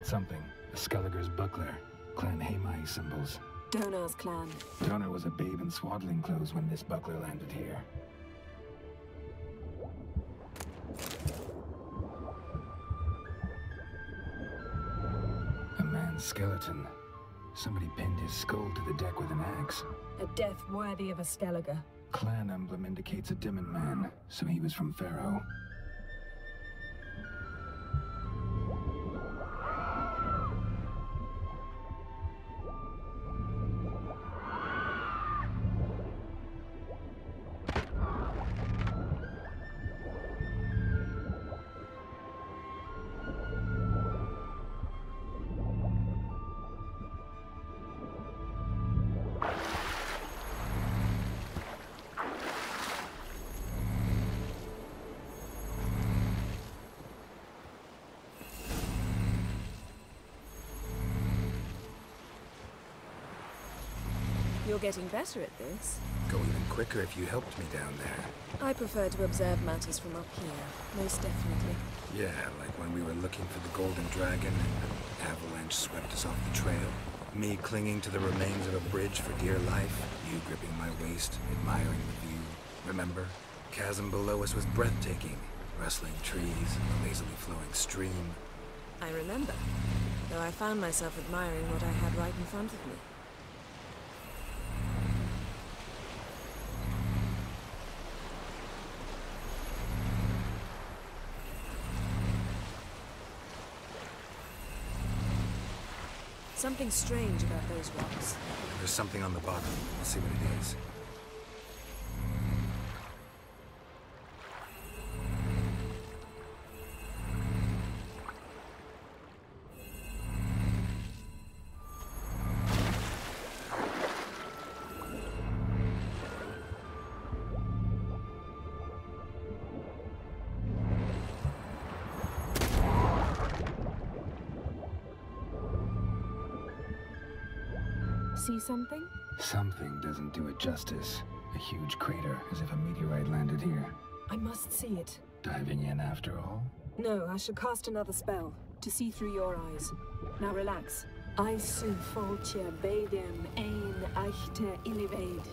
something. A Skelliger's buckler. Clan Hamai symbols. Donar's clan. Donar was a babe in swaddling clothes when this buckler landed here. A man's skeleton. Somebody pinned his skull to the deck with an axe. A death worthy of a Skelliger. Clan emblem indicates a Dimon man, so he was from Pharaoh. You're getting better at this. Go even quicker if you helped me down there. I prefer to observe matters from up here, most definitely. Yeah, like when we were looking for the Golden Dragon and the avalanche swept us off the trail. Me clinging to the remains of a bridge for dear life, you gripping my waist, admiring the view. Remember? Chasm below us was breathtaking. Rustling trees, a lazily flowing stream. I remember, though I found myself admiring what I had right in front of me. Something strange about those rocks. There's something on the bottom. I'll see what it is. See something? Something doesn't do it justice. A huge crater, as if a meteorite landed here. I must see it. Diving in after all? No, I should cast another spell, to see through your eyes. Now relax. Aisu foltje bedem ein echte iliveid.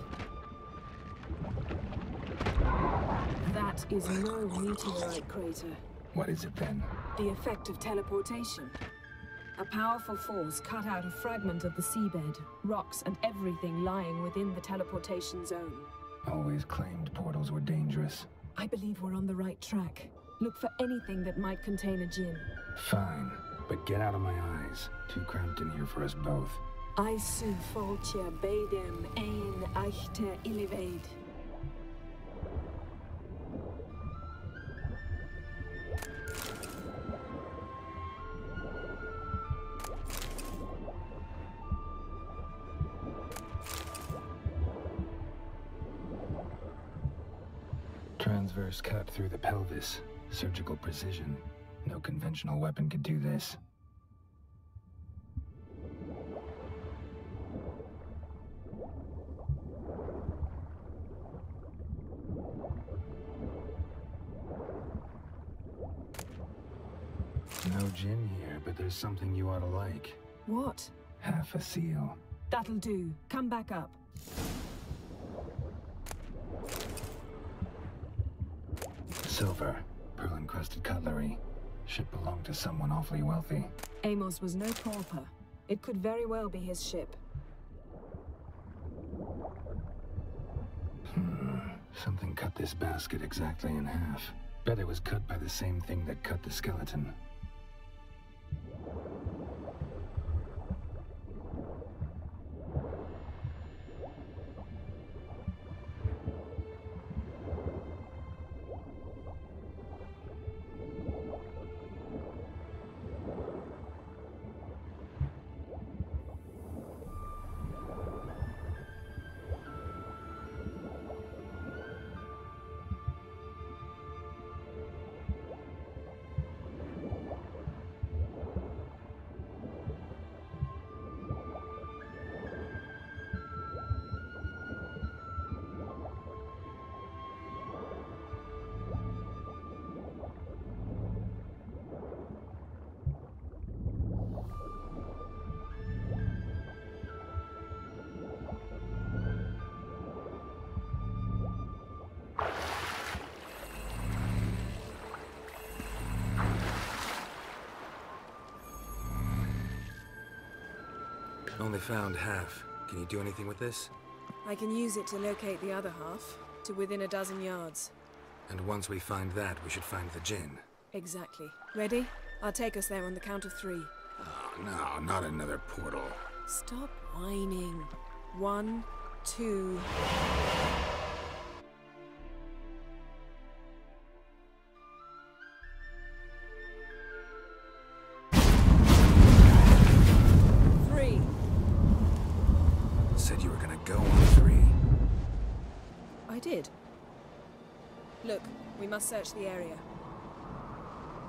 That is no meteorite crater. What is it then? The effect of teleportation. A powerful force cut out a fragment of the seabed, rocks and everything lying within the teleportation zone. Always claimed portals were dangerous. I believe we're on the right track. Look for anything that might contain a djinn. Fine, but get out of my eyes. Too cramped in here for us both. Aisu foltje bedem ein echte iliveid. Transverse cut through the pelvis. Surgical precision. No conventional weapon could do this. No djinn here, but there's something you ought to like. What? Half a seal. That'll do. Come back up. Silver. Pearl-encrusted cutlery. Ship belonged to someone awfully wealthy. Amos was no pauper. It could very well be his ship. Something cut this basket exactly in half. Bet it was cut by the same thing that cut the skeleton. Only found half. Can you do anything with this? I can use it to locate the other half, to within a dozen yards. And once we find that, we should find the Jinn. Exactly. Ready? I'll take us there on the count of 3. Oh, no, not another portal. Stop whining. 1, 2... Said you were gonna go on 3. I did. Look, we must search the area.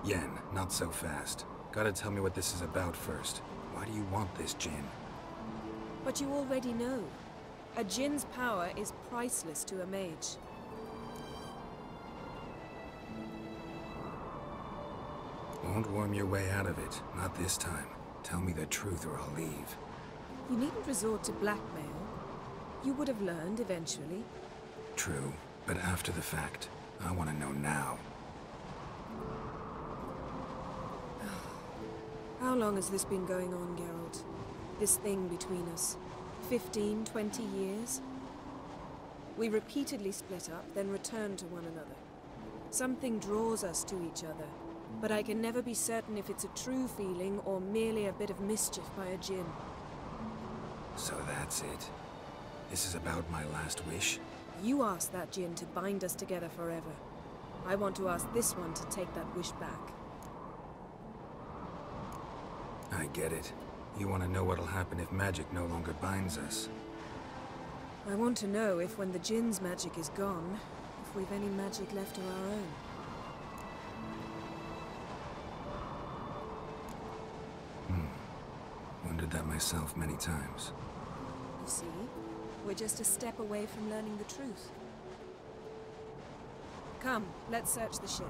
Yen, not so fast. Gotta tell me what this is about first. Why do you want this Jinn? But you already know. A Jinn's power is priceless to a mage. Won't worm your way out of it. Not this time. Tell me the truth or I'll leave. You needn't resort to blackmail. You would have learned eventually. True, but after the fact. I want to know now. How long has this been going on, Geralt? This thing between us? 15, 20 years? We repeatedly split up, then returned to one another. Something draws us to each other, but I can never be certain if it's a true feeling or merely a bit of mischief by a Jinn. So that's it. This is about my last wish? You asked that Jinn to bind us together forever. I want to ask this one to take that wish back. I get it. You want to know what'll happen if magic no longer binds us. I want to know if when the Jinn's magic is gone, if we've any magic left of our own. Wondered that myself many times. You see, we're just a step away from learning the truth. Come, let's search the ship.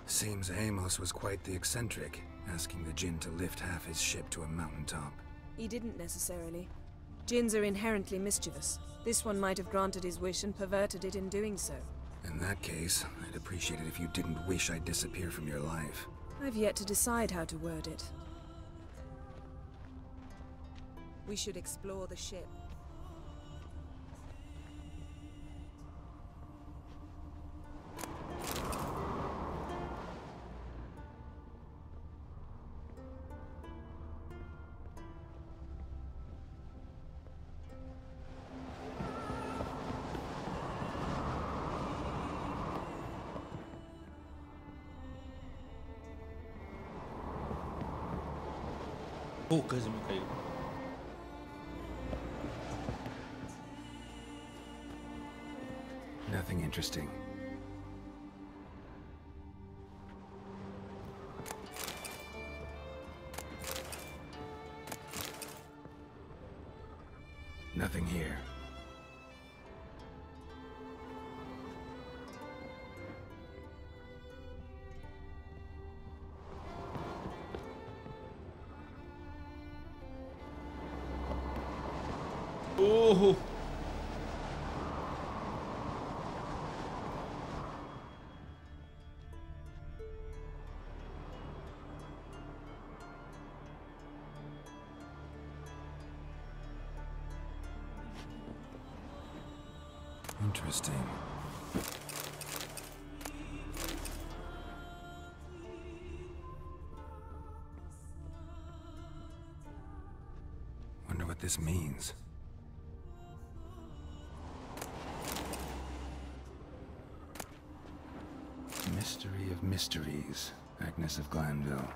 Seems Amos was quite the eccentric, asking the Jinn to lift half his ship to a mountaintop. He didn't necessarily. Jinns are inherently mischievous. This one might have granted his wish and perverted it in doing so. In that case, I'd appreciate it if you didn't wish I'd disappear from your life. I've yet to decide how to word it. We should explore the ship. Poucas me caiu. Nothing interesting. Nothing here. Oh! Interesting. Wonder what this means. Mystery of mysteries, Agnes of Glanville.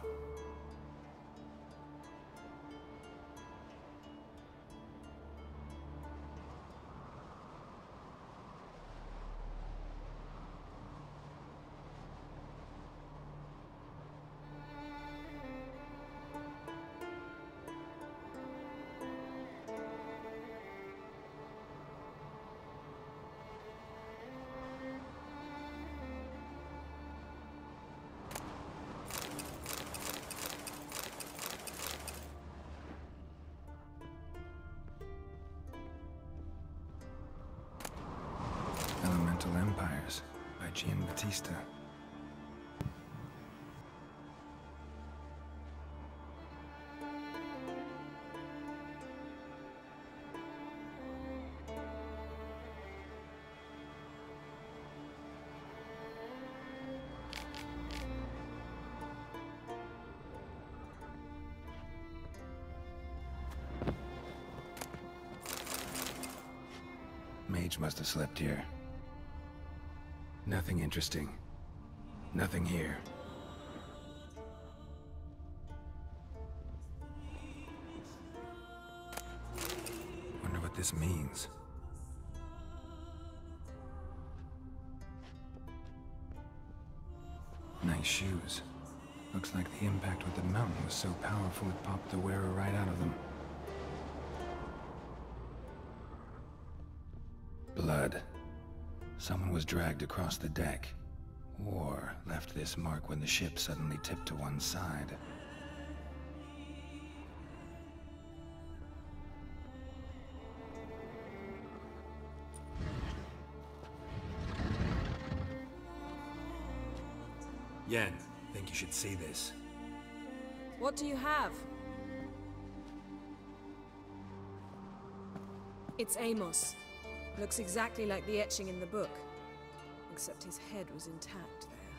Stars by Giambattista. Mage must have slept here. Nothing interesting. Nothing here. Wonder what this means. Nice shoes. Looks like the impact with the mountain was so powerful it popped the wearer right out of them. Blood. Someone was dragged across the deck, or left this mark when the ship suddenly tipped to one side. Yen, think you should see this. What do you have? It's Amos. Looks exactly like the etching in the book. Except his head was intact there.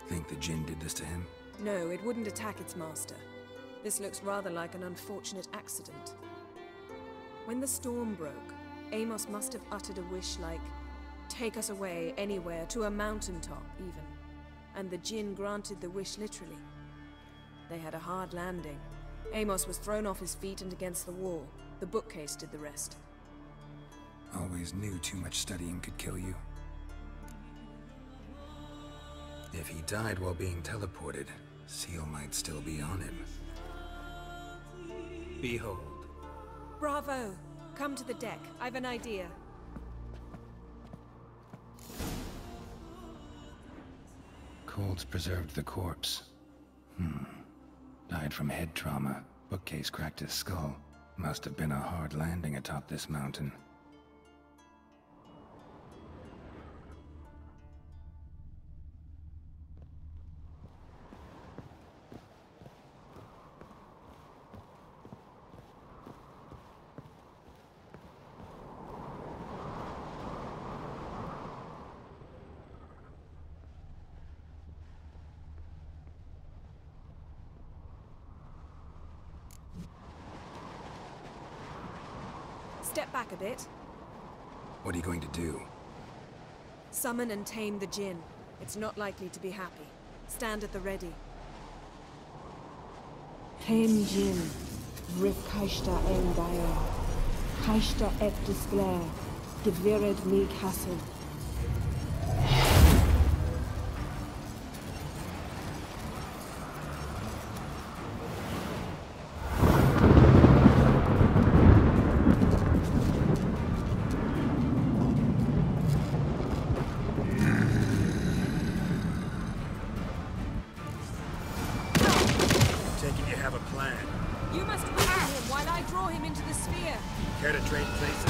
Think the Jinn did this to him? No, it wouldn't attack its master. This looks rather like an unfortunate accident. When the storm broke, Amos must have uttered a wish like, "Take us away, anywhere, to a mountaintop, even." And the Jinn granted the wish literally. They had a hard landing. Amos was thrown off his feet and against the wall. The bookcase did the rest. Always knew too much studying could kill you. If he died while being teleported, Seal might still be on him. Behold. Bravo! Come to the deck. I've an idea. Colds preserved the corpse. Died from head trauma. Bookcase cracked his skull. Must have been a hard landing atop this mountain. Step back a bit. What are you going to do? Summon and tame the Jinn. It's not likely to be happy. Stand at the ready. Tame Jinn, Rif Kaishta en Daya, Kaishta et Displair, Devired me Castle. You must weaken him while I draw him into the sphere. Care to trade places?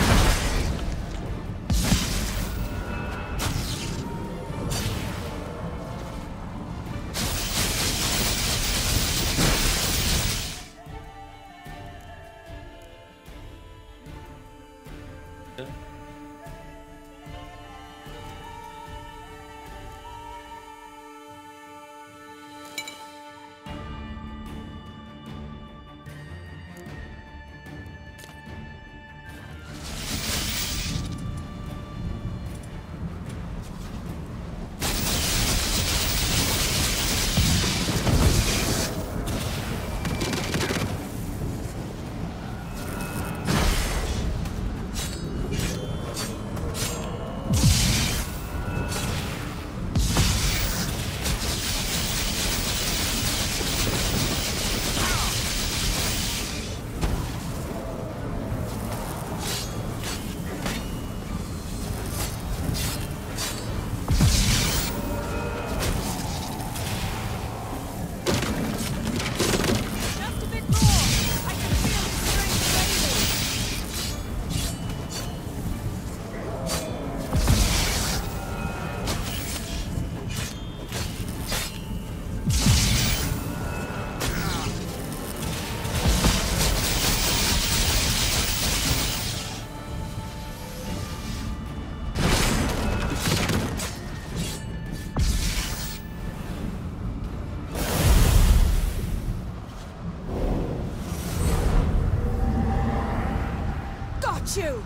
hate you!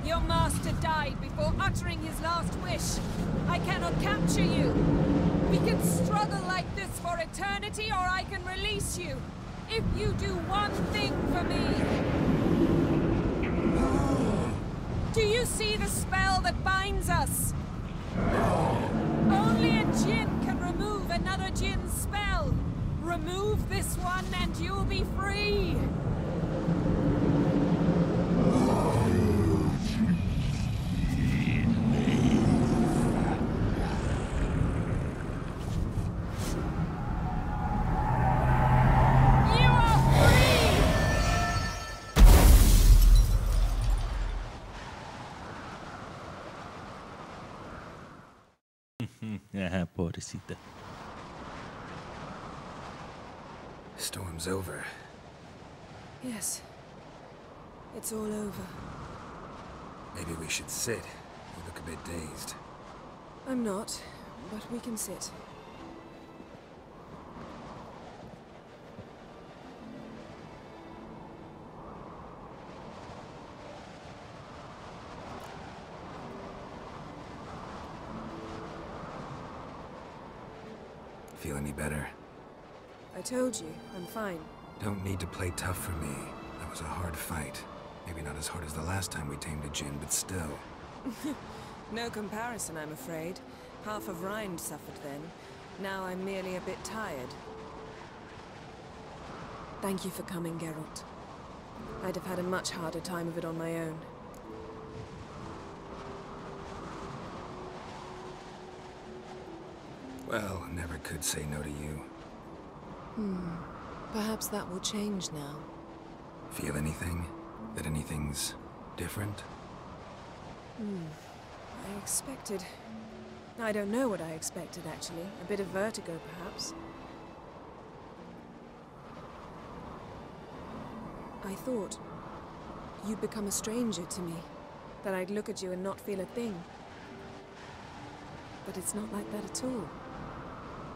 Your master died before uttering his last wish. I cannot capture you. We can struggle like this for eternity, or I can release you. If you do one thing for me. Do you see the spell that binds us? Only a djinn can remove another djinn's spell. Remove this one and you'll be free. Ajá, pobrecita. Storm's over. Yes. It's all over. Maybe we should sit. You look a bit dazed. I'm not, but we can sit. Feel any better? I told you, I'm fine. Don't need to play tough for me. That was a hard fight. Maybe not as hard as the last time we tamed a djinn, but still. No comparison, I'm afraid. Half of Rind suffered then. Now I'm merely a bit tired. Thank you for coming, Geralt. I'd have had a much harder time of it on my own. Well, I never could say no to you. Perhaps that will change now. Feel anything? That anything's different? I expected... I don't know what I expected, actually. A bit of vertigo, perhaps. I thought you'd become a stranger to me. That I'd look at you and not feel a thing. But it's not like that at all.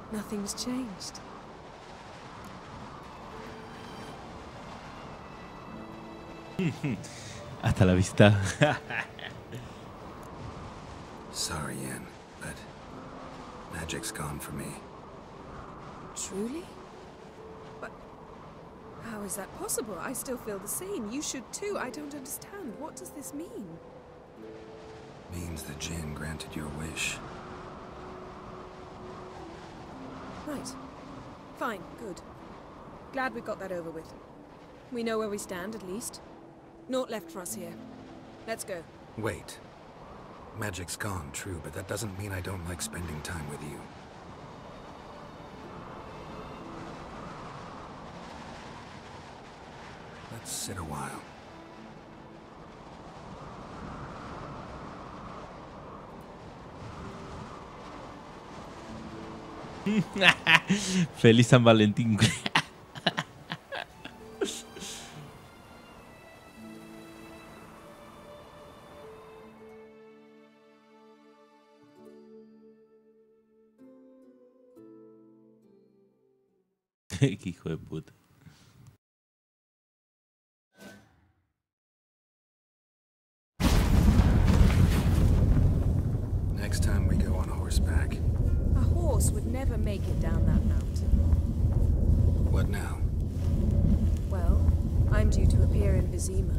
Nothing's changed. Hasta la vista. Sorry, Yen, but magic's gone for me. Truly? But how is that possible? I still feel the same. You should too. I don't understand. What does this mean? Means the djinn granted your wish. Right. Fine. Good. Glad we got that over with. We know where we stand, at least. Naught left for us here. Let's go. Wait. Magic's gone, true, but that doesn't mean I don't like spending time with you. Let's sit a while. Feliz San Valentín. Qué hijo de puta. Next time we go on horseback. A horse would never make it down that mountain. What now? Well, I'm due to appear in Vizima.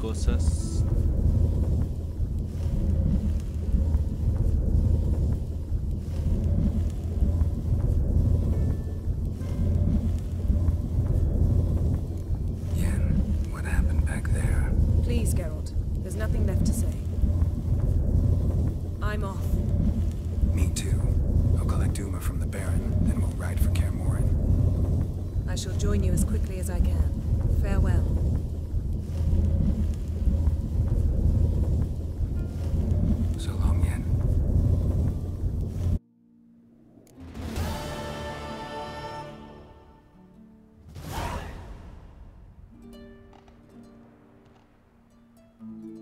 Cosas. Yen, what happened back there? Please, Geralt. There's nothing left to say. I'm off. Me too. I'll collect Uma from the Baron, then we'll ride for Kaer Morhen. I shall join you as quickly as I can. Farewell. So long, Yen.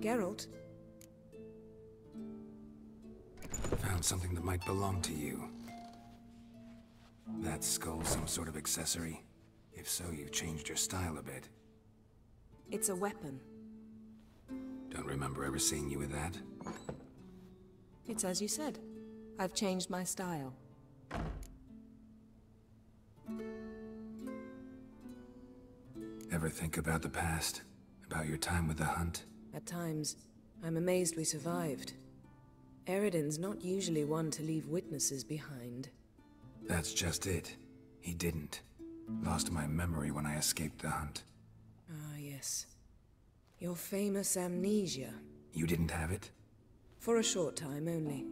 Geralt, Found something that might belong to you. That skull some sort of accessory? If so, you've changed your style a bit. it's a weapon. Don't remember ever seeing you with that. It's as you said. I've changed my style. Ever think about the past? About your time with the hunt? At times, I'm amazed we survived. Eridan's not usually one to leave witnesses behind. That's just it. He didn't. Lost my memory when I escaped the hunt. Ah, yes. Your famous amnesia. You didn't have it? For a short time only.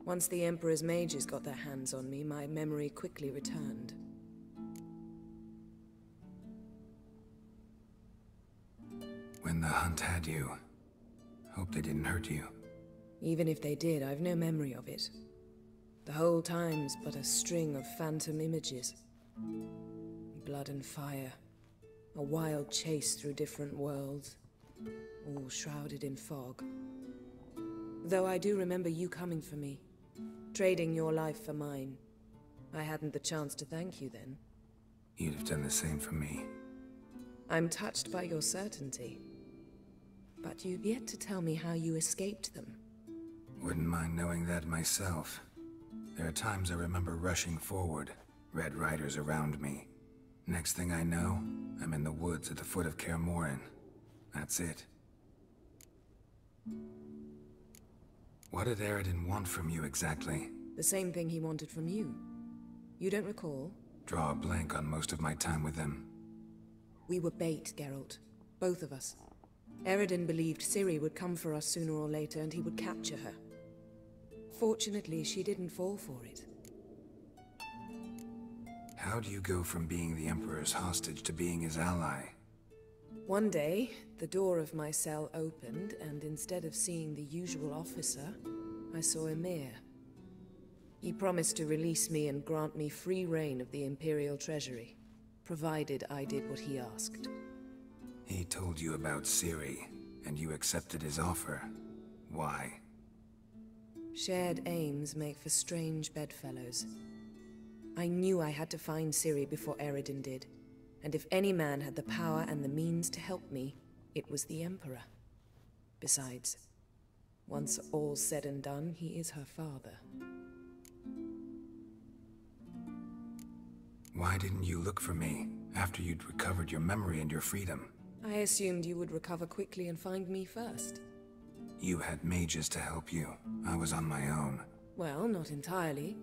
Once the Emperor's mages got their hands on me, my memory quickly returned. When the hunt had you, hope they didn't hurt you. Even if they did, I've no memory of it. The whole time's but a string of phantom images. Blood and fire. A wild chase through different worlds. All shrouded in fog. Though I do remember you coming for me. Trading your life for mine. I hadn't the chance to thank you then. You'd have done the same for me. I'm touched by your certainty. But you've yet to tell me how you escaped them. Wouldn't mind knowing that myself. There are times I remember rushing forward, Red Riders around me. Next thing I know, I'm in the woods at the foot of Kaer Morhen. That's it. What did Eridan want from you exactly? The same thing he wanted from you. You don't recall? Draw a blank on most of my time with him. We were bait, Geralt. Both of us. Eridan believed Ciri would come for us sooner or later and he would capture her. Fortunately, she didn't fall for it. How do you go from being the Emperor's hostage to being his ally? One day, the door of my cell opened, and instead of seeing the usual officer, I saw Emir. He promised to release me and grant me free reign of the Imperial Treasury, provided I did what he asked. He told you about Ciri, and you accepted his offer. Why? Shared aims make for strange bedfellows. I knew I had to find Ciri before Eridan did, and if any man had the power and the means to help me, it was the Emperor. Besides, once all's said and done, he is her father. Why didn't you look for me after you'd recovered your memory and your freedom? I assumed you would recover quickly and find me first. You had mages to help you. I was on my own. Well, not entirely.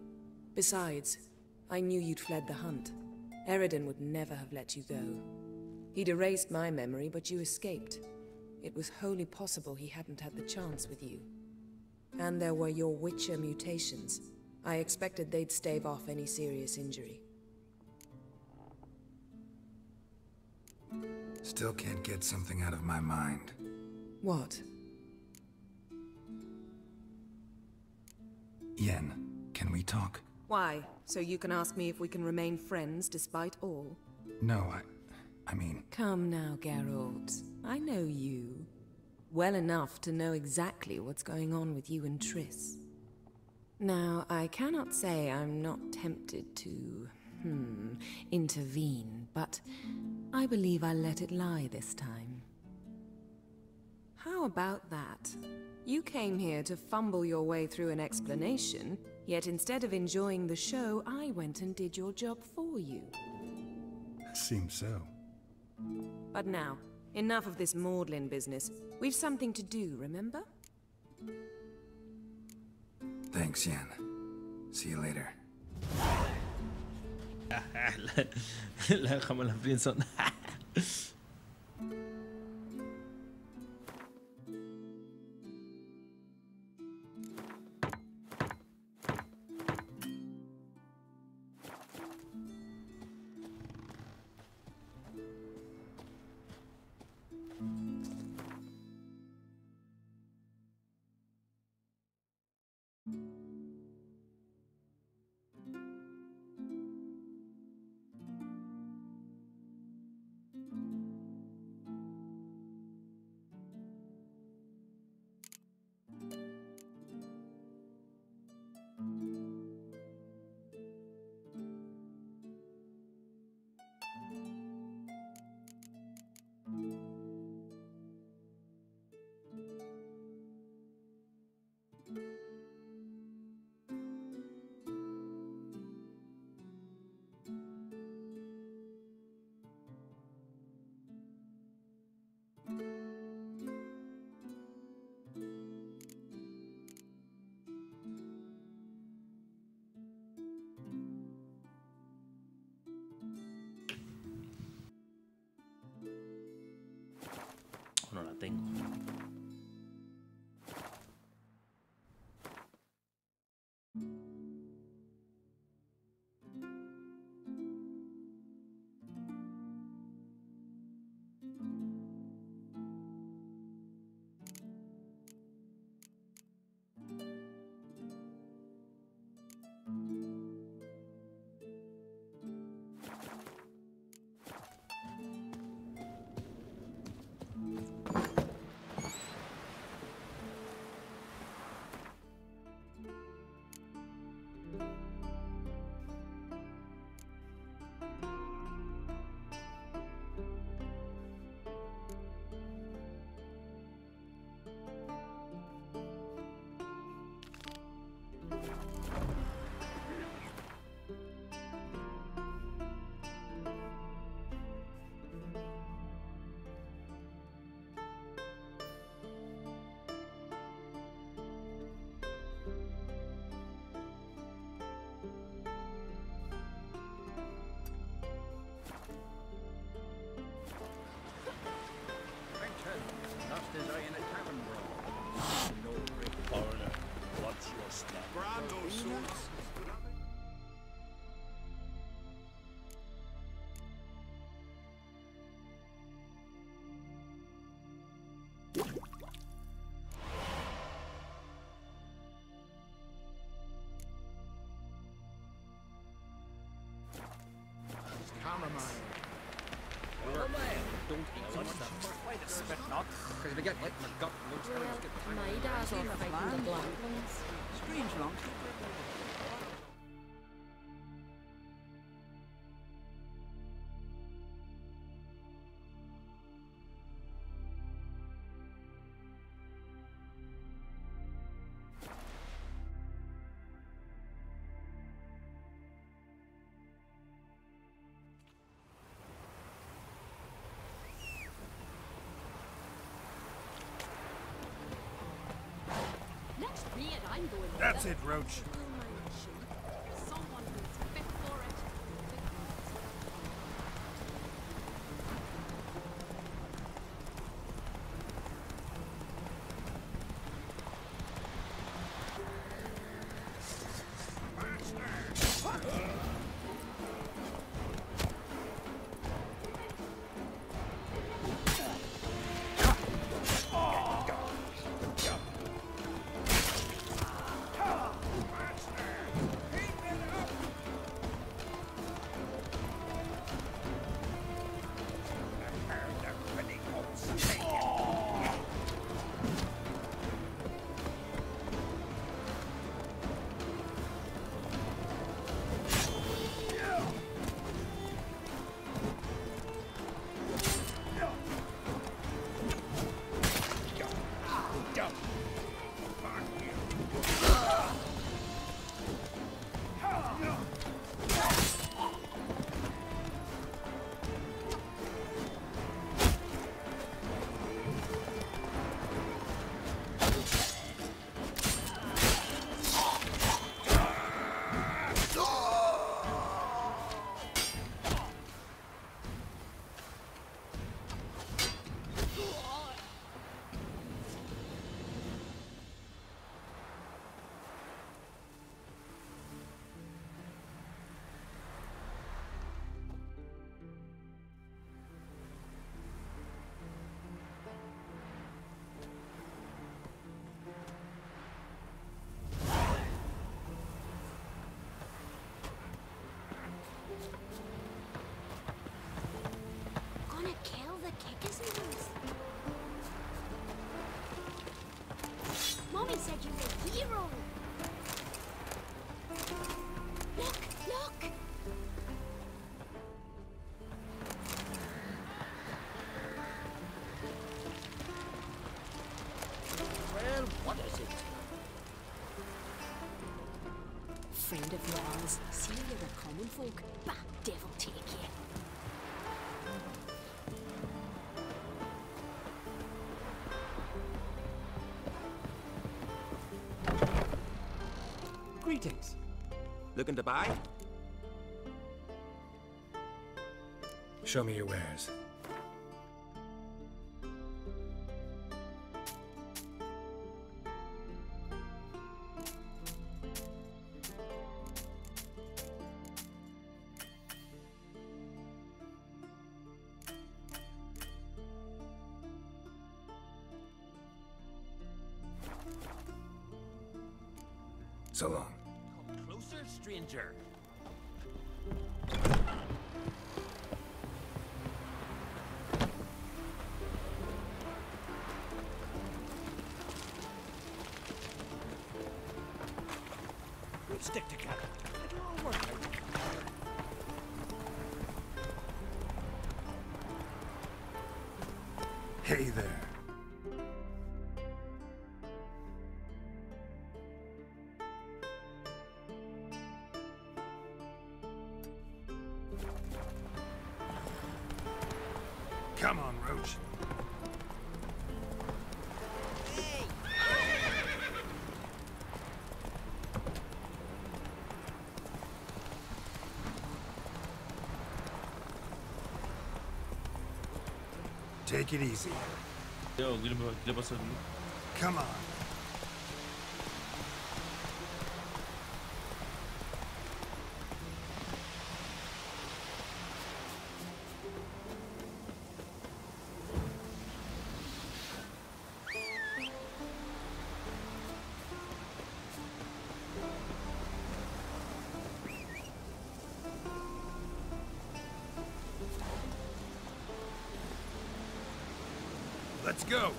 Besides, I knew you'd fled the hunt. Eridan would never have let you go. He'd erased my memory, but you escaped. It was wholly possible he hadn't had the chance with you. And there were your Witcher mutations. I expected they'd stave off any serious injury. Still can't get something out of my mind. What? Yen, can we talk? Why? So you can ask me if we can remain friends despite all? No, I mean... Come now, Geralt. I know you. Well enough to know exactly what's going on with you and Triss. Now, I cannot say I'm not tempted to, intervene, but I believe I'll let it lie this time. How about that? You came here to fumble your way through an explanation, yet instead of enjoying the show, I went and did your job for you. Seems so. But now, enough of this maudlin business. We've something to do, remember? Thanks, Yen. See you later. La dejamos la friendzone. Spit not, because if I get hit in the gut, most fellas get tired. My dad's on fighting the black ones. Strange lumps. Next raid, I'm going with That's it. it, Roach. Someone who's fit for it. Gonna kill the kickers. Mommy said you were a hero. Look, look. Well, what is it? Friend of yours, see you're a common folk. Bah, devil take you. Greetings. Looking to buy? Show me your wares. So long. Come closer, stranger. We'll stick together. It'll all work out. Hey there. Come on, Roach. Take it easy. Yo, gile basar dulu. Come on. Let's go!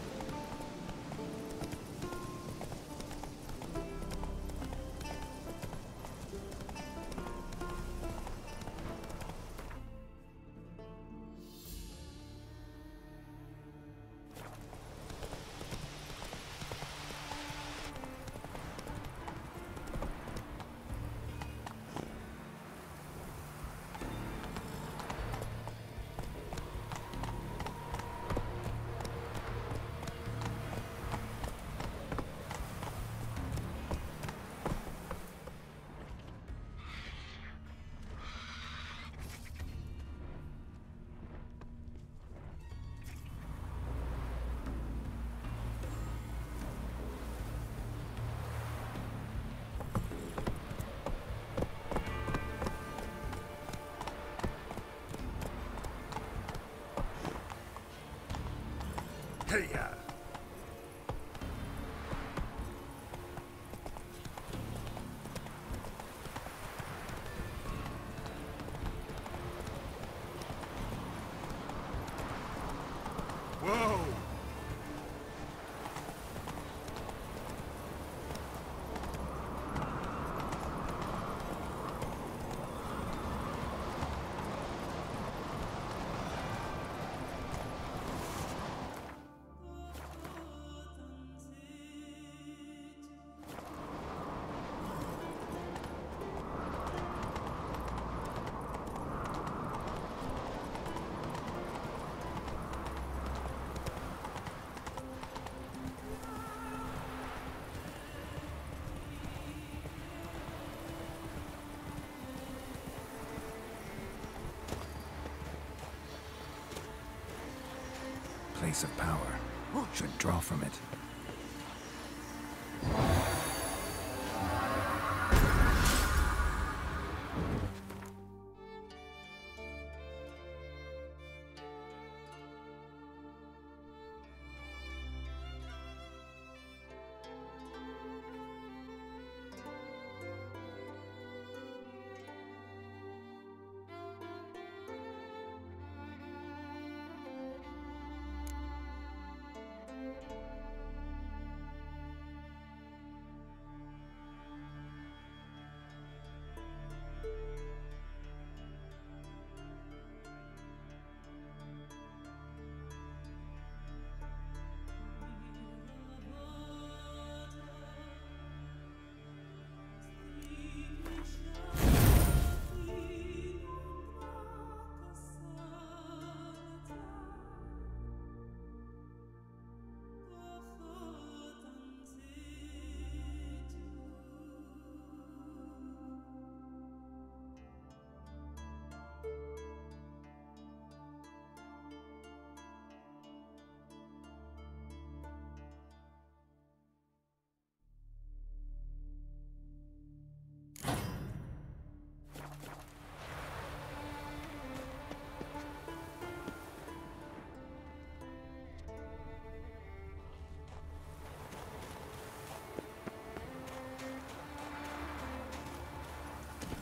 Hey-ya! Whoa! Place of power. Should draw from it.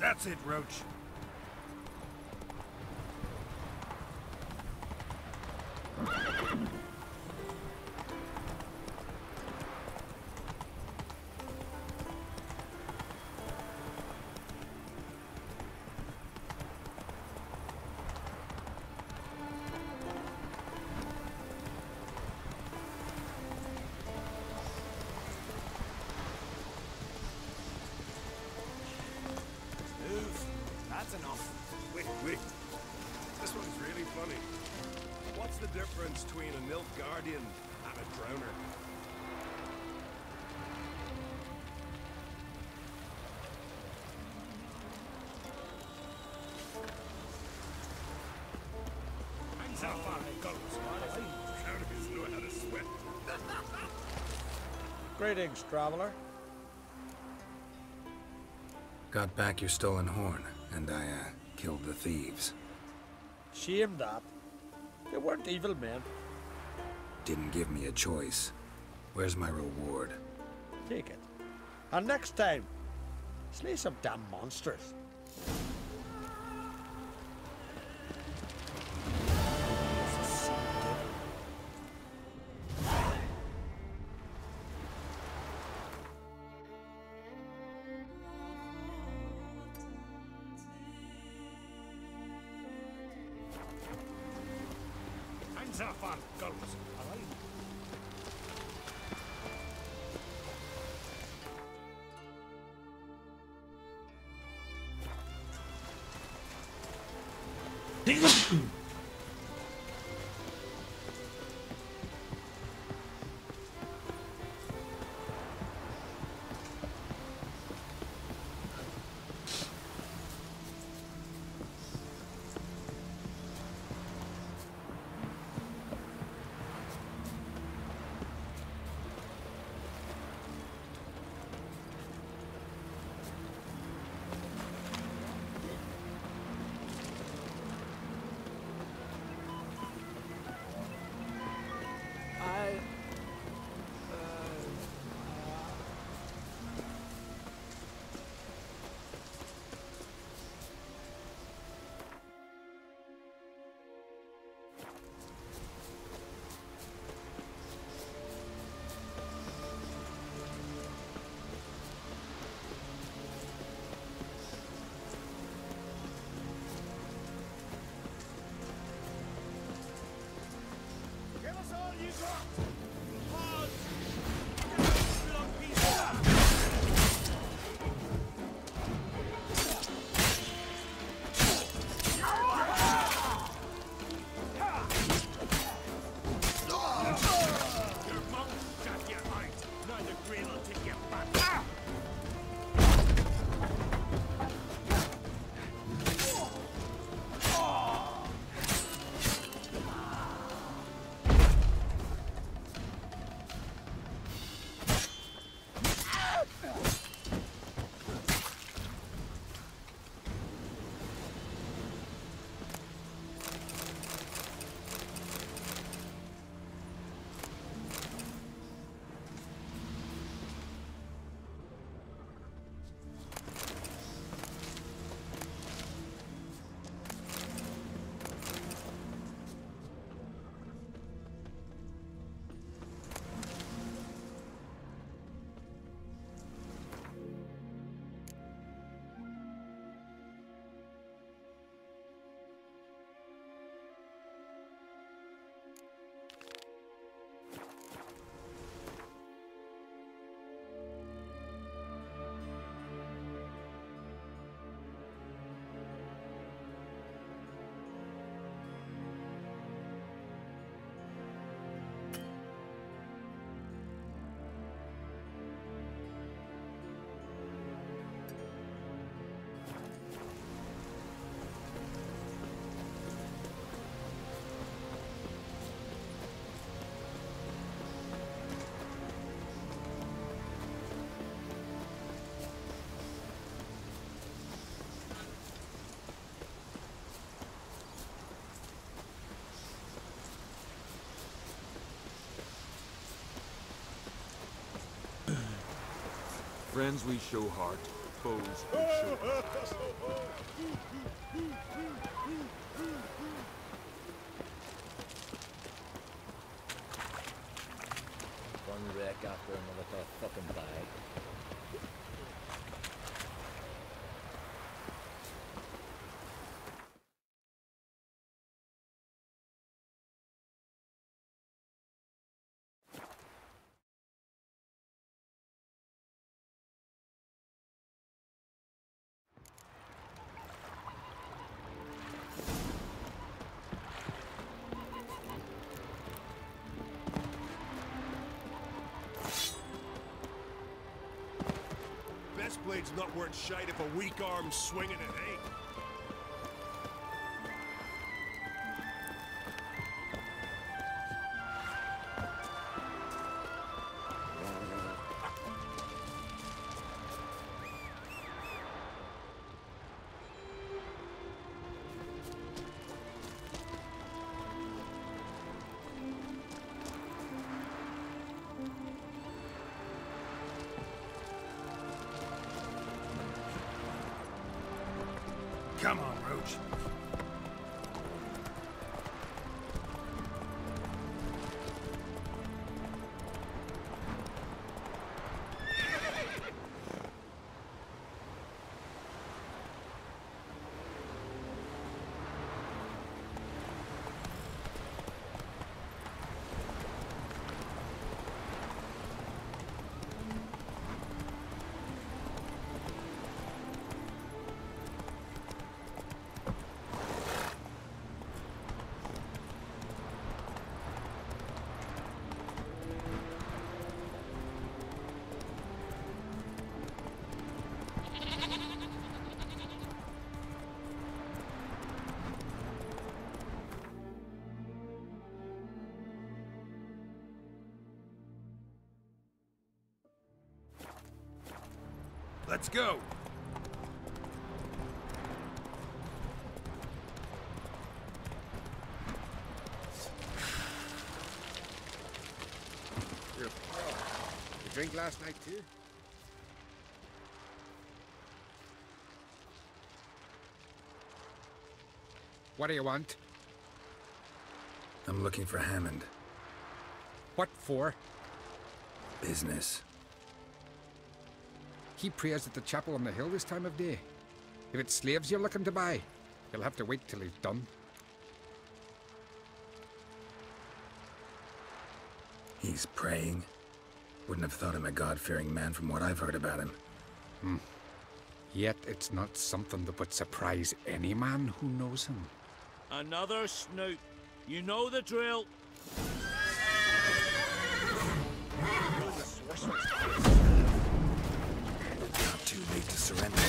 That's it, Roach. That's enough. Wait. This one's really funny. What's the difference between a Nilfgaardian and a drowner? Hangs how far it goes. Drowners know how to swim. Greetings, traveler. Got back your stolen horn, and I, killed the thieves. Shame that. They weren't evil men. Didn't give me a choice. Where's my reward? Take it. And next time, slay some damn monsters. Zafan, girls. Friends we show heart, foes we show heart. One wreck after another for a fucking bag. Blade's not worth shite if a weak arm's swinging it, eh? Come on, Roach. Let's go. You drink last night too? What do you want? I'm looking for Hammond. What for? Business. He prays at the chapel on the hill this time of day. If it's slaves you're looking to buy, you'll have to wait till he's done. He's praying? Wouldn't have thought him a God-fearing man from what I've heard about him. Yet it's not something that would surprise any man who knows him. Another snoot. You know the drill. Not too late to surrender.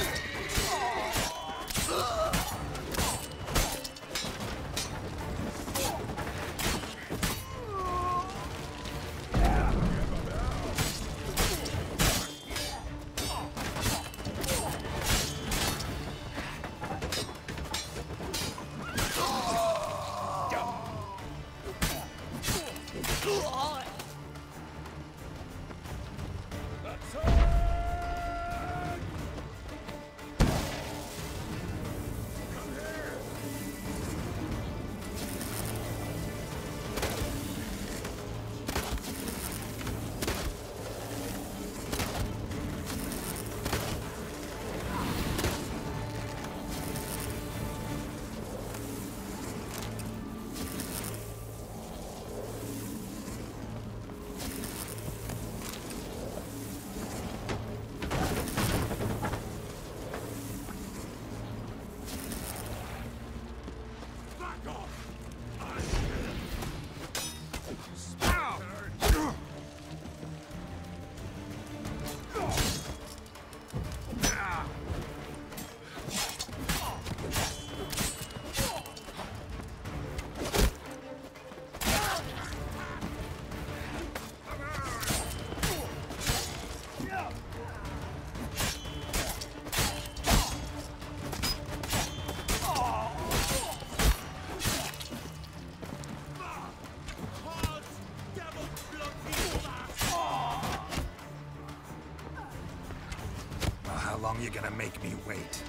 How long you gonna make me wait?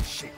Shit.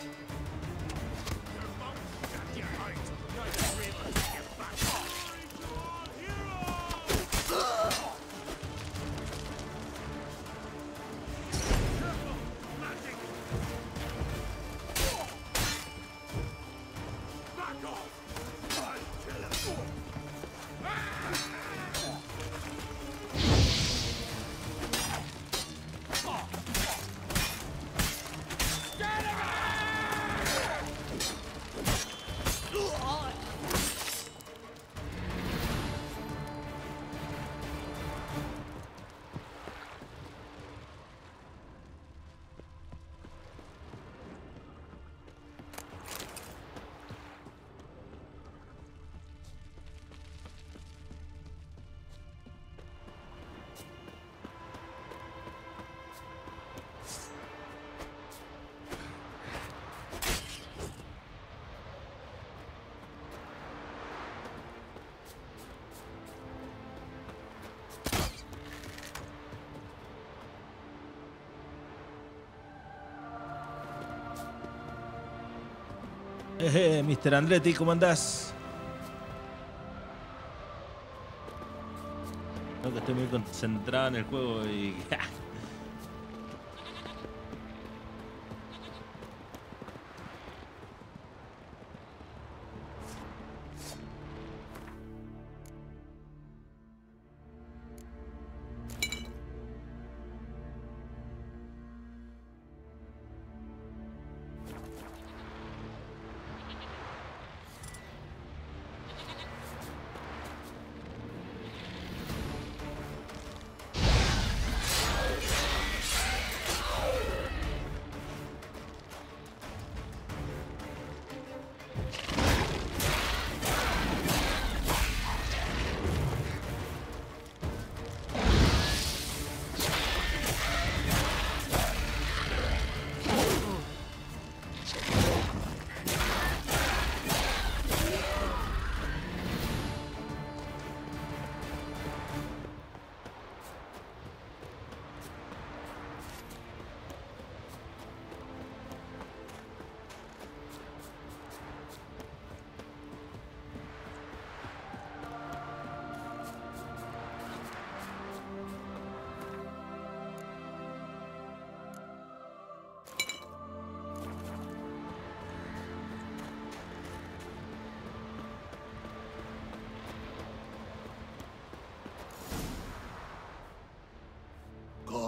Mr. Andretti, ¿cómo andás? No, que estoy muy concentrado en el juego y...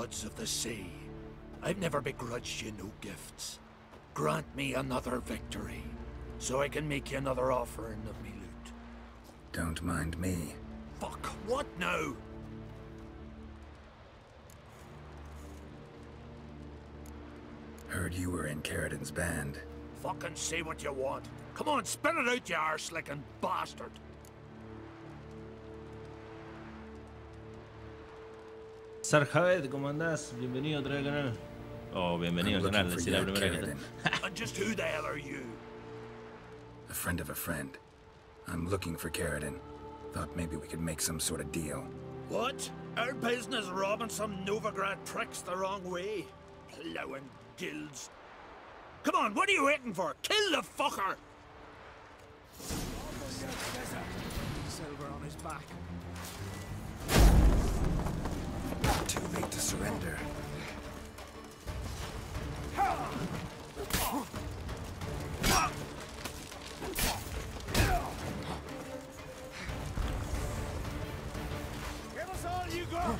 gods of the sea, I've never begrudged you no gifts. Grant me another victory, so I can make you another offering of me loot. Don't mind me. Fuck, what now? Heard you were in Carradin's band. Fucking say what you want. Come on, spit it out, you arse-licking bastard. Sarjabet, ¿cómo andás? Bienvenido otra vez al canal. Oh, bienvenido al canal, decir la primera que está. And just who the hell are you? A friend of a friend. I'm looking for Carradin. Thought maybe we could make some sort of deal. What? Our business robbing some Novigrad pricks the wrong way? Plowing guilds. Come on, what are you waiting for? Kill the fucker! Silver on his back. Too late to surrender. Give us all you got!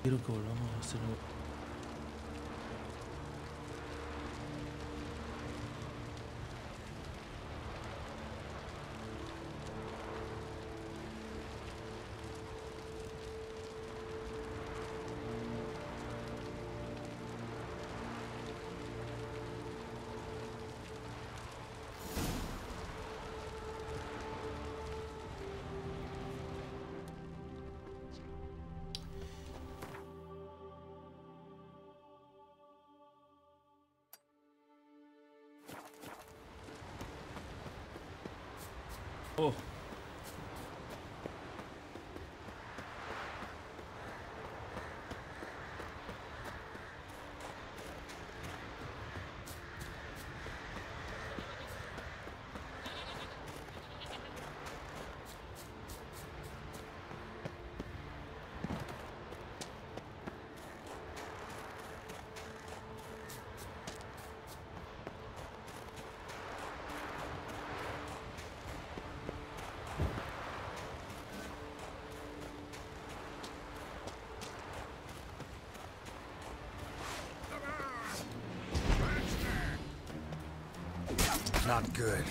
Quiero que volvamos a hacerlo. Oh. Not good.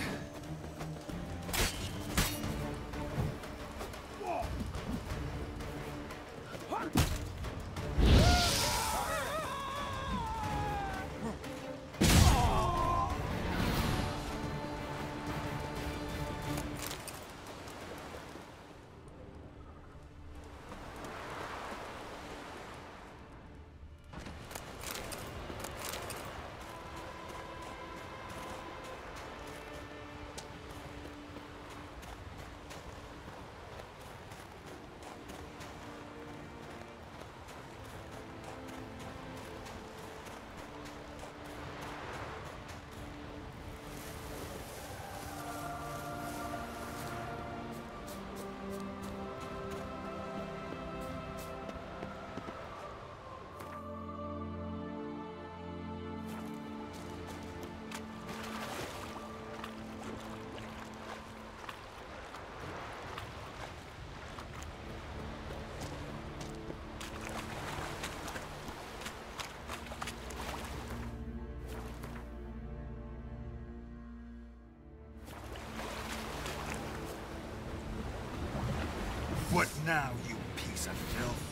What now, you piece of filth?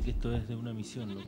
Que esto es de una misión, ¿no?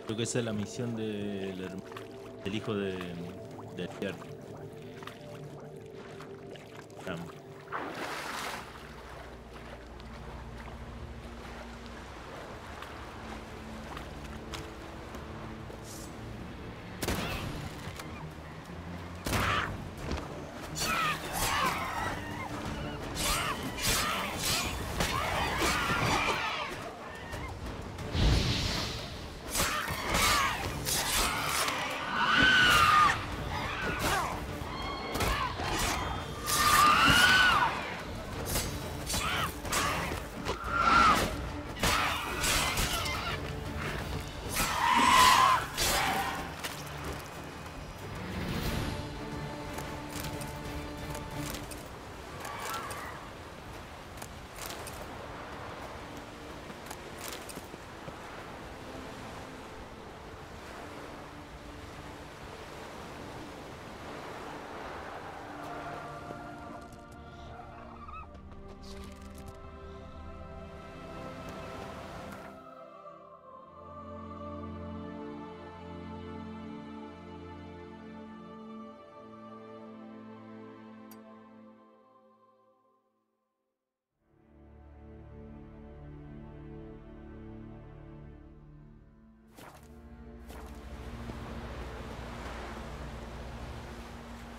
Creo que esa es la misión del hijo de Jennefer.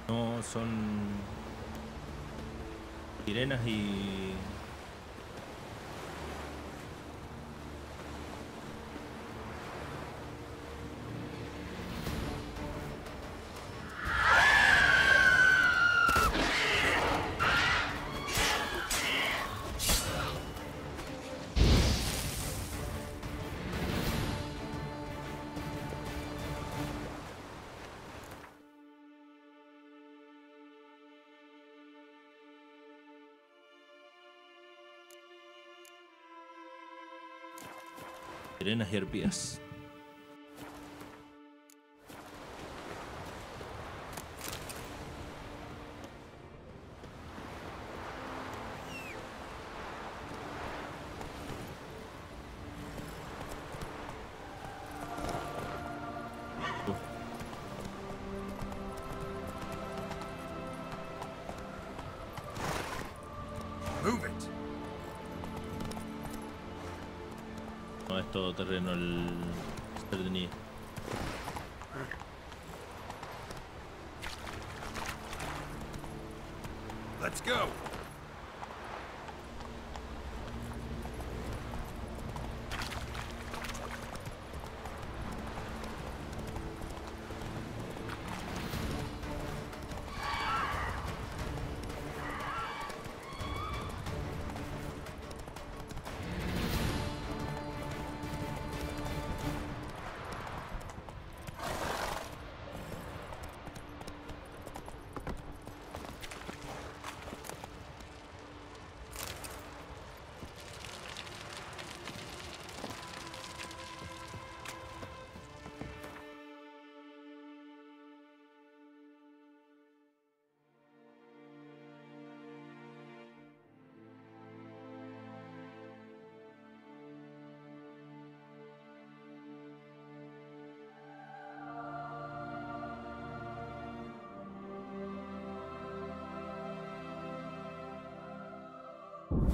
No, son sirenas y Sirenas y arpías. No es todo terreno el Cerdenía. Let's go.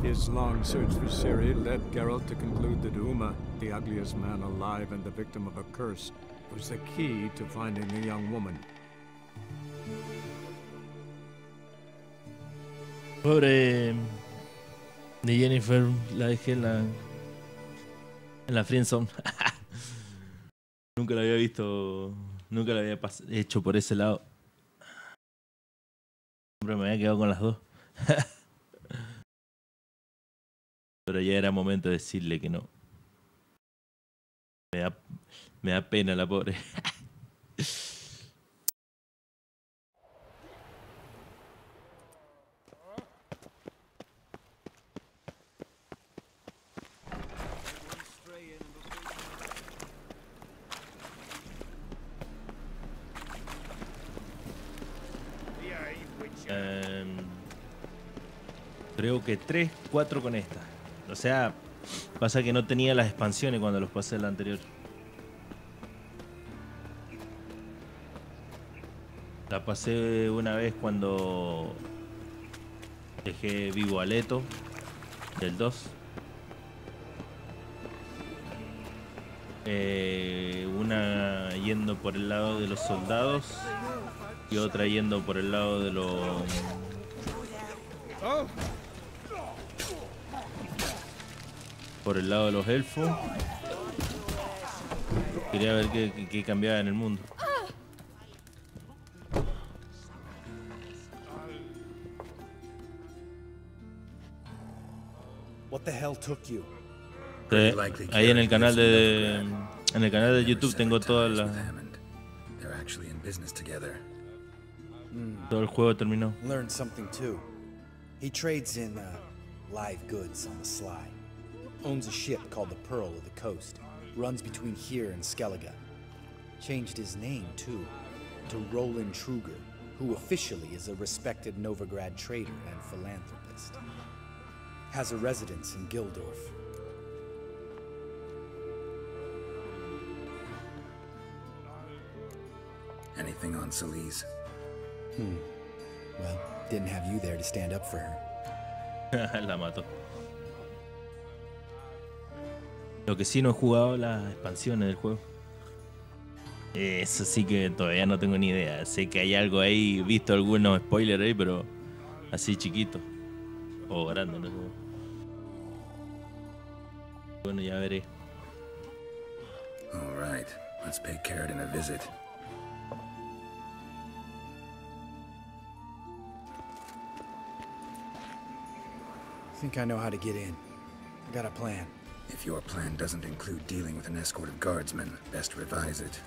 His long search for Ciri led Geralt to conclude that Uma, the ugliest man alive and the victim of a curse, was the key to finding the young woman. Pobre de Jennefer, la dejé en la friendzone. Nunca la había visto, nunca la había hecho por ese lado. Siempre me había quedado con las dos. Pero ya era momento de decirle que no. Me da pena la pobre. Creo que 3, 4 con esta. O sea, pasa que no tenía las expansiones cuando los pasé en la anterior. La pasé una vez cuando dejé vivo a Leto del 2. Una yendo por el lado de los soldados y otra yendo por el lado de los... por el lado de los elfos. Quería ver qué cambiaba en el mundo. What the hell took you? Ahí en el canal de YouTube tengo todas las... Todo el juego terminó. Learned something too. He trades in live goods on the sly. Owns a ship called the Pearl of the Coast. Runs between here and Skellige. Changed his name too, to Roland Truger, who officially is a respected Novigrad trader and philanthropist. Has a residence in Gildorf. Anything on Feliz? Well, didn't have you there to stand up for her. La mató. Lo que sí no he jugado las expansiones del juego. Eso sí que todavía no tengo ni idea. Sé que hay algo ahí, he visto algunos spoilers ahí, pero así chiquito. O grande, no sé. Bueno, ya veré. All right, let's pay Carradine a visit. I think I know how to get in. I got a plan. If your plan doesn't include dealing with an escort of guardsmen, best revise it.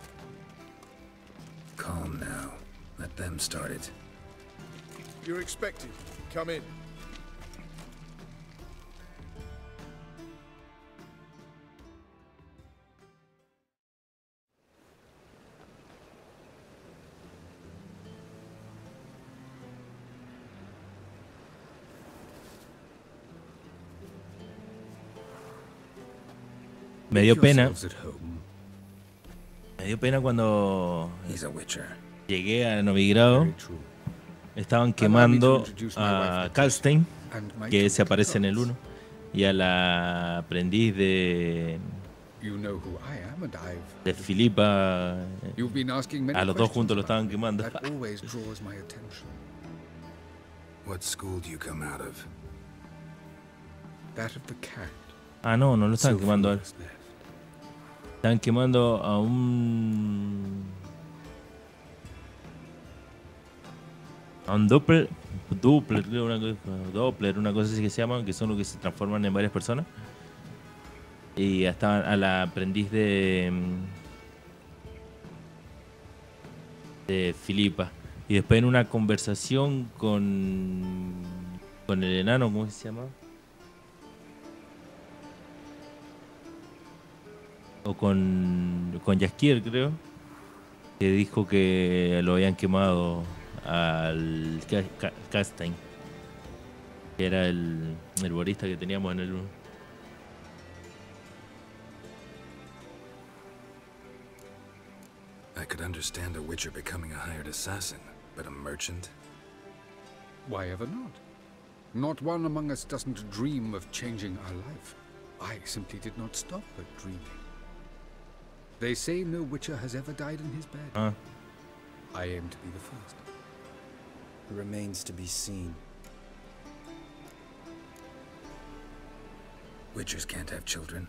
Calm now. Let them start it. You're expected. Come in. Me dio pena. Me dio pena cuando llegué a Novigrado. Estaban quemando a Karlstein, que se aparece en el 1, y a la aprendiz de Filipa. A los dos juntos lo estaban quemando. What school do you come out of? That of the cat. Ah, no, no lo están quemando a él. Están quemando a un Doppler, una cosa así que se llaman, que son los que se transforman en varias personas. Y hasta a la aprendiz de Filipa. Y después en una conversación con el enano, ¿cómo se llama? O con Jaskier, creo, que dijo que lo habían quemado al Karlstein, que era el herborista que teníamos en el 1. I could understand a Witcher becoming a hired assassin, but a merchant? Why ever not? Not one among us doesn't dream of changing our life. I simply did not stop at dreaming. They say no Witcher has ever died in his bed. I aim to be the first. It remains to be seen. Witchers can't have children.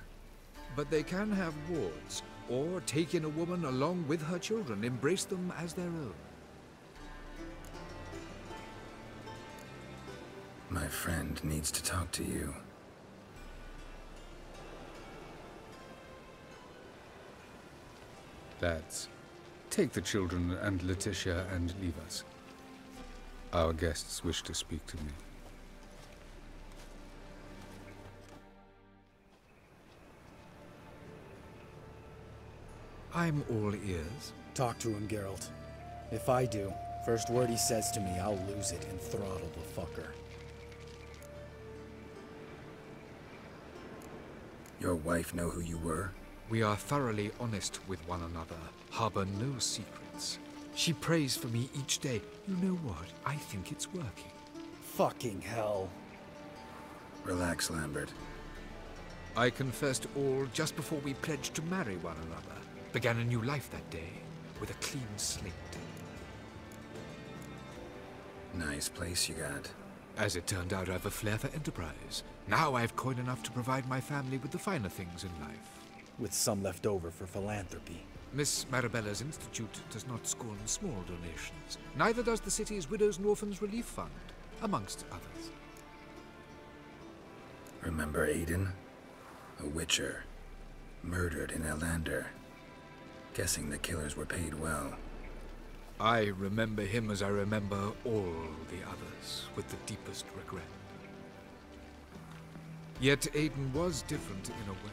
But they can have wards, or take in a woman along with her children, embrace them as their own. My friend needs to talk to you. Lads, take the children and Letitia and leave us. Our guests wish to speak to me. I'm all ears. Talk to him, Geralt. If I do, first word he says to me, I'll lose it and throttle the fucker. Your wife know who you were? We are thoroughly honest with one another, harbor no secrets. She prays for me each day. You know what? I think it's working. Fucking hell. Relax, Lambert. I confessed all just before we pledged to marry one another. Began a new life that day, with a clean slate. Nice place you got. As it turned out, I've a flair for enterprise. Now I've coin enough to provide my family with the finer things in life. With some left over for philanthropy. Miss Marabella's institute does not scorn small donations. Neither does the city's Widows and Orphans Relief Fund, amongst others. Remember Aiden? A Witcher. Murdered in Elander. Guessing the killers were paid well. I remember him as I remember all the others, with the deepest regret. Yet Aiden was different in a way.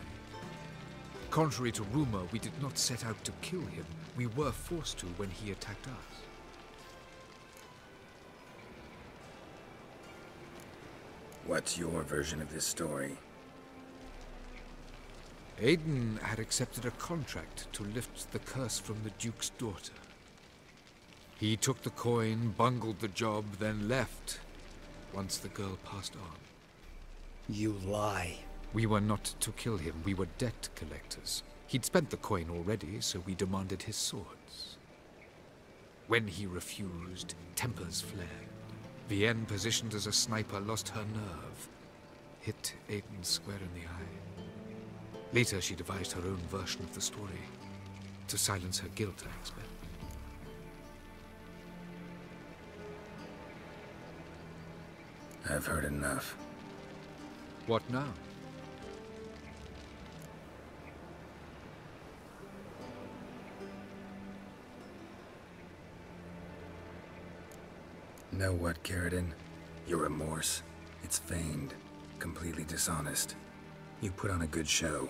Contrary to rumor, we did not set out to kill him. We were forced to when he attacked us. What's your version of this story? Aiden had accepted a contract to lift the curse from the Duke's daughter. He took the coin, bungled the job, then left, once the girl passed on. You lie. We were not to kill him, we were debt collectors. He'd spent the coin already, so we demanded his swords. When he refused, tempers flared. Vienne, positioned as a sniper, lost her nerve. Hit Aiden square in the eye. Later, she devised her own version of the story. To silence her guilt, I expect. I've heard enough. What now? Know what, Carradine? Your remorse, it's feigned, completely dishonest. You put on a good show,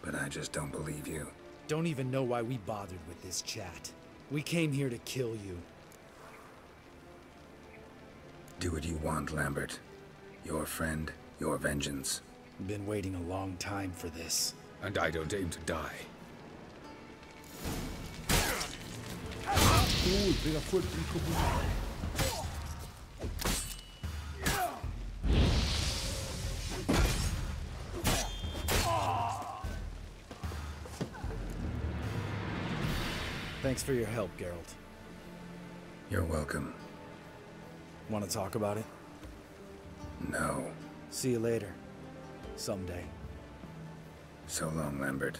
but I just don't believe you. Don't even know why we bothered with this chat. We came here to kill you. Do what you want, Lambert. Your friend, your vengeance. Been waiting a long time for this. And I don't aim to die. Thanks for your help, Geralt. You're welcome. Want to talk about it? No. See you later. Someday. So long, Lambert.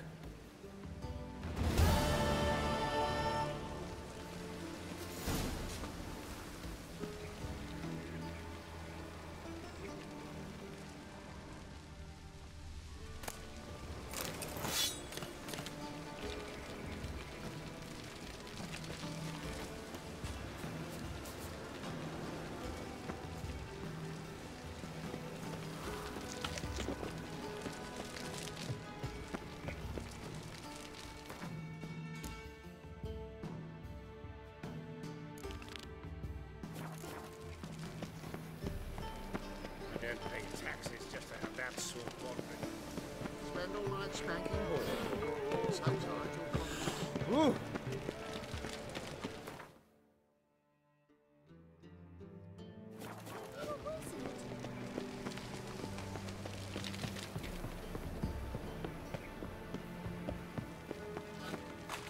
Taxes just to have that sort of laundry. Spend all night spanking home. Sometimes you'll come.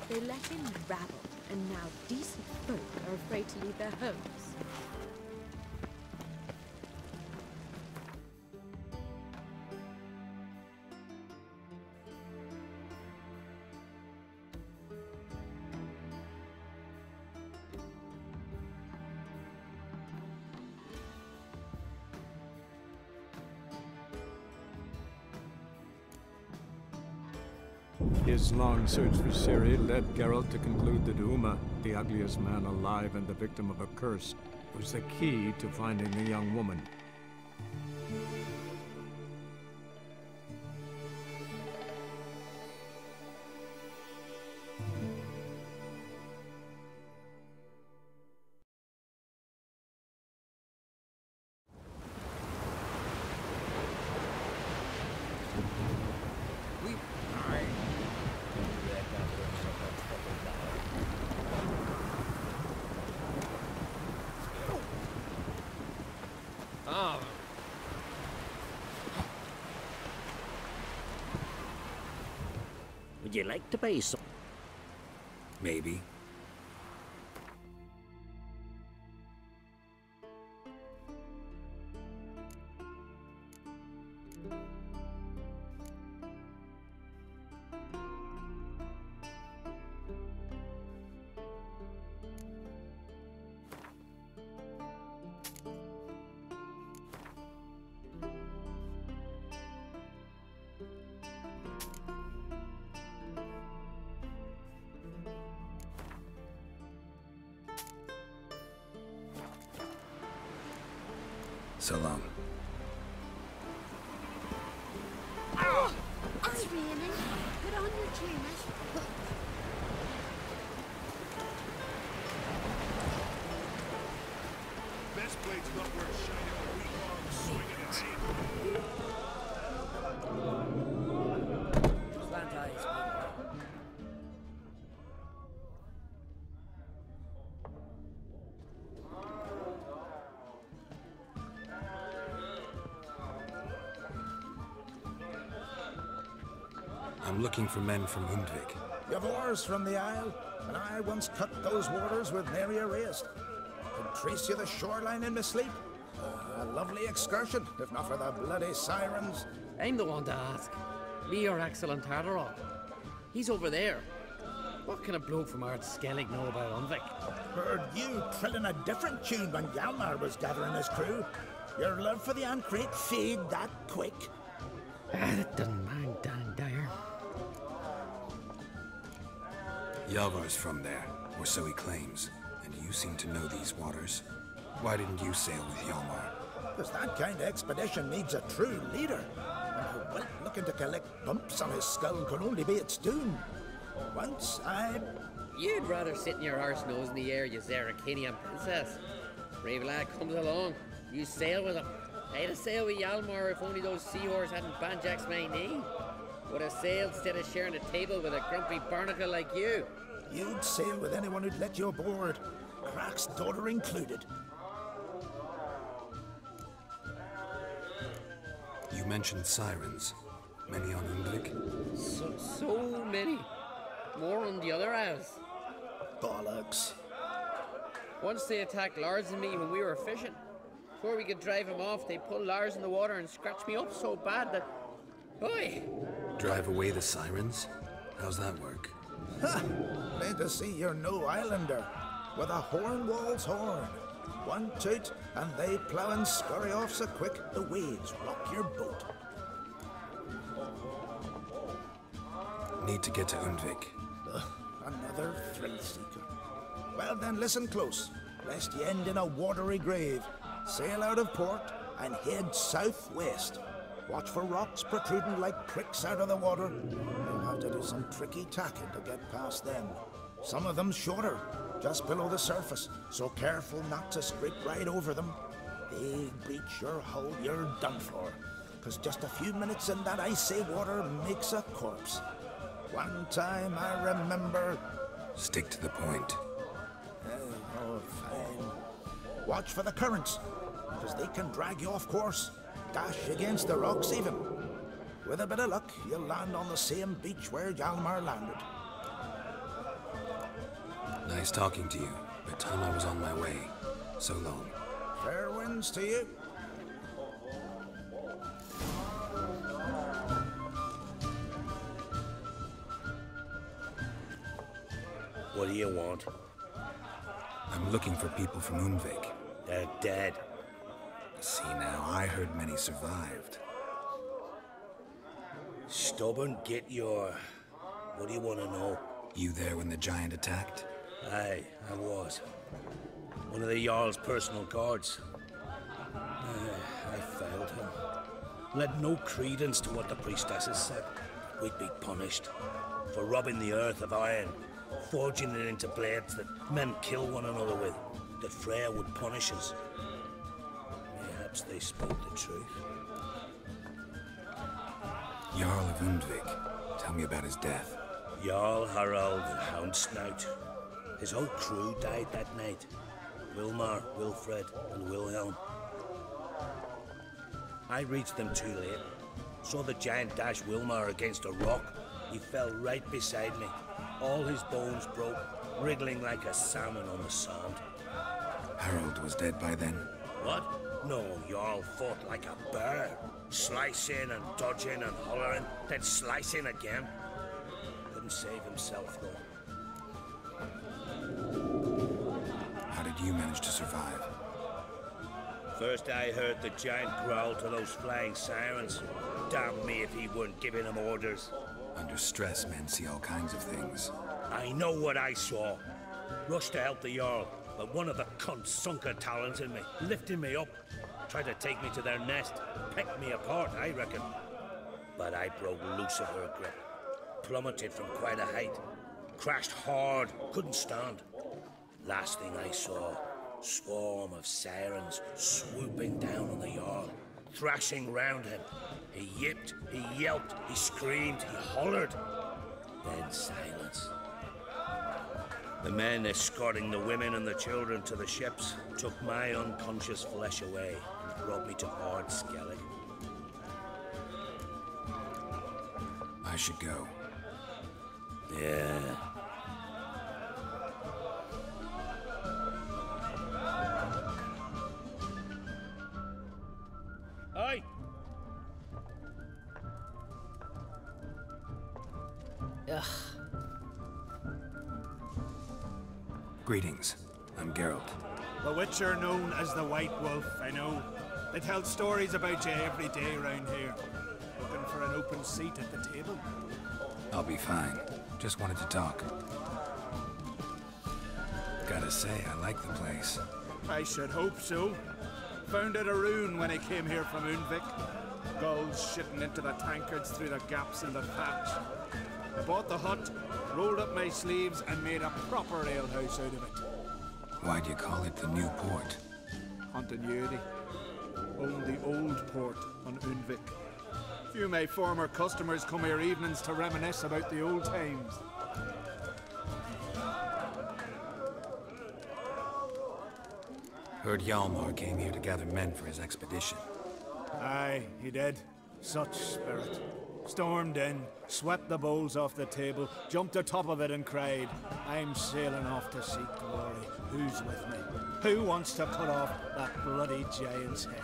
They let in rabble, and now decent folk are afraid to leave their homes. His long search for Ciri led Geralt to conclude that Uma, the ugliest man alive and the victim of a curse, was the key to finding the young woman. Would you like to buy some? Maybe. So long. Oh, it's raining. Put on your tunic. Best blade's not worth shining a week long swinging its head. Slant eyes. I'm looking for men from Hundvik. You've oars from the Isle, and I once cut those waters with nary a race. Could trace you the shoreline in my sleep. A lovely excursion, if not for the bloody sirens. I'm the one to ask. Me or excellent Tardarol. He's over there. What can a bloke from Ard Skellig know about Unvik? Heard you trilling a different tune when Hjalmar was gathering his crew. Your love for the Ancrate fade that quick. It doesn't mind Dan Dyer. Hjalmar's from there, or so he claims, and you seem to know these waters. Why didn't you sail with Hjalmar? Because that kind of expedition needs a true leader. And a wight looking to collect bumps on his skull can only be its doom. Once You'd rather sit in your arse nose in the air, you Zaracanian princess. Brave lad comes along, you sail with him. I'd have sailed with Hjalmar if only those seahorses hadn't banjaxed my knee. Would have sailed instead of sharing a table with a grumpy barnacle like you. You'd sail with anyone who'd let you aboard. Crack's daughter included. You mentioned sirens. Many on Undvik? So many. More on the other house. Bollocks. Once they attacked Lars and me when we were fishing. Before we could drive him off, they pulled Lars in the water and scratched me up so bad that... Oi! Drive away the sirens? How's that work? Ha! Plain to see you're no islander. With a horn wall's horn. One toot, and they plough and scurry off so quick the waves rock your boat. Need to get to Undvik. Another thrill seeker. Well then, listen close, lest ye end in a watery grave. Sail out of port and head southwest. Watch for rocks protruding like pricks out of the water. You'll have to do some tricky tacking to get past them. Some of them shorter, just below the surface, so careful not to scrape right over them. They breach your hull, you're done for. 'Cause just a few minutes in that icy water makes a corpse. One time I remember... Stick to the point. Oh, fine. Watch for the currents, because they can drag you off course. Dash against the rocks even. With a bit of luck, you'll land on the same beach where Hjalmar landed. Nice talking to you. By the time I was on my way. So long. Fair winds to you. What do you want? I'm looking for people from Undvik. They're dead. See now, I heard many survived. Stubborn, get your... What do you want to know? You there when the giant attacked? Aye, I was. One of the Jarl's personal guards. I failed him. Led no credence to what the priestesses said. We'd be punished for robbing the earth of iron, forging it into blades that men kill one another with, that Freya would punish us. Perhaps they spoke the truth. Jarl of Undvik. Tell me about his death. Jarl Harald Houndsnout. His whole crew died that night. Wilmar, Wilfred, and Wilhelm. I reached them too late. Saw the giant dash Wilmar against a rock. He fell right beside me. All his bones broke, wriggling like a salmon on the sand. Harold was dead by then? What? No, Jarl fought like a bear. Slicing and dodging and hollering, then slicing again. Couldn't save himself, though. How did you manage to survive? First I heard the giant growl to those flying sirens. Damn me if he weren't giving them orders. Under stress, men see all kinds of things. I know what I saw. Rushed to help the Jarl, but one of the cunts sunk her talons in me, lifting me up. Tried to take me to their nest, pecked me apart, I reckon. But I broke loose of her grip. Plummeted from quite a height. Crashed hard, couldn't stand. Last thing I saw, swarm of sirens swooping down on the Jarl, thrashing round him. He yipped, he yelped, he screamed, he hollered. Then silence. The men escorting the women and the children to the ships took my unconscious flesh away and brought me to Ard Skellig. I should go. Yeah. Aye. Ugh. Greetings. I'm Geralt. The Witcher known as the White Wolf, I know. They tell stories about you every day around here. Looking for an open seat at the table? I'll be fine. Just wanted to talk. Gotta say, I like the place. I should hope so. Found it a rune when I came here from Undvik. Gulls shitting into the tankards through the gaps in the thatch. I bought the hut, rolled up my sleeves, and made a proper alehouse out of it. Why'd you call it the New Port? Continuity. Owned the old port on Undvik. Few of my former customers come here evenings to reminisce about the old times. Heard Hjalmar came here to gather men for his expedition. Aye, he did. Such spirit. Stormed in, swept the bowls off the table, jumped atop of it and cried, "I'm sailing off to seek glory. Who's with me? Who wants to cut off that bloody giant's head?"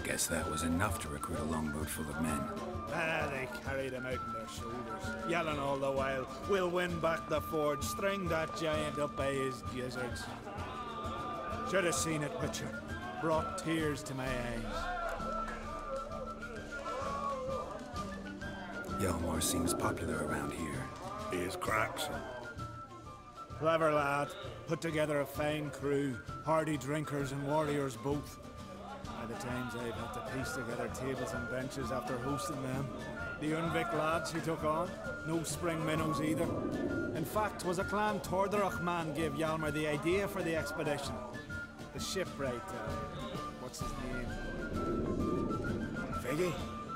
Guess that was enough to recruit a longboat full of men. They carried him out on their shoulders, yelling all the while, "We'll win back the forge, string that giant up by his gizzards." Should have seen it, Witcher. Brought tears to my eyes. Hjalmar seems popular around here. He is cracks. Clever lad. Put together a fine crew. Hardy drinkers and warriors both. By the times I've had to piece together tables and benches after hosting them. The Unvik lads he took on. No spring minnows either. In fact, was a clan Tordarach man gave Hjalmar the idea for the expedition. The shipwright, what's his name? Viggy?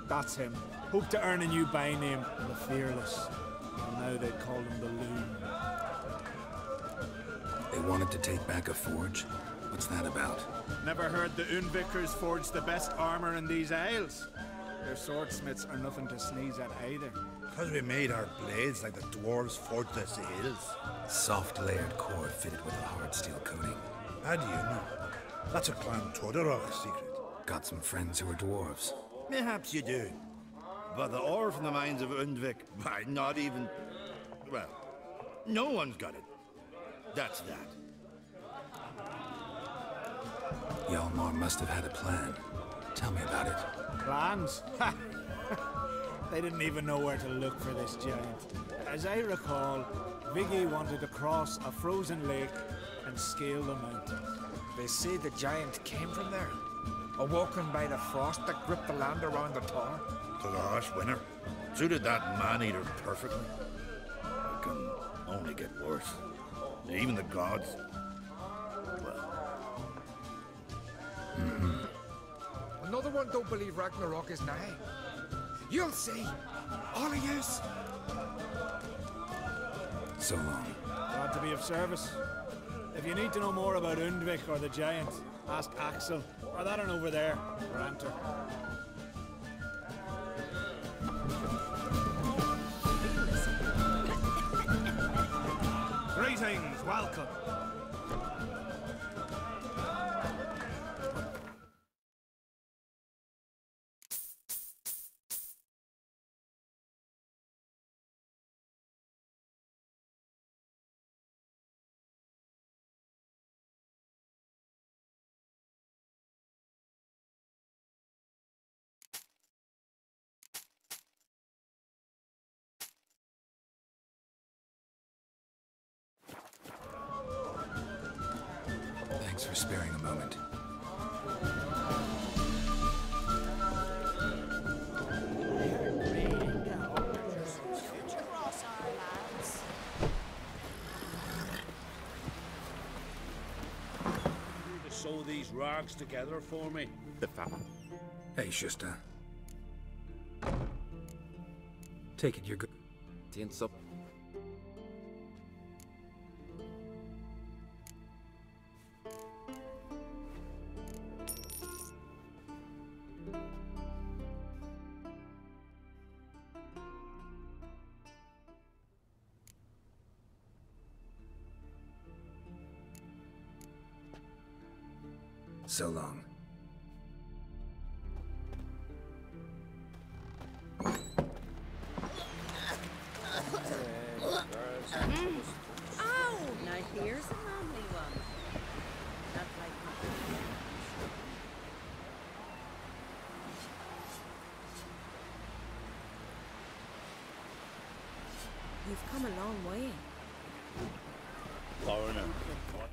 That's him. Hoped to earn a new byname, the Fearless. And now they call him the Loon. They wanted to take back a forge? What's that about? Never heard the Unvikers forge the best armor in these isles. Their swordsmiths are nothing to sneeze at either. Because we made our blades like the dwarves forged the sails. Soft layered core fitted with a hard steel coating. How do you know? That's a clan Tordarach secret. Got some friends who are dwarves. Perhaps you do. But the ore from the mines of Undvik, why, not even... Well, no one's got it. That's that. Hjalmar must have had a plan. Tell me about it. Plans? Ha! They didn't even know where to look for this giant. As I recall, Viggy wanted to cross a frozen lake and scale the mountains. They say the giant came from there, awoken by the frost that gripped the land around the tower. To the harsh winter. Suited that man-eater perfectly. It can only get worse. Even the gods. Well. Another one don't believe Ragnarok is nigh. You'll see. All of yous. So long. Glad to be of service. If you need to know more about Undvik or the giant, ask Axel, or that one over there, Ranter. Greetings, welcome. Thanks for sparing a moment. Sew these rags together for me. Hey, Shusta. Take it you're good. Tense up. So long. Ow! Now here's a lovely one. Not like You've come a long way. Foreigner. What?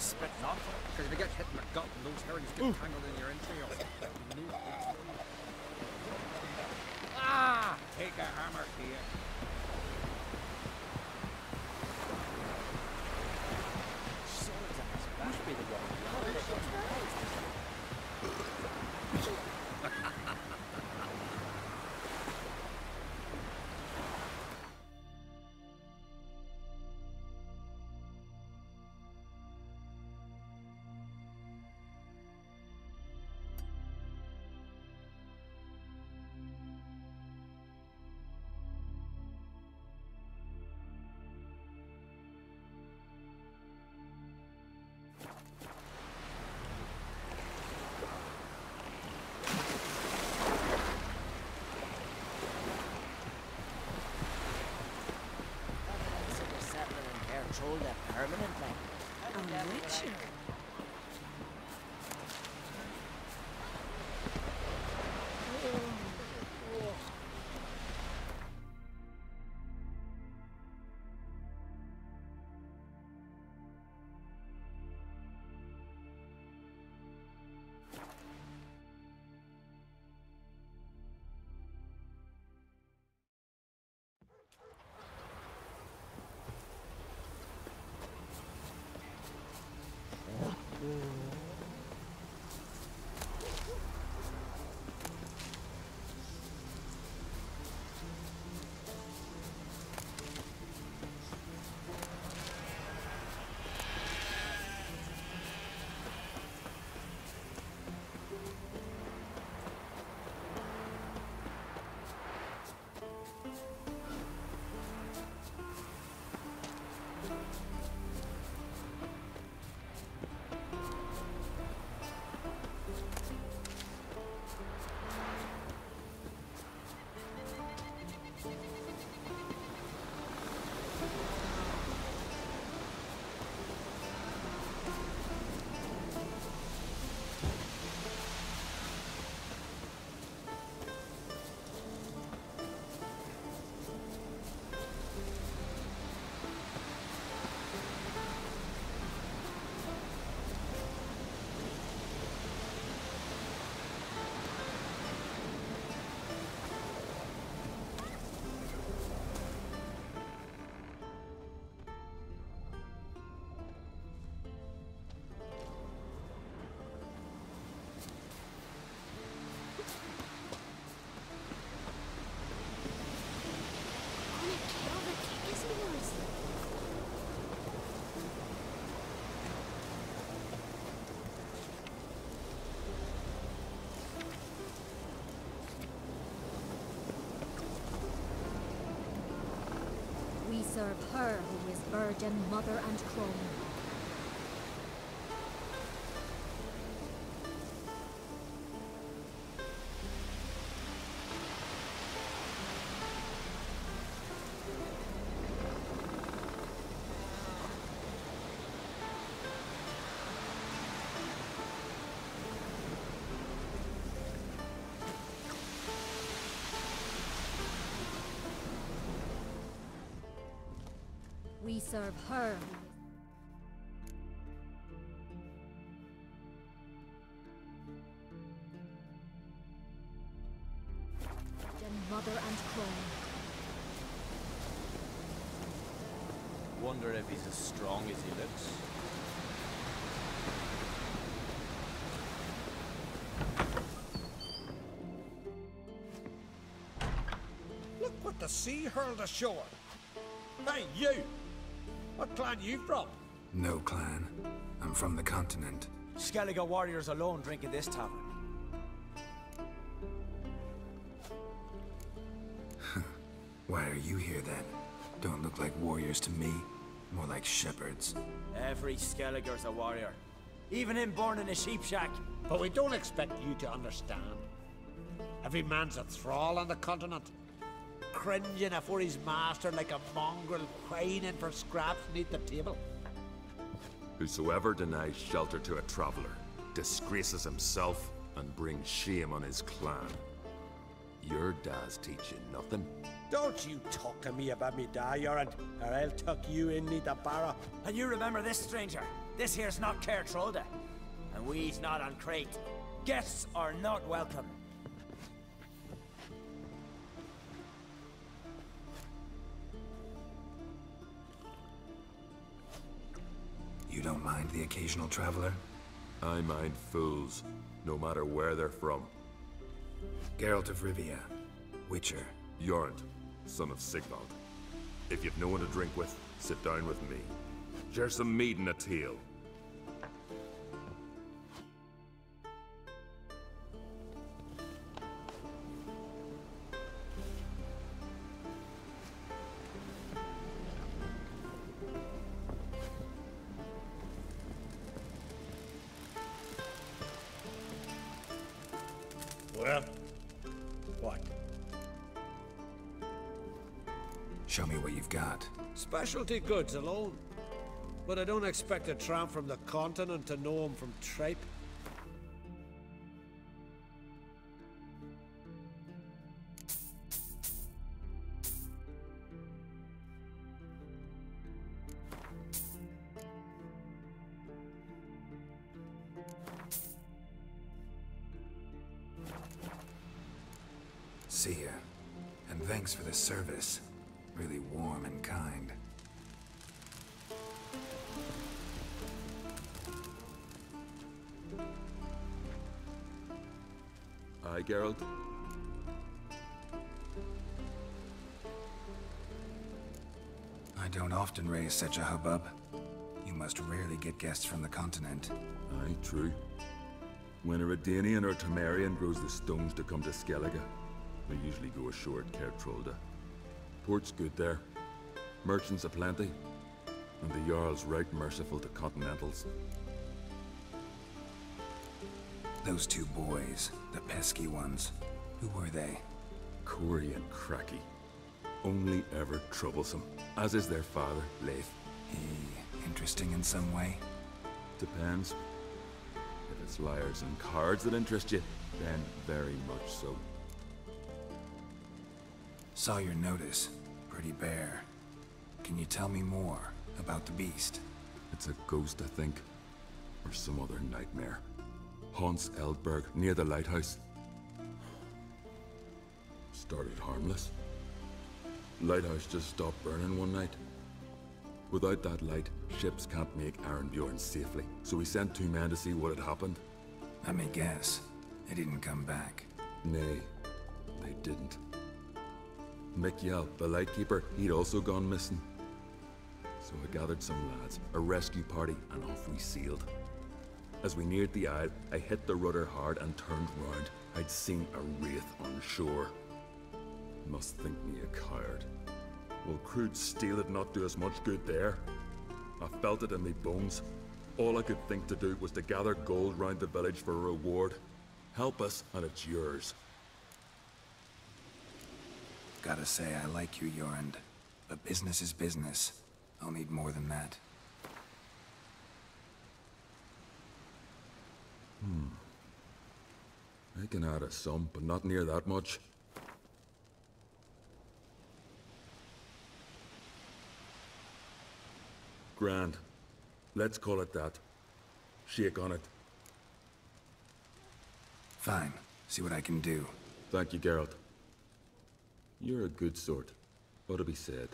spitting off? Because if you get hit in the gut and those herrings get tangled in your entrails. Ah! Take a hammer here. Must be the one. Hold that permanently. I'm rich. We serve her who is virgin, mother, and crone. We serve her who is mother and crone. Wonder if he's as strong as he looks. Look what the sea hurled ashore. Hey, you! What clan you from? No clan. I'm from the continent. Skellige warriors alone drink in this tavern. Why are you here then? Don't look like warriors to me. More like shepherds. Every Skellige's a warrior. Even him born in a sheep shack. But we don't expect you to understand. Every man's a thrall on the continent. Cringing afore his master like a mongrel whining for scraps beneath the table. Whosoever denies shelter to a traveler disgraces himself and brings shame on his clan. Your dad's teach you nothing. Don't you talk to me about me da, Yoran, or I'll tuck you in neath the barrow. And you remember this, stranger? This here's not Kertrolda, and we's not on Crete. Guests are not welcome. You don't mind the occasional traveler? I mind fools, no matter where they're from. Geralt of Rivia, Witcher. Jorund, son of Sigvald. If you've no one to drink with, sit down with me. Share some mead and a tale. Well, what? Show me what you've got. Specialty goods alone. But I don't expect a tramp from the continent to know him from tripe. See ya. And thanks for the service. Really warm and kind. Aye, Geralt? I don't often raise such a hubbub. You must rarely get guests from the continent. Aye, true. When a Redanian or Temerian grows the stones to come to Skellige, they usually go ashore at Kertrolda. Port's good there. Merchants aplenty. And the Jarl's right merciful to continentals. Those two boys, the pesky ones, who were they? Corey and Cracky. Only ever troublesome, as is their father, Leif. He interesting in some way? Depends. If it's liars and cards that interest you, then very much so. Saw your notice. Pretty bare. Can you tell me more about the beast? It's a ghost, I think. Or some other nightmare. Haunts Eldberg, near the lighthouse. Started harmless. Lighthouse just stopped burning one night. Without that light, ships can't make Arenbjorn safely. So we sent 2 men to see what had happened. I may guess. They didn't come back. Nay, they didn't. Mikjal, the lightkeeper, he'd also gone missing. So I gathered some lads, a rescue party, and off we sailed. As we neared the isle, I hit the rudder hard and turned round. I'd seen a wraith on shore. Must think me a coward. Will crude steel had not do us much good there? I felt it in me bones. All I could think to do was to gather gold round the village for a reward. Help us, and it's yours. Gotta say, I like you, Jorund. But business is business. I'll need more than that. I can add a sum, but not near that much. Grand. Let's call it that. Shake on it. Fine. See what I can do. Thank you, Geralt. You're a good sort. Ought to be said.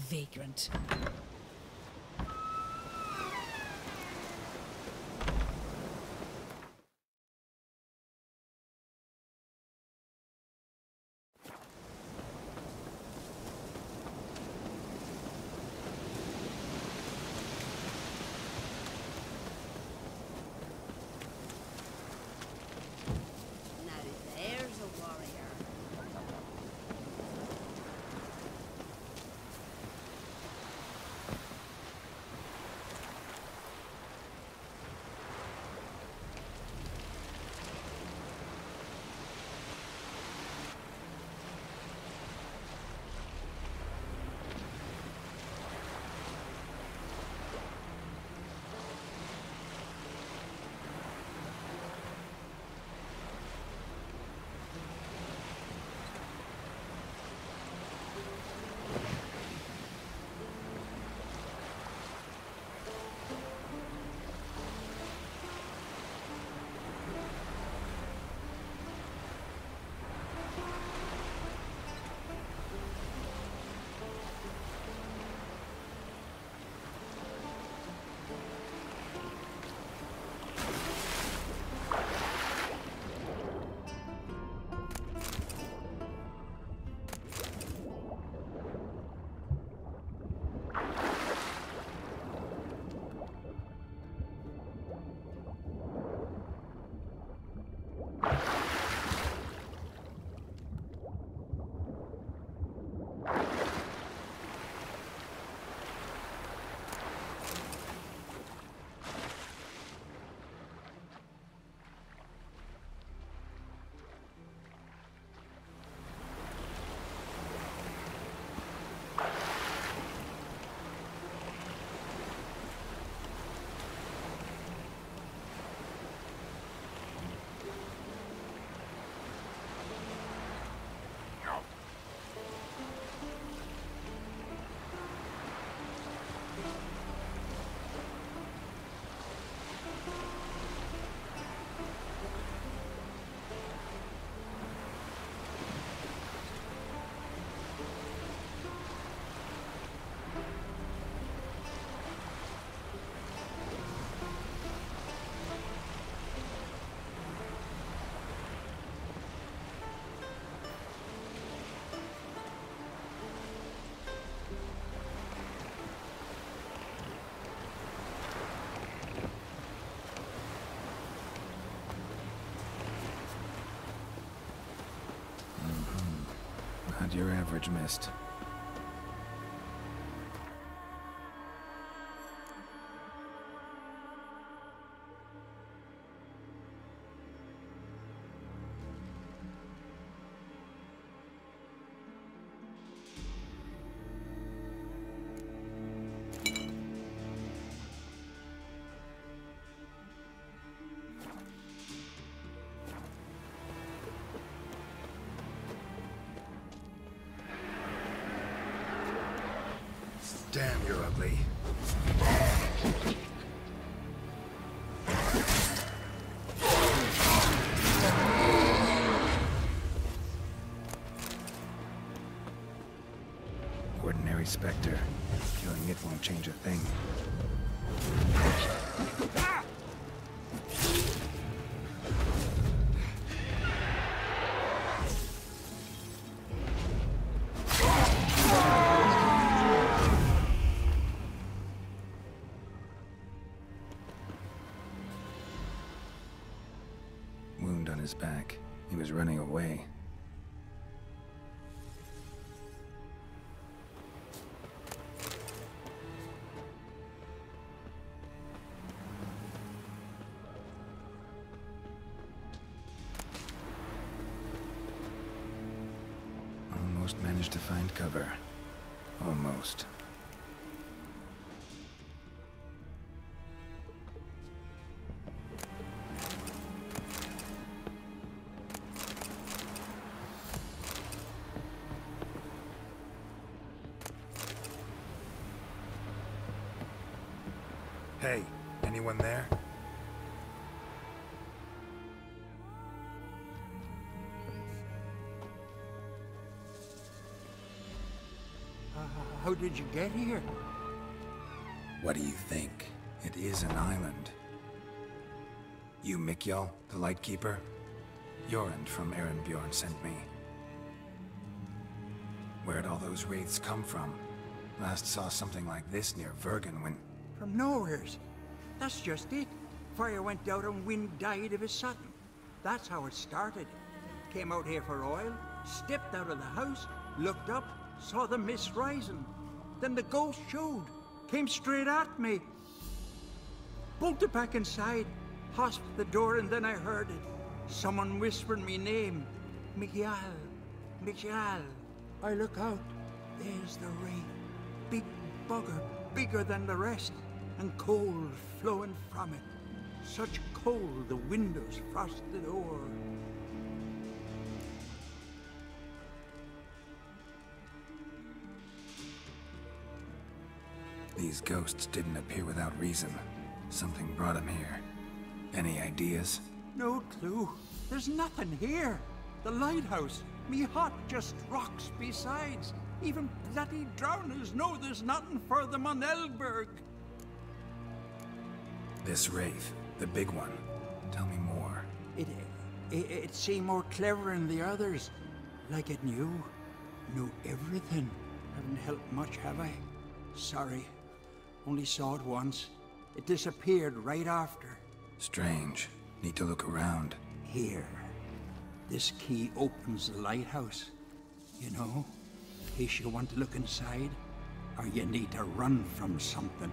Vagrant. not your average mist. Damn, you're ugly. Ordinary specter. Killing it won't change a thing. Wound on his back. He was running away. Almost managed to find cover. Almost. Hey, anyone there? How did you get here? What do you think? It is an island. You Mikjal, the Lightkeeper? Jorund from Bjorn sent me. Where'd all those wraiths come from? Last saw something like this near Vergen when... From nowheres. That's just it. Fire went out and wind died of a sudden. That's how it started. Came out here for oil, stepped out of the house, looked up, saw the mist rising. Then the ghost showed, came straight at me. Bolted back inside, hosped the door, and then I heard it. Someone whispering me name. Mikjal. Mikjal. I look out. There's the wraith. Big bugger, bigger than the rest. And cold flowing from it. Such cold the windows frosted o'er. These ghosts didn't appear without reason. Something brought them here. Any ideas? No clue. There's nothing here. The lighthouse. Me hut just rocks besides. Even bloody drowners know there's nothing for them on Elberg. This wraith, the big one. Tell me more. It seemed more clever than the others. Like it knew everything. Haven't helped much, have I? Sorry. Only saw it once. It disappeared right after. Strange. Need to look around. Here. This key opens the lighthouse. You know, in case you want to look inside, or you need to run from something.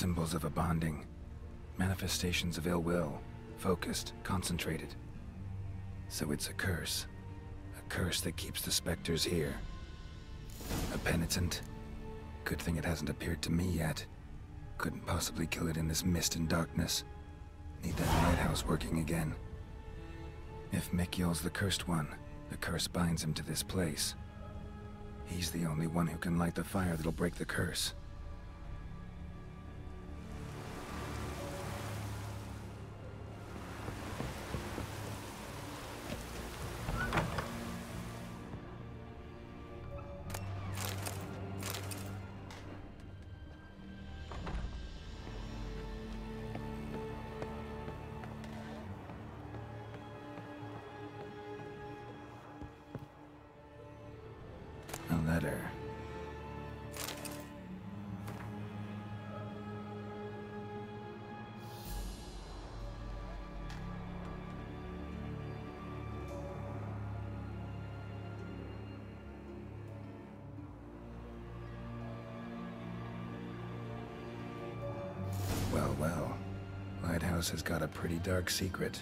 symbols of a bonding. Manifestations of ill will. Focused, concentrated. So it's a curse. A curse that keeps the specters here. A penitent. Good thing it hasn't appeared to me yet. Couldn't possibly kill it in this mist and darkness. Need that lighthouse working again. If Mikyol's the cursed one, the curse binds him to this place. He's the only one who can light the fire that'll break the curse. A letter. Well, well. Lighthouse has got a pretty dark secret.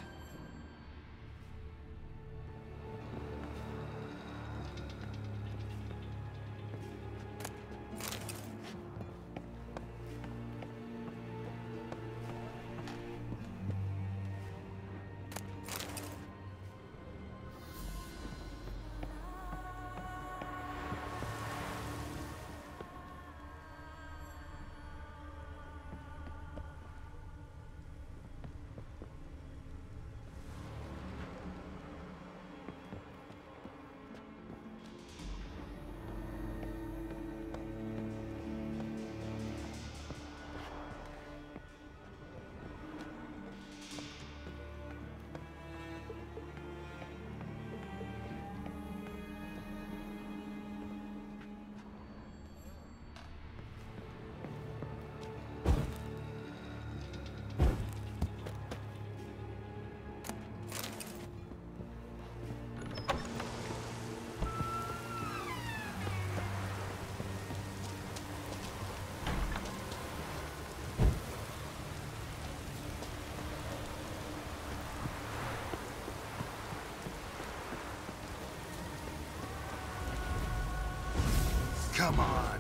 Come on.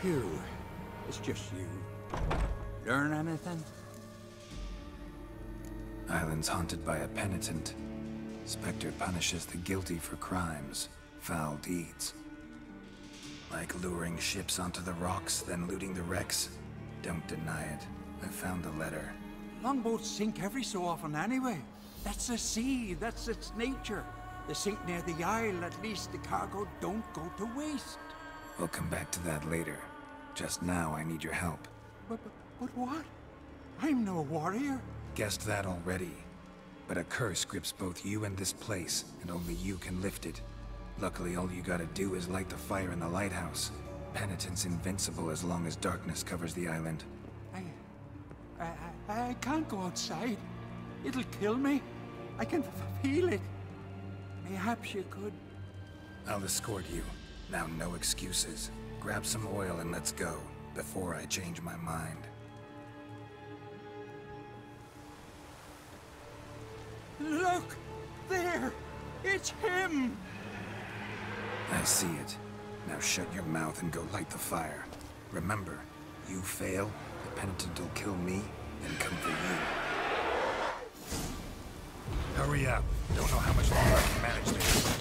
Phew, it's just you. Learn anything? Island's haunted by a penitent. Spectre punishes the guilty for crimes, foul deeds. Like luring ships onto the rocks, then looting the wrecks. Don't deny it. I found the letter. Longboats sink every so often anyway. That's the sea, that's its nature. They sink near the isle, at least the cargo don't go to waste. We'll come back to that later. Just now, I need your help. But what? I'm no warrior. Guessed that already. But a curse grips both you and this place, and only you can lift it. Luckily, all you gotta do is light the fire in the lighthouse. Penitent's invincible as long as darkness covers the island. I can't go outside. It'll kill me. I can feel it. Perhaps you could. I'll escort you. Now, no excuses. Grab some oil and let's go, before I change my mind. Look! There! It's him! I see it. Now shut your mouth and go light the fire. Remember, you fail, the penitent will kill me, and come for you. Hurry up. Don't know how much longer I can manage this.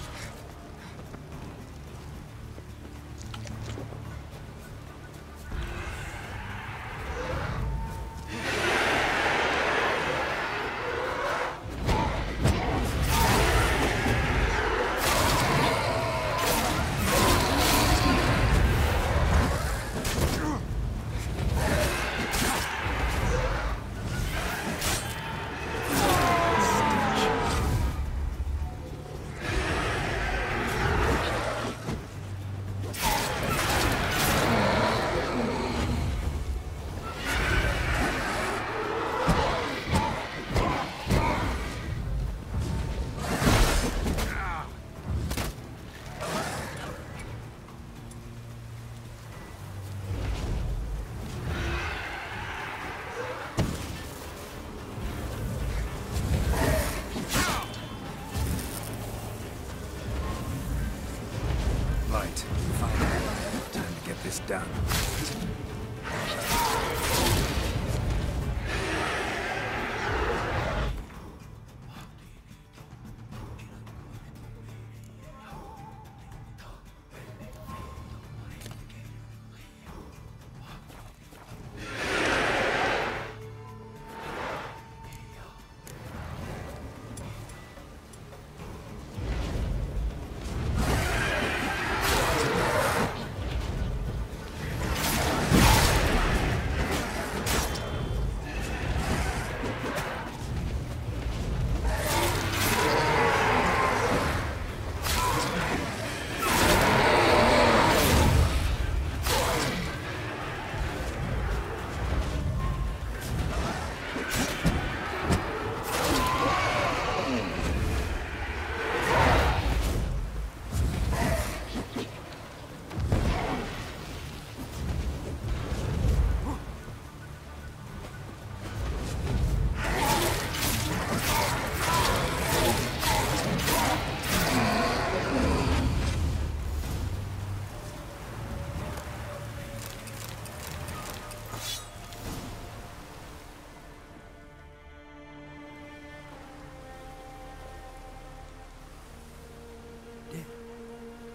done.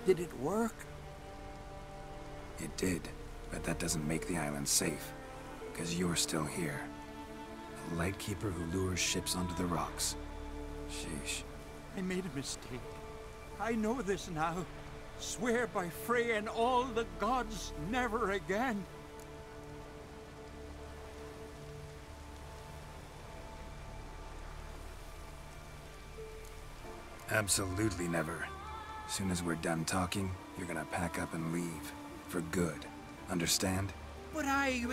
Did it work? It did, but that doesn't make the island safe. Because you're still here. A lightkeeper who lures ships onto the rocks. Sheesh. I made a mistake. I know this now. Swear by Frey and all the gods, never again. Absolutely never. As soon as we're done talking, you're gonna pack up and leave. For good. Understand? But I...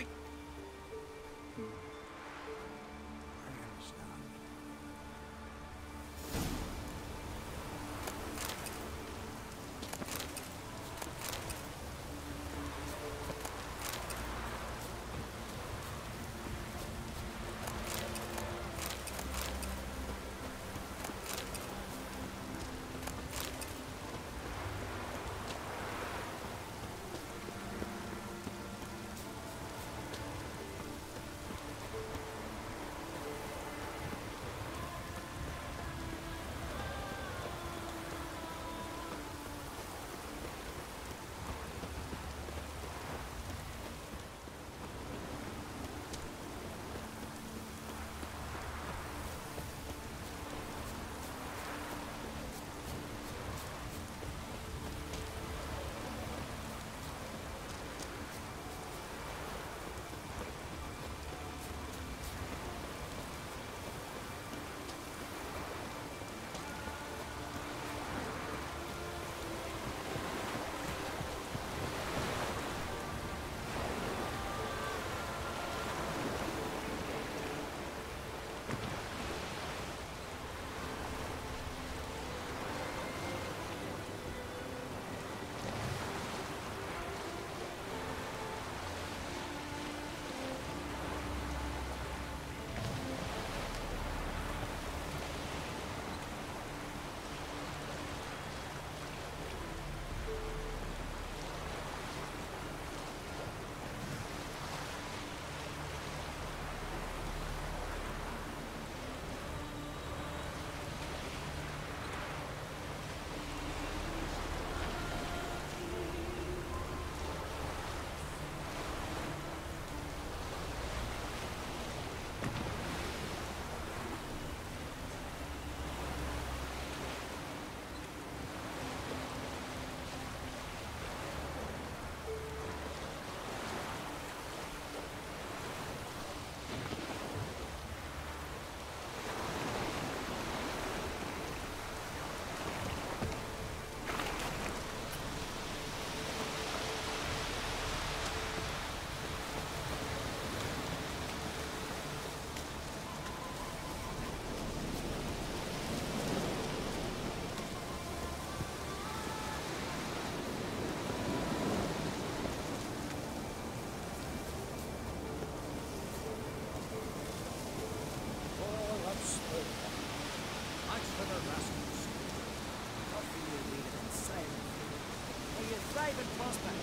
Private prospect.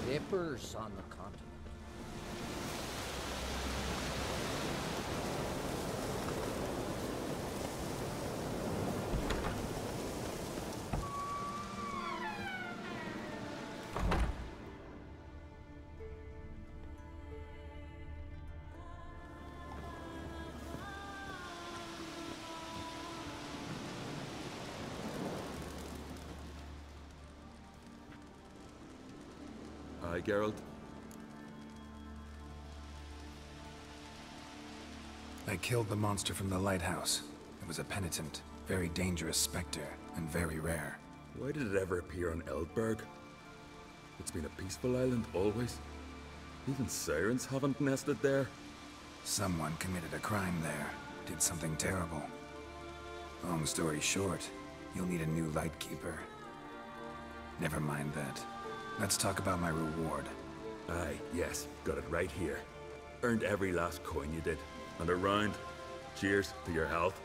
Vapors on the continent. Aye, Geralt. I killed the monster from the lighthouse. It was a penitent, very dangerous specter, and very rare. Why did it ever appear on Eldberg? It's been a peaceful island, always. Even sirens haven't nested there. Someone committed a crime there. Did something terrible. Long story short, you'll need a new Lightkeeper. Never mind that. Let's talk about my reward. Aye, yes, got it right here. Earned every last coin you did. And a round. Cheers to your health.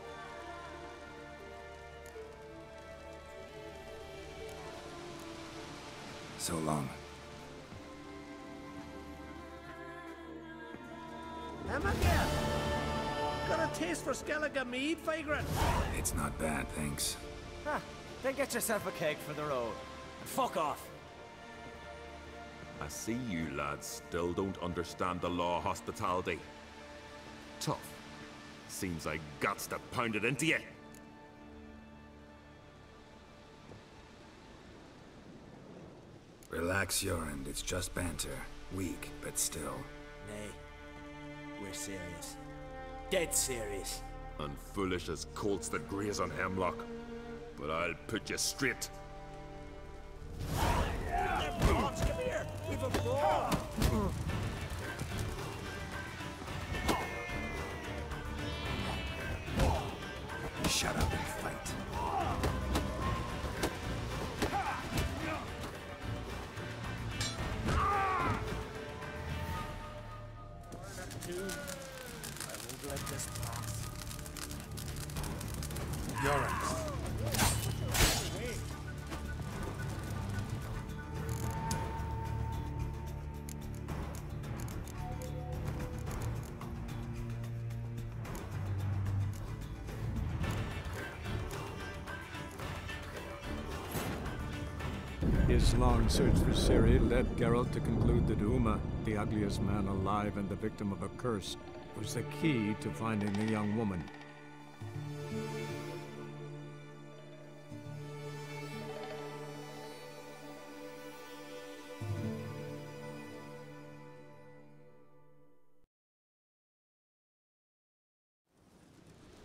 So long. Him again! Got a taste for Skellige mead, vagrant? It's not bad, thanks. Ah, then get yourself a cake for the road. And fuck off. I see you lads still don't understand the law of hospitality. Tough. Seems like guts to pound it into you. Relax, Jorund. It's just banter. Weak, but still. Nay. We're serious. Dead serious. And foolish as colts that graze on hemlock. But I'll put you straight. Come here! We've a brawl! Shut up and fight. I won't let this pass. Jorund. His long search for Ciri led Geralt to conclude that Uma, the ugliest man alive and the victim of a curse, was the key to finding the young woman.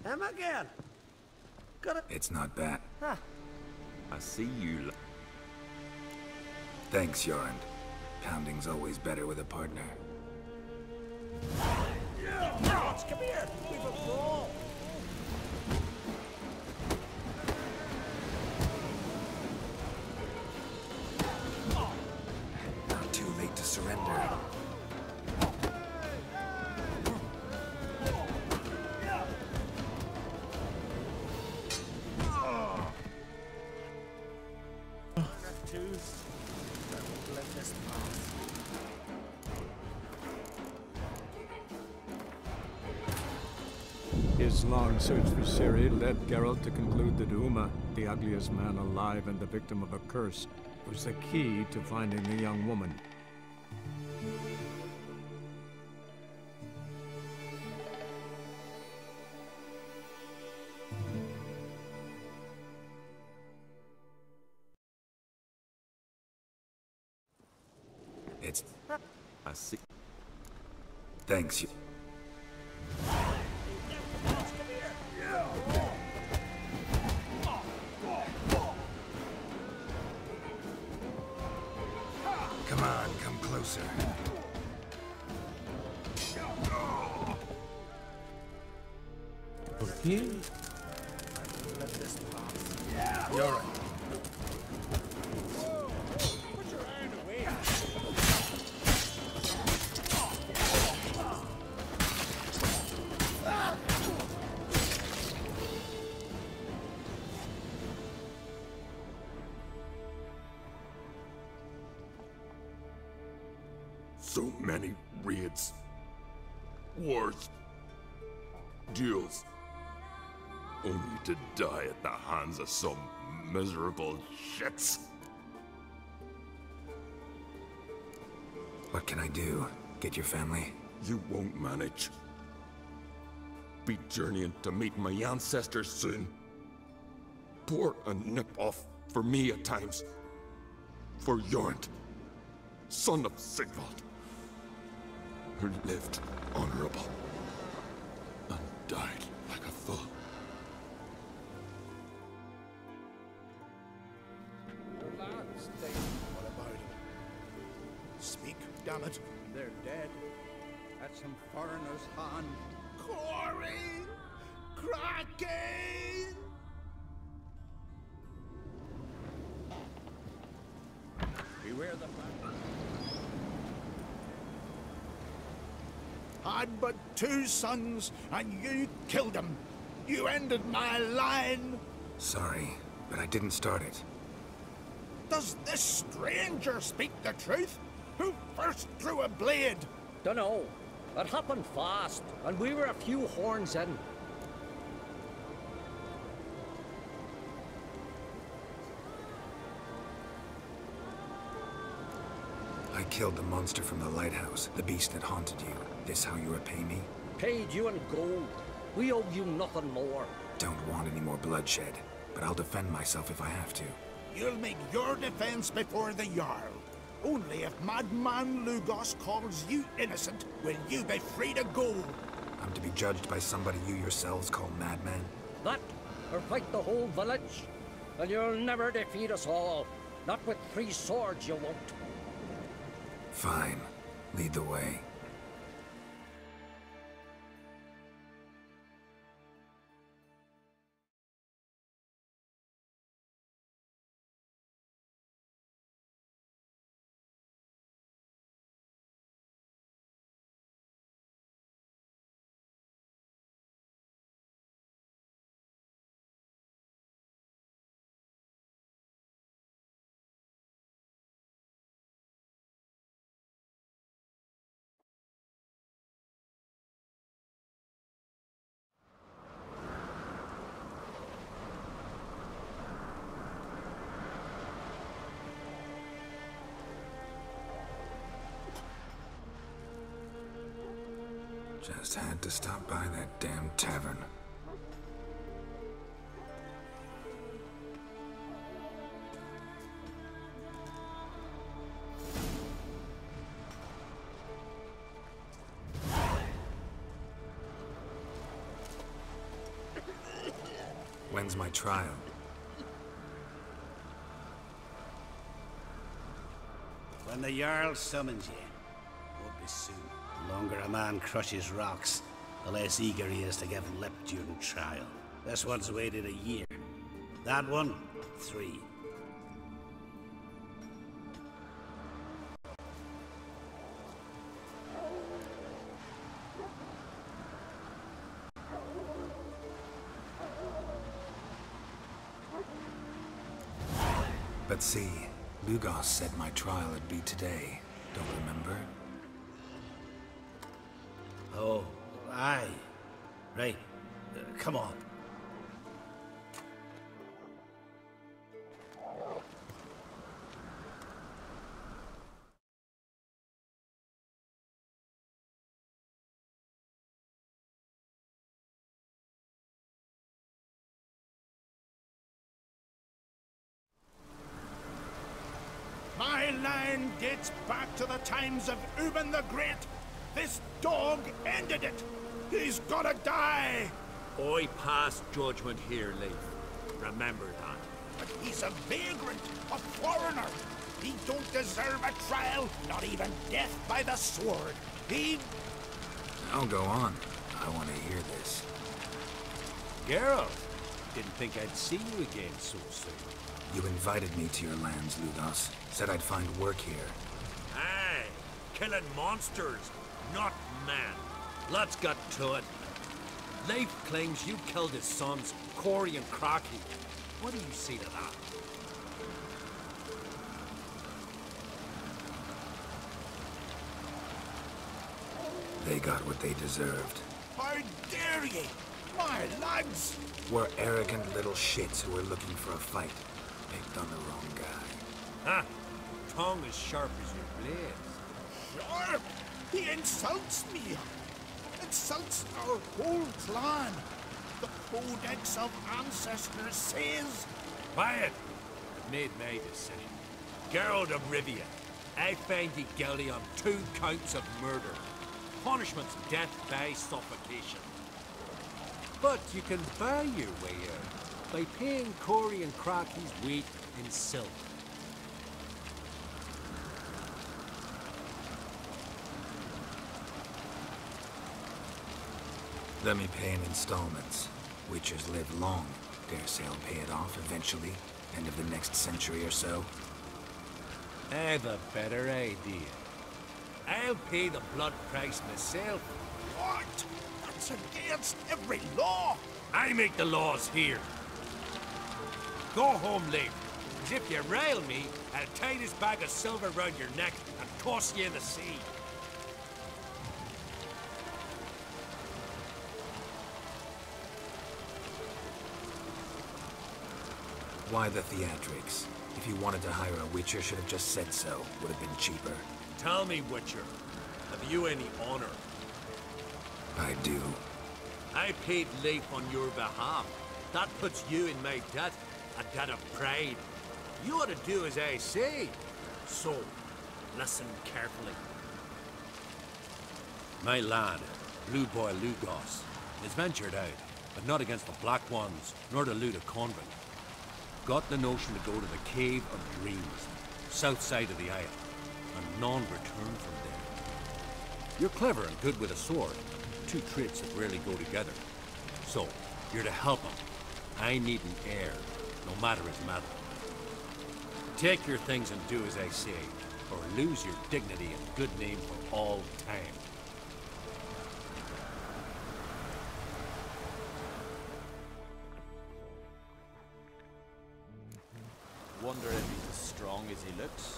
Him again! Got a... It's not bad. Huh. I see you. Thanks, Jorund. Pounding's always better with a partner. Come here! We've a brawl! Not too late to surrender. His long search for Ciri led Geralt to conclude that Uma, the ugliest man alive and the victim of a curse, was the key to finding the young woman. It's... I see. Thanks, you... Come on, come closer. ¿Por qué? You're right. many raids, wars, duels, only to die at the hands of some miserable shits. What can I do? Get your family? You won't manage. Be journeying to meet my ancestors soon. Pour a nip off for me at times. For Jornt, son of Sigvald, who lived honorable and died like a fool. Lads, what about him? Speak, damn it. They're dead. At some foreigner's hand. Corey! Kraken! Beware the man. I'd but 2 sons, and you killed them. You ended my line. Sorry, but I didn't start it. Does this stranger speak the truth? Who first drew a blade? Dunno. It happened fast, and we were a few horns in. I killed the monster from the lighthouse, the beast that haunted you. This how you repay me? Paid you in gold. We owe you nothing more. Don't want any more bloodshed, but I'll defend myself if I have to. You'll make your defense before the Jarl. Only if Madman Lugos calls you innocent will you be free to go. I'm to be judged by somebody you yourselves call madman? That, or fight the whole village. And you'll never defeat us all. Not with 3 swords, you won't. Fine. Lead the way. Just had to stop by that damn tavern. When's my trial? When the Jarl summons you. Won't be soon. The longer a man crushes rocks, the less eager he is to give lip during trial. This one's waited a year. That one, 3. But see, Lugos said my trial would be today. Don't remember? Oh, aye. Right. Come on. My line dates back to the times of Ubin the Great. This dog ended it. He's gotta die. I pass judgment here, Leif. Remember that. But he's a vagrant, a foreigner. He don't deserve a trial, not even death by the sword. He... I'll go on. I want to hear this. Geralt, didn't think I'd see you again so soon. You invited me to your lands, Lugos. Said I'd find work here. Aye, killing monsters, not men. Let's get to it. Leif claims you killed his sons, Corey and Crocky. What do you see to that? They got what they deserved. How dare ye! My lads! We're arrogant little shits who were looking for a fight. Picked on the wrong guy. Ha! Tongue as sharp as your blade. Sharp? He insults me! Insults our whole clan! The Codex of Ancestors says... Quiet! I've made my decision. Geralt of Rivia, I find you guilty on 2 counts of murder. Punishment's death by suffocation. But you can buy your way out by paying Corey and Crocky's weight in silver. Let me pay in installments. Witchers live long. Dare say I'll pay it off eventually. End of the next century or so. I've a better idea. I'll pay the blood price myself. What? That's against every law! I make the laws here. Go home, Leif. As if you rile me, I'll tie this bag of silver round your neck and toss you in the sea. Why the theatrics? If you wanted to hire a Witcher, should have just said so. Would have been cheaper. Tell me, Witcher, have you any honor? I do. I paid Leif on your behalf. That puts you in my debt, a debt of pride. You ought to do as I say. So, listen carefully. My lad, Blue Boy Lugos, has ventured out, but not against the Black Ones, nor to loot a convent. Got the notion to go to the Cave of Dreams, south side of the Isle, and none return from there. You're clever and good with a sword, 2 traits that rarely go together. So, you're to help him. I need an heir, no matter his method. Take your things and do as I say, or lose your dignity and good name for all time. Wonder if he's as strong as he looks.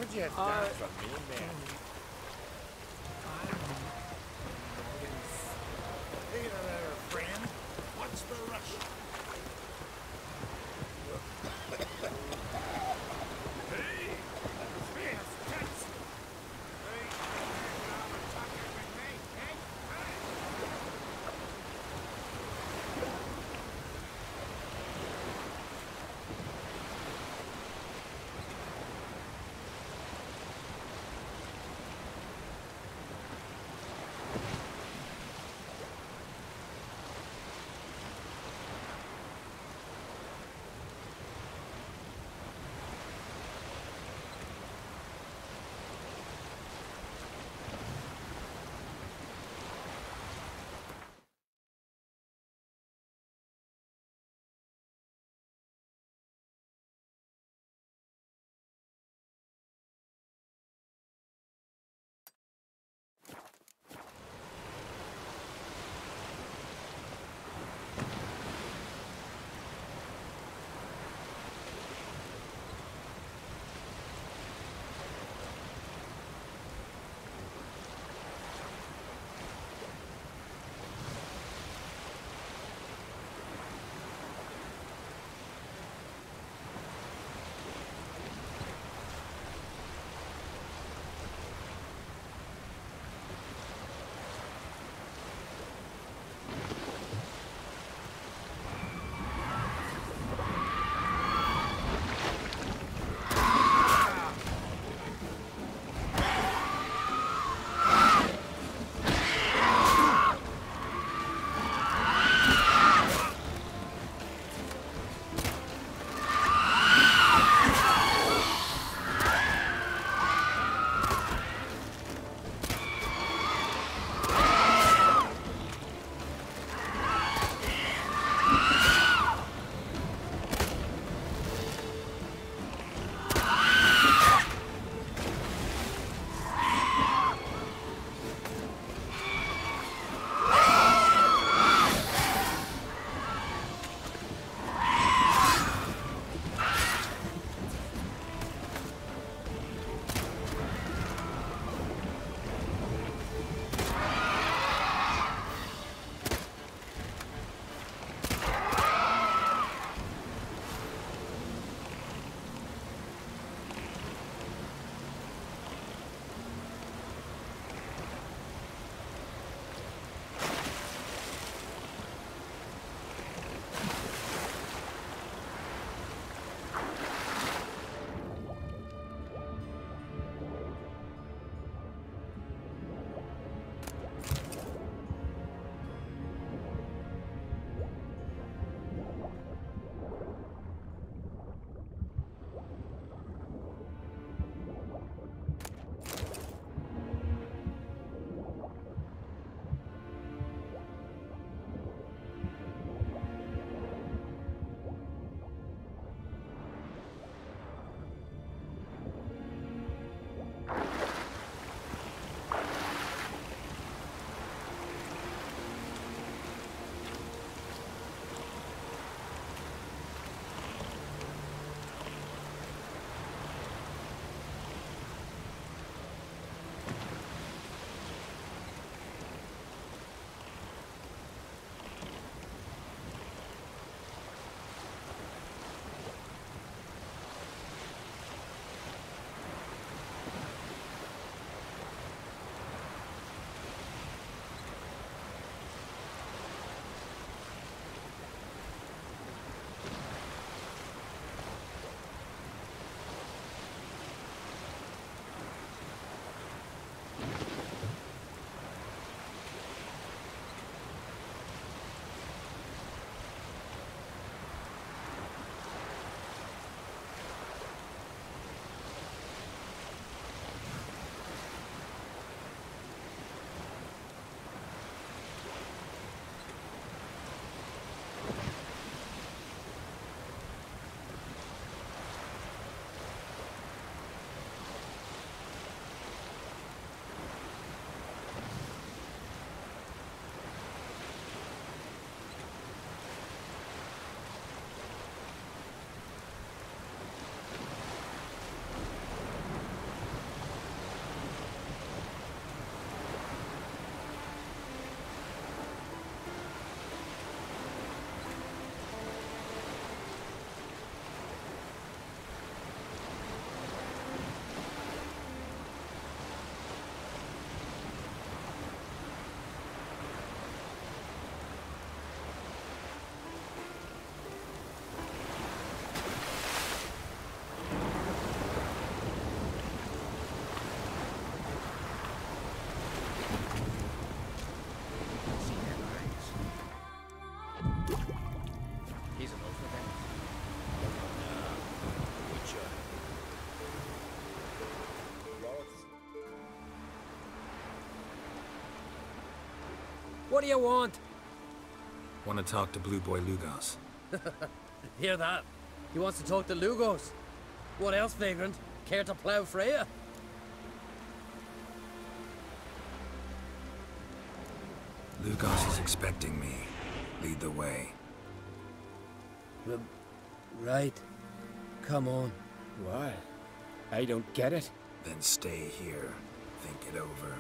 Where'd you down from me, man? Hey there, friend. What's the rush? Hey! Yes, that's... Hey, now we're talking with me, eh? What do you want? Want to talk to Blue Boy Lugos. Hear that? He wants to talk to Lugos. What else, Vagrant? Care to plough Freya? Lugos is expecting me. Lead the way. Right. Come on. Why? I don't get it. Then stay here. Think it over.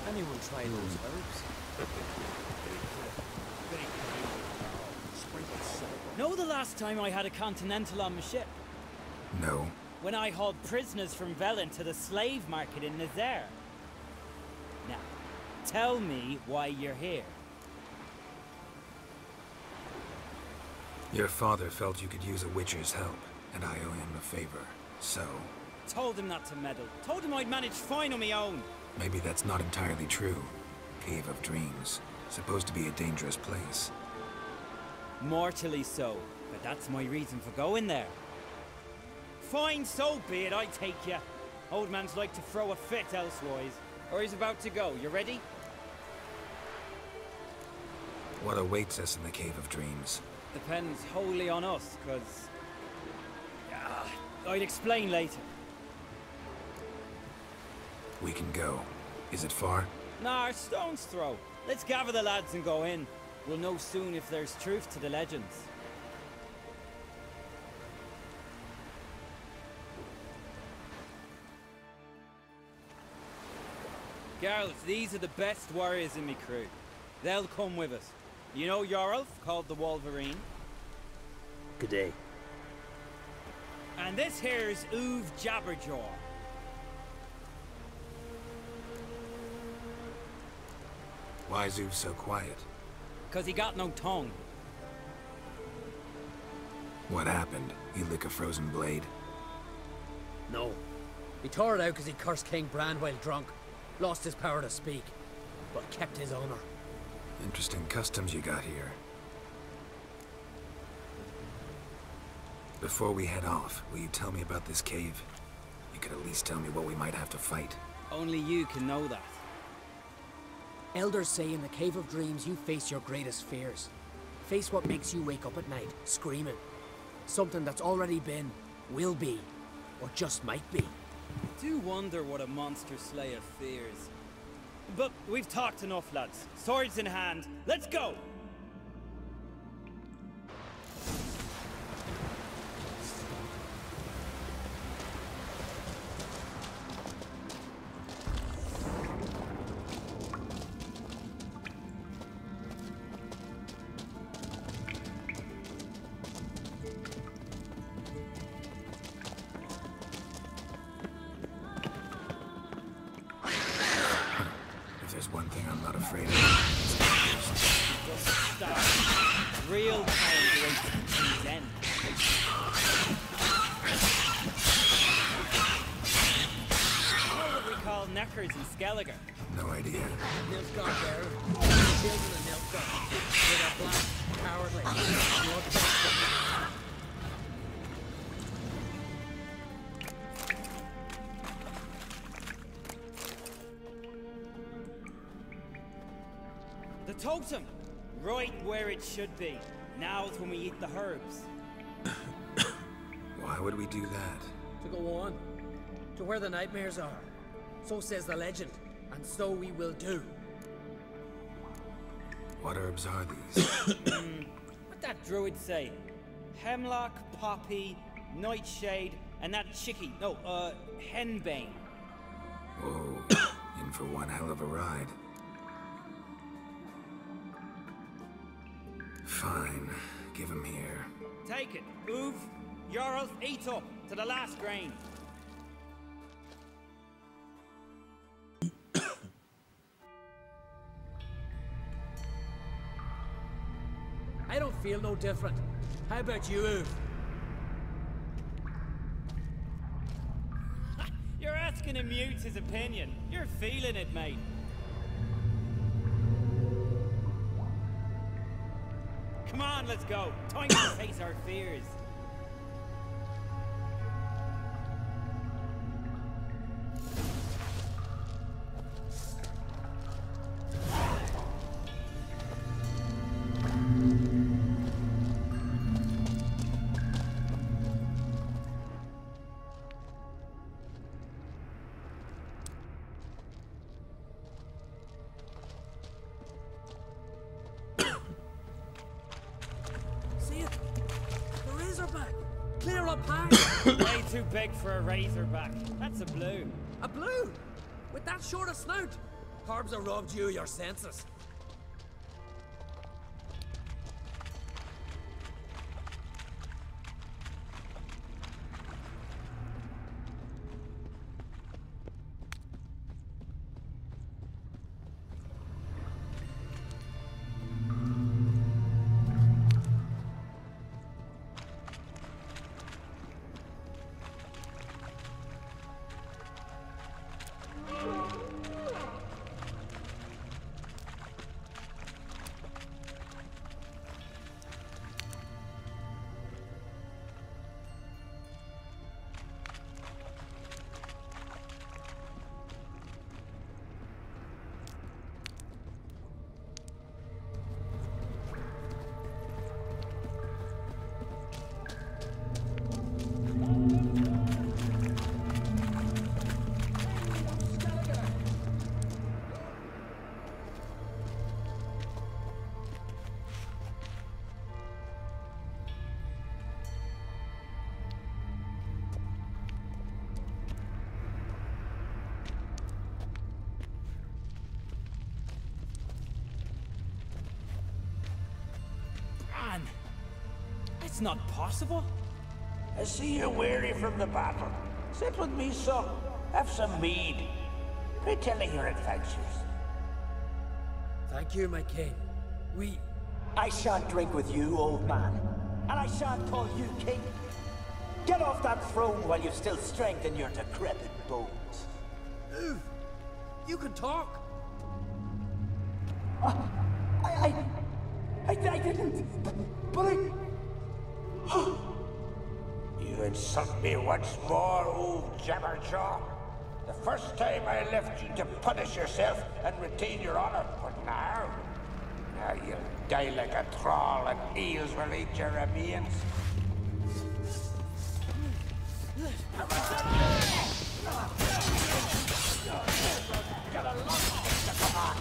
Anyone try those herbs? Know the last time I had a Continental on my ship? No. When I hauled prisoners from Valentin to the slave market in Nazaire. Now, tell me why you're here. Your father felt you could use a witcher's help, and I owe him a favor. So... Told him not to meddle. Told him I'd manage fine on my own. maybe that's not entirely true. Cave of Dreams. Supposed to be a dangerous place. Mortally so, but that's my reason for going there. Fine, so be it, I take you. Old man's like to throw a fit elsewise. Or he's about to go, you ready? What awaits us in the Cave of Dreams? Depends wholly on us, cause... I'd explain later. We can go. Is it far? Nah, a stone's throw. Let's gather the lads and go in. We'll know soon if there's truth to the legends. Girls, these are the best warriors in me crew. They'll come with us. You know Jarl, called the Wolverine? Good day. And this here's Uv Jabberjaw. Why is Uv so quiet? 'Cause he got no tongue. What happened? He lick a frozen blade? No. He tore it out because he cursed King Bran while drunk. Lost his power to speak, but kept his honor. Interesting customs you got here. Before we head off, will you tell me about this cave? You could at least tell me what we might have to fight. Only you can know that. Elders say in the Cave of Dreams you face your greatest fears. Face what makes you wake up at night, screaming. Something that's already been, will be, or just might be. I do wonder what a monster slayer fears. But we've talked enough, lads. Swords in hand, let's go! One thing I'm not afraid of. Just stop. Real power awaits at end. What would we call Neckers and Skelliger? No idea. Nilfgaard there. Children of Nilfgaard. They are black, cowardly, bloodthirsty. The totem! Right where it should be. Now's when we eat the herbs. Why would we do that? To go on. To where the nightmares are. So says the legend. And so we will do. What herbs are these? What'd that druid say? Hemlock, poppy, nightshade, and that chickie. No, henbane. Whoa. In for one hell of a ride. Fine. Give him here. Take it. Uv, Jarl, eat up to the last grain. I don't feel no different. How about you, Uv? You're asking him mute his opinion. You're feeling it, mate. Come on, let's go. Time to face our fears. Way too big for a razorback. That's a blue. A blue? With that short a snout? Harbs have robbed you of your senses. Man, it's not possible. I see you're weary from the battle. Sit with me, son. Have some mead. Pray tell me your adventures. Thank you, my king. I shan't drink with you, old man. And I shan't call you king. Get off that throne while you've still strength in your decrepit bones. You can talk. I didn't. But I... You insult me once more, old Jabberjaw. The first time I left you to punish yourself and retain your honor, but now you'll die like a thrall and eels will eat your remains. Get a lot of come on.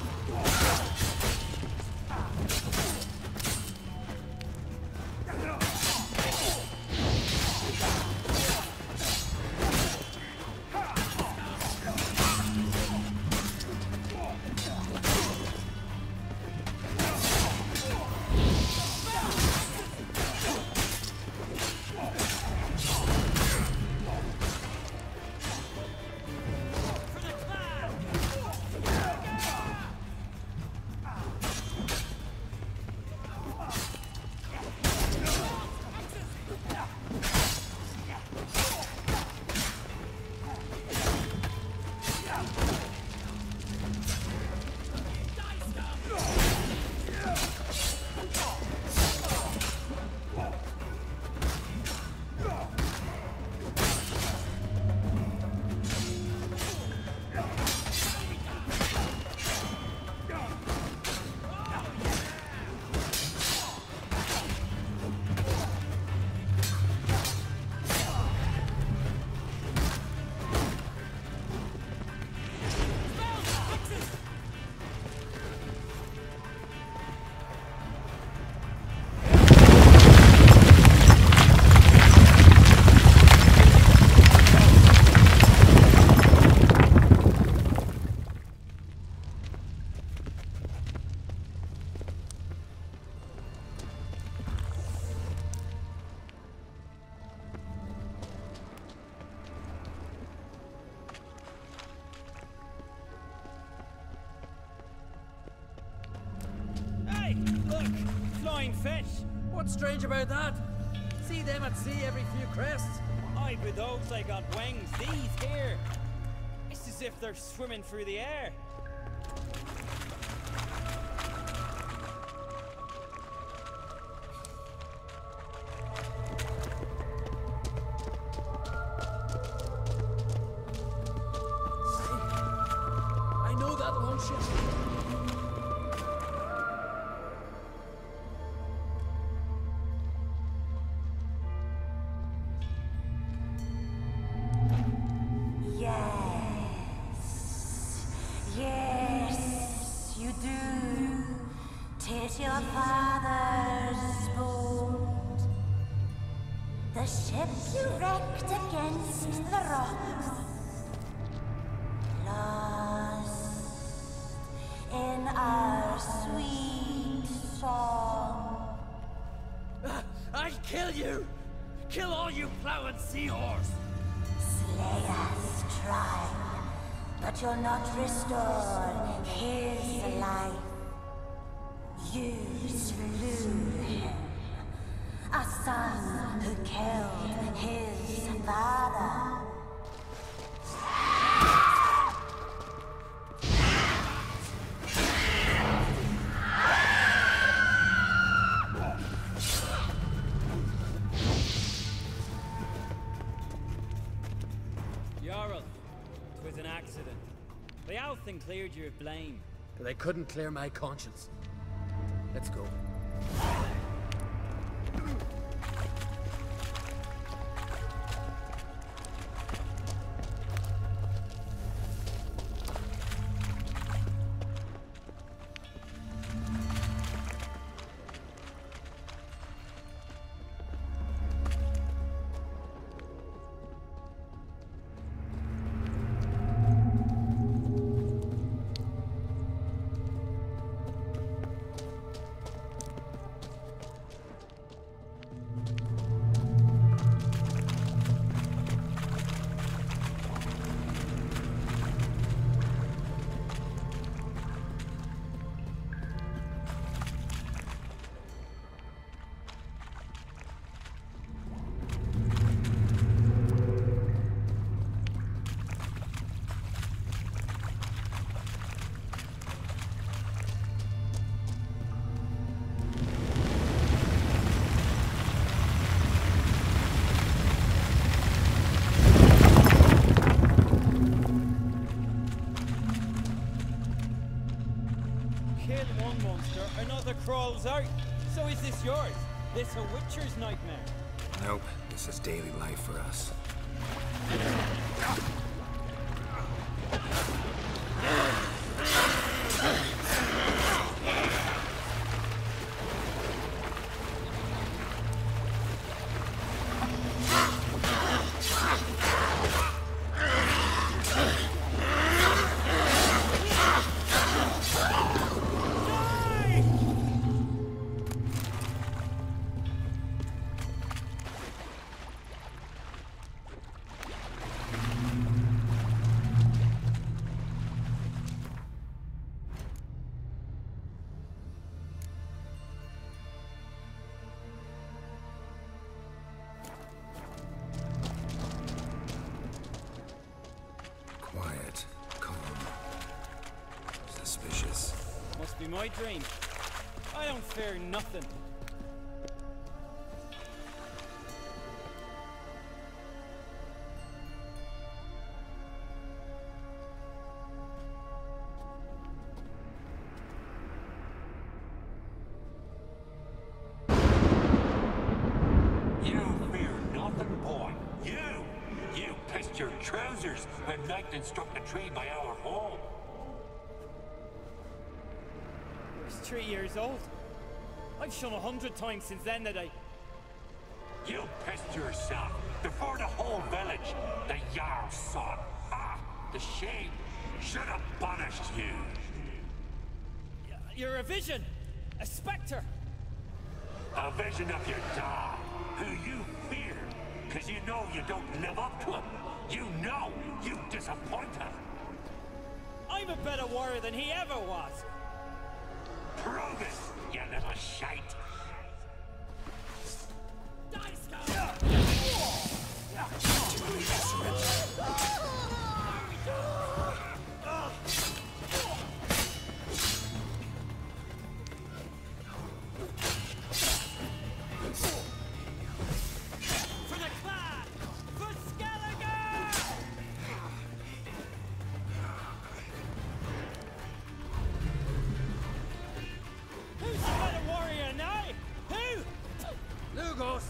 Look, flying fish. What's strange about that? See them at sea every few crests. Aye, but those they got wings. These here. It's as if they're swimming through the air. I know that long ship. Yes, you do. 'Tis your father's boat. The ship you wrecked against the rocks. Lost in our sweet song. I'll kill you! Kill all you plowing seahorse! Slay us, try, but you'll not restore his life. You slew him, a son who killed his father. Jarl, 'twas an accident. The Althing cleared you of blame. But they couldn't clear my conscience. Let's go. Another crawls out. So is this yours? This a witcher's nightmare? Nope, this is daily life for us. Quiet, calm, suspicious. Must be my dream. I don't fear nothing. When lightning struck the tree by our home. I was 3 years old. I've shone 100 times since then that I... You pissed yourself before the whole village. The Jarl saw it. Ah, the shame should have punished you. You're a vision, a spectre. A vision of your dad, who you fear, because you know you don't live up to him. You know you disappoint him. I'm a better warrior than he ever was. Prove it, you little shite.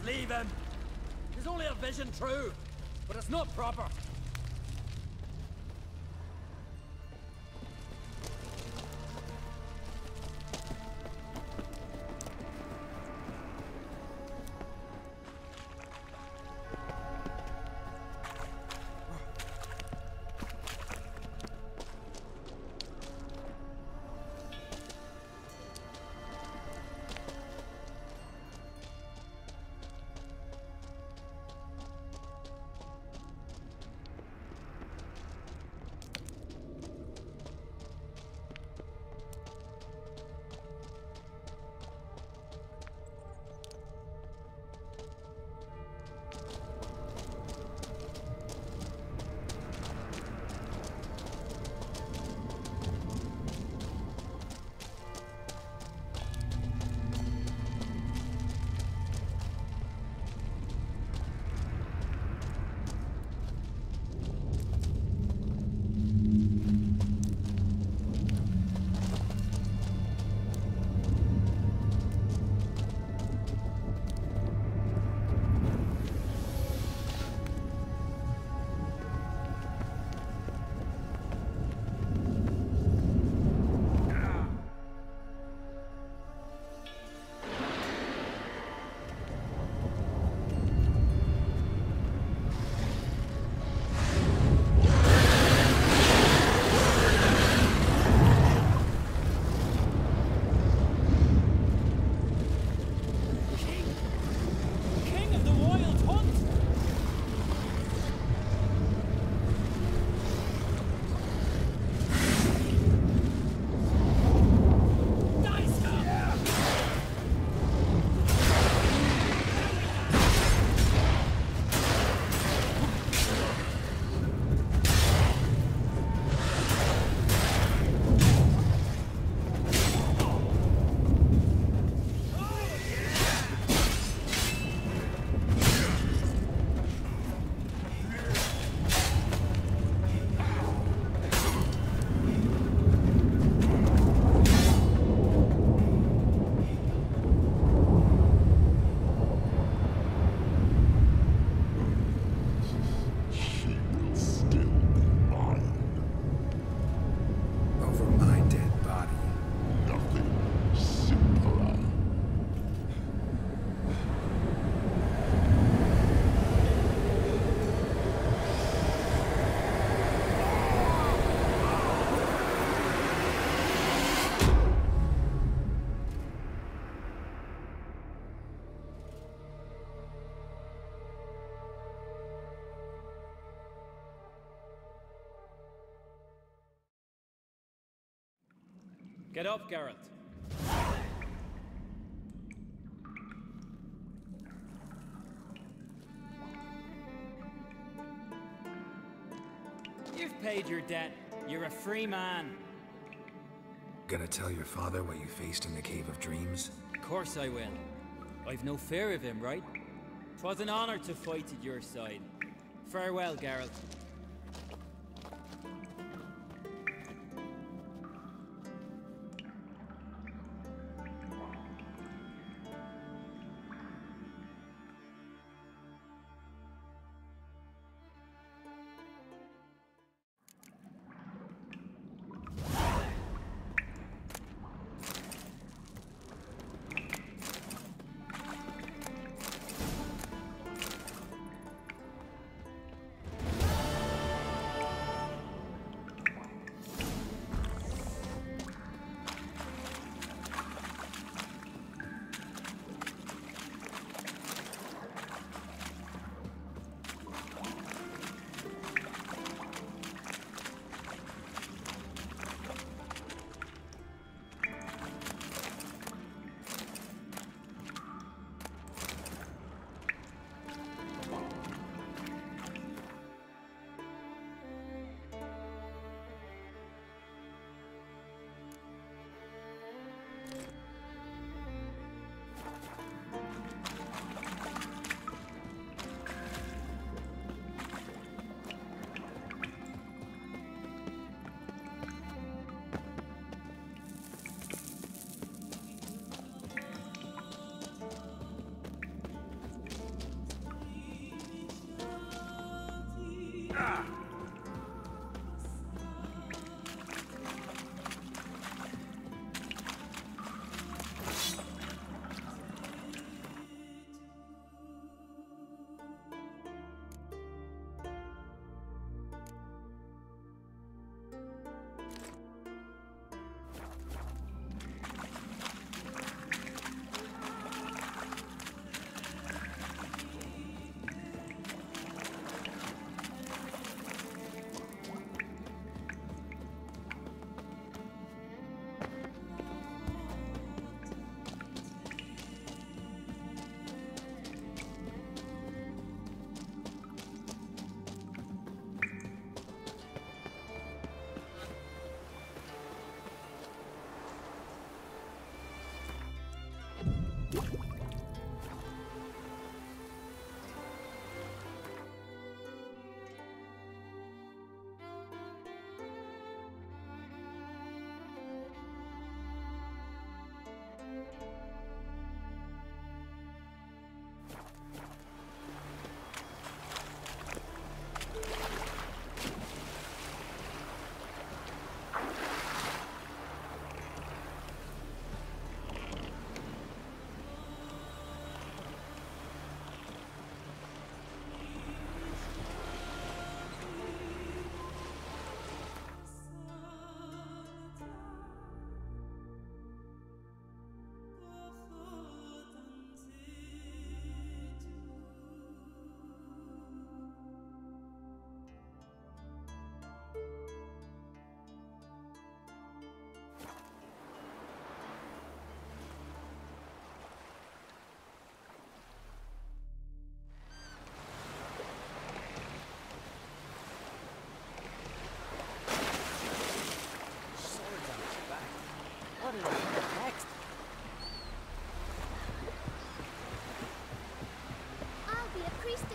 Leave him! He's only a vision true, but it's not proper. Get up, Geralt. You've paid your debt. You're a free man. Gonna tell your father what you faced in the Cave of Dreams? Of course I will. I've no fear of him, right? 'Twas an honor to fight at your side. Farewell, Geralt.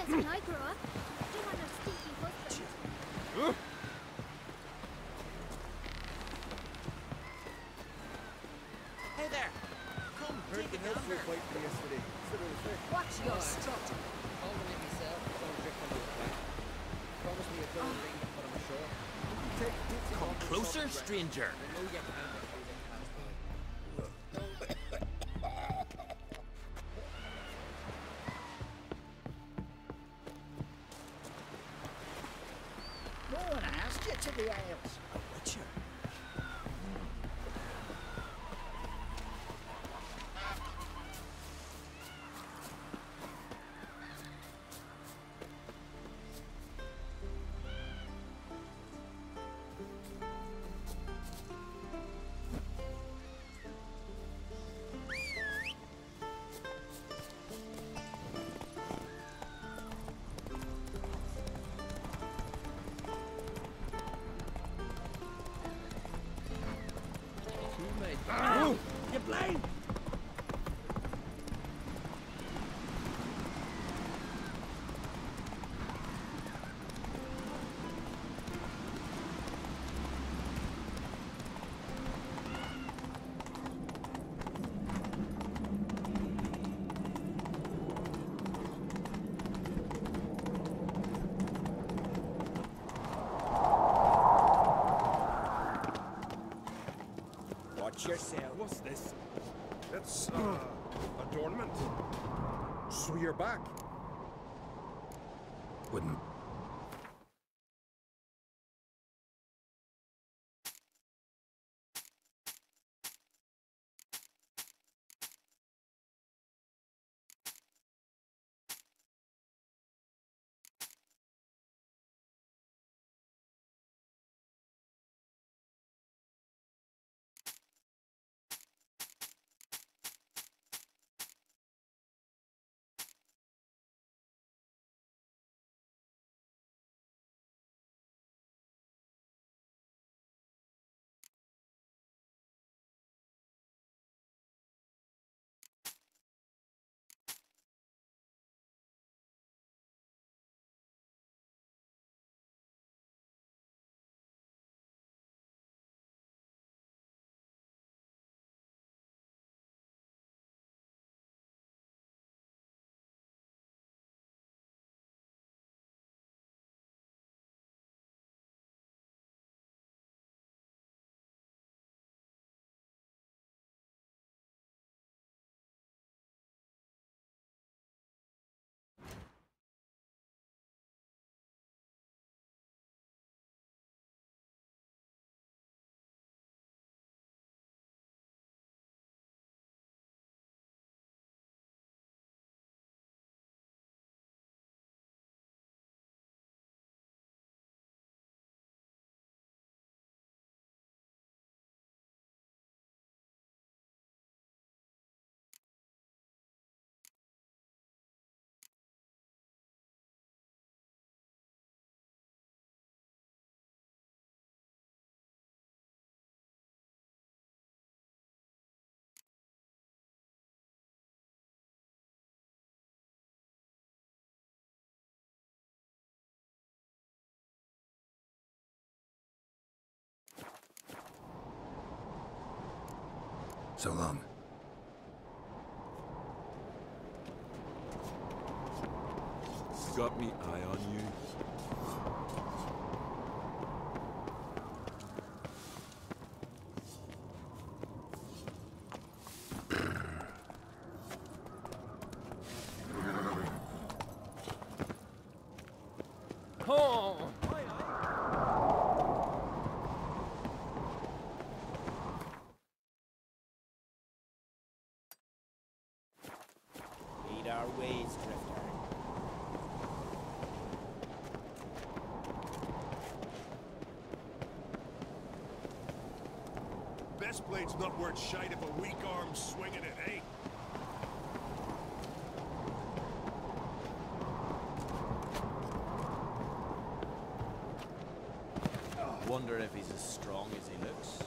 When I grow up, I want a stinky husband. Hey there! Come, Heard the house was quite for yesterday. So there was there. Watch your strut. I'll let myself. Don't drink from the back. Promise me a gold ring to put on my shore. Come closer, stranger! I know you can't. No one asked you to the Isles. A witcher. Blaine! Watch yourself. What's this? It's, adornment. So you're back. Wouldn't. So long. Got me eye on you. Oh! Lead our ways, Drifter. Best blade's not worth shite if a weak arm's swinging it, eh? Wonder if he's as strong as he looks.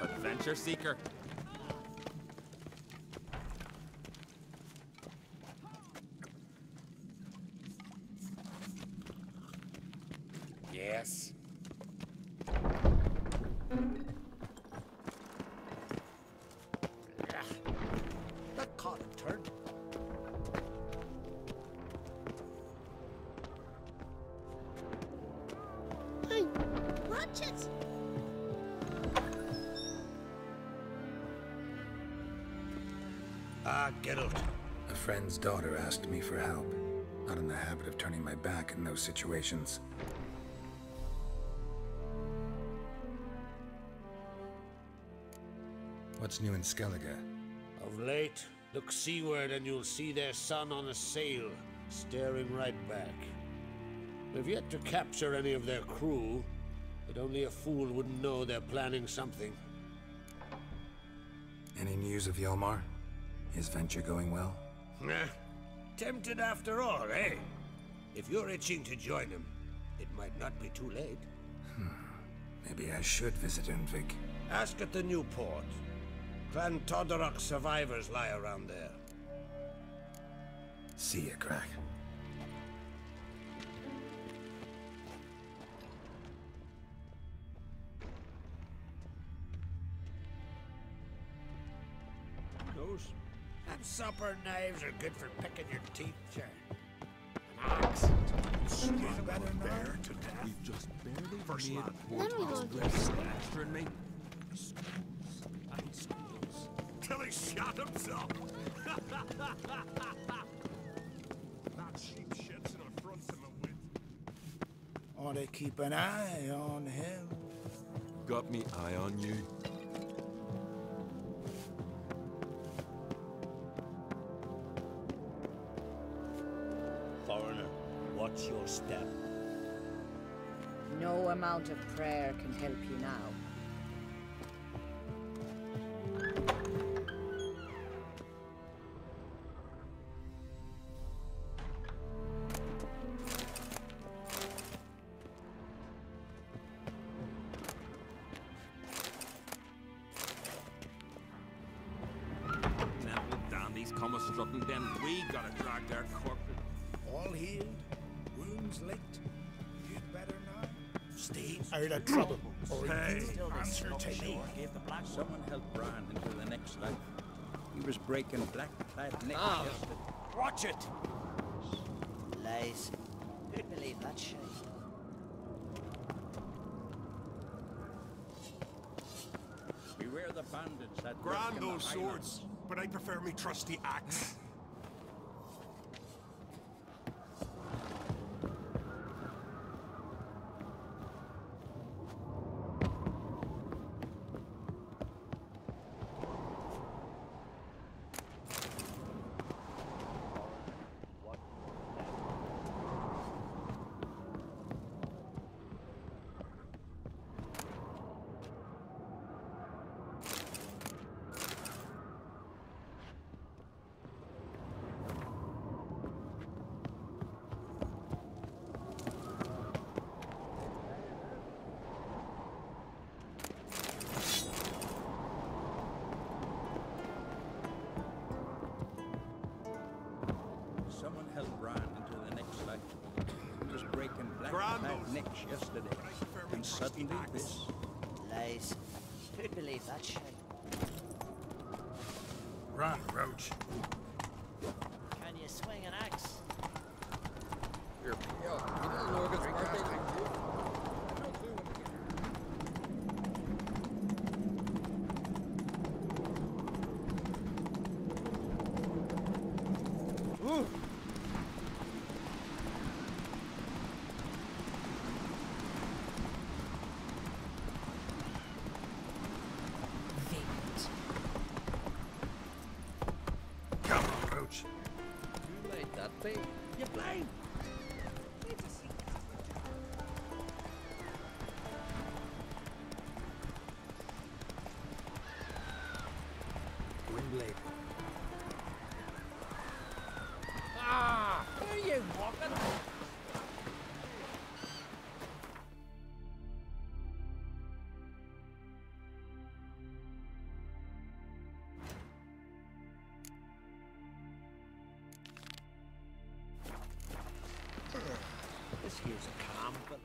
Adventure seeker. Yes. That caught a turn. Hey, watch it! Ah, Geralt. A friend's daughter asked me for help. Not in the habit of turning my back in those situations. What's new in Skellige? Of late, look seaward and you'll see their sun on a sail, staring right back. We've yet to capture any of their crew, but only a fool wouldn't know they're planning something. Any news of Hjalmar? His venture going well? Tempted after all, eh? If you're itching to join him, It might not be too late. Maybe I should visit Unvik. Ask at the new port. Clan Todorok survivors lie around there. See ya, Crack. Those supper knives are good for picking your teeth, Jack. Better bear to death. We've just barely first lad. Extra in me. Till he shot himself. That sheep shits in front of my wit. Ought to keep an eye on him. Got me eye on you. Foreigner, watch your step. No amount of prayer can help you now. Damn these commas strutting, then we gotta drag their corpses. All healed, wounds licked. You'd better not. Steve, out of trouble. Or Hey, you answer to me. Someone helped Bran into the next life. He was breaking black-clad necks. Watch it! Lies. Who'd believe that shit? Beware the bandits that Grand lurk in those the swords, but I prefer me trusty axe. Someone helped Bran into the next life. He was breaking black-clad necks yesterday. And suddenly this. Lies. Who'd believe that shit? Run, Roach. Can you swing an axe? Here, yo, you didn't know it's birthday. No clue when we get here. Ooh! Come on, Roach. You made that thing. You blind! Windblade. Ah! Where are you walking? This here's a calm, but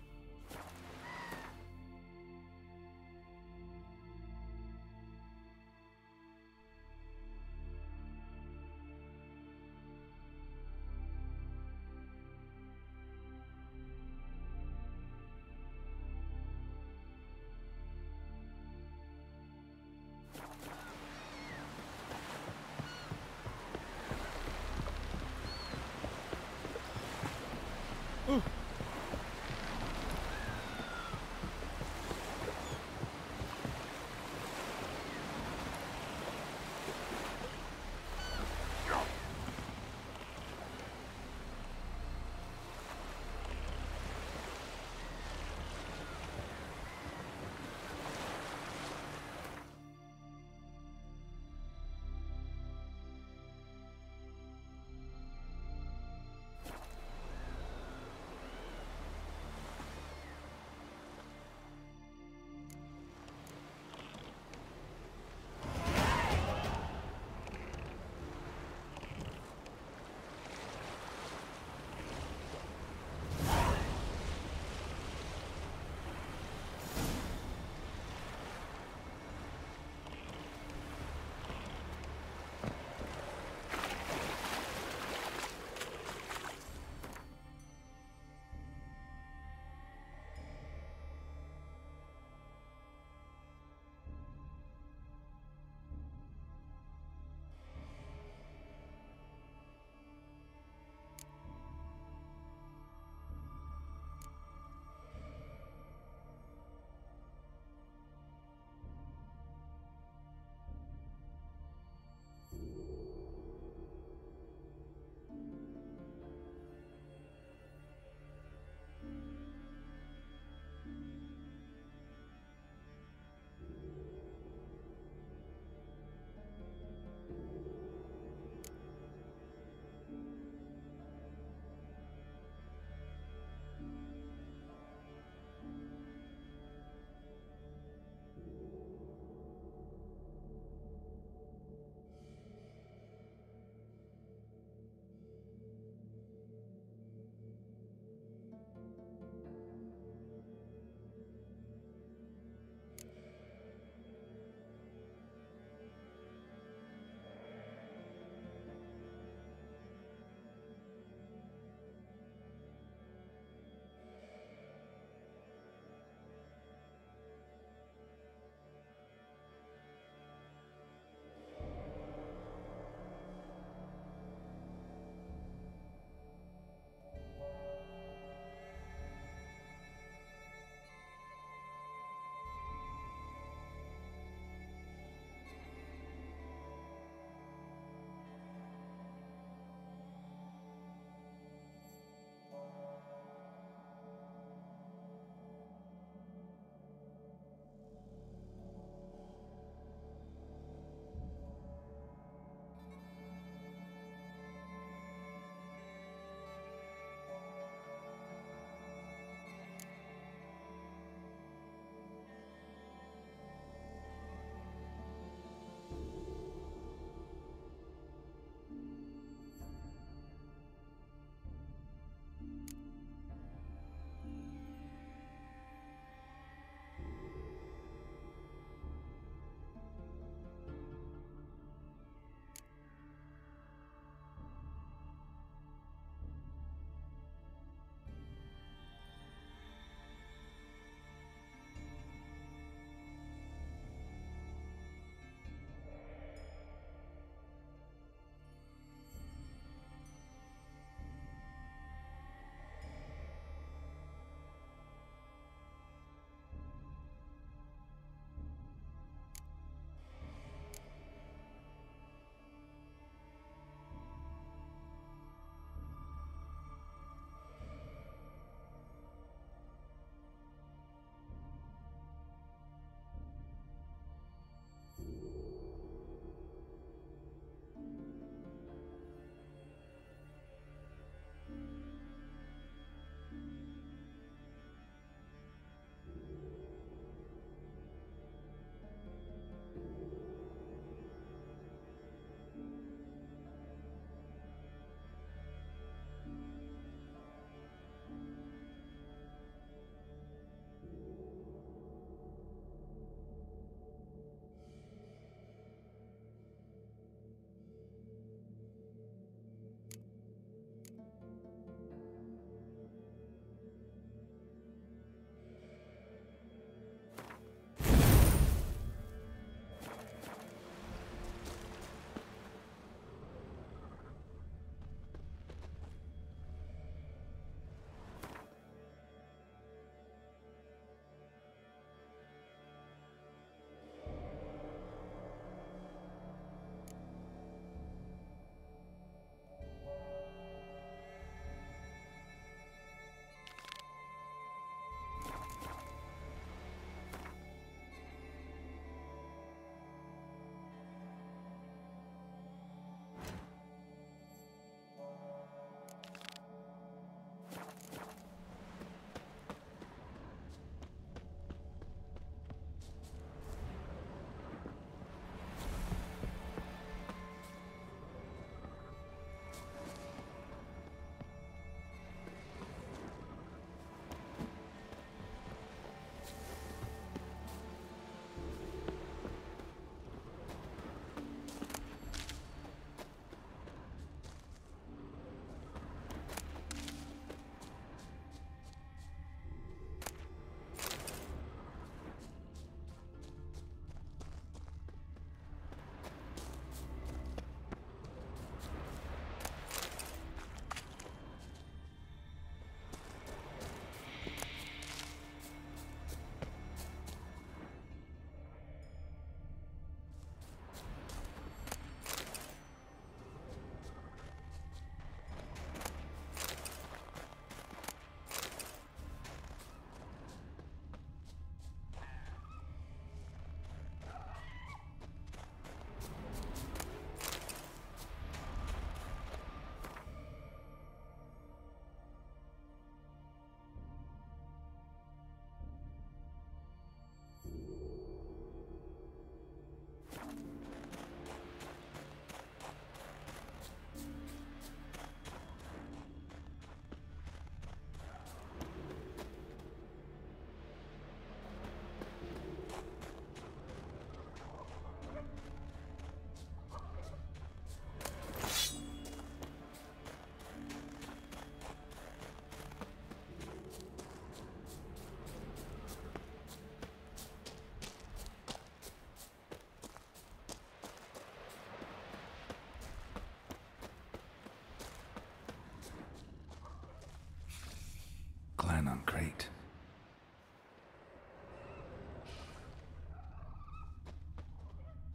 Clan on Crate.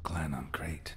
Clan on Crate.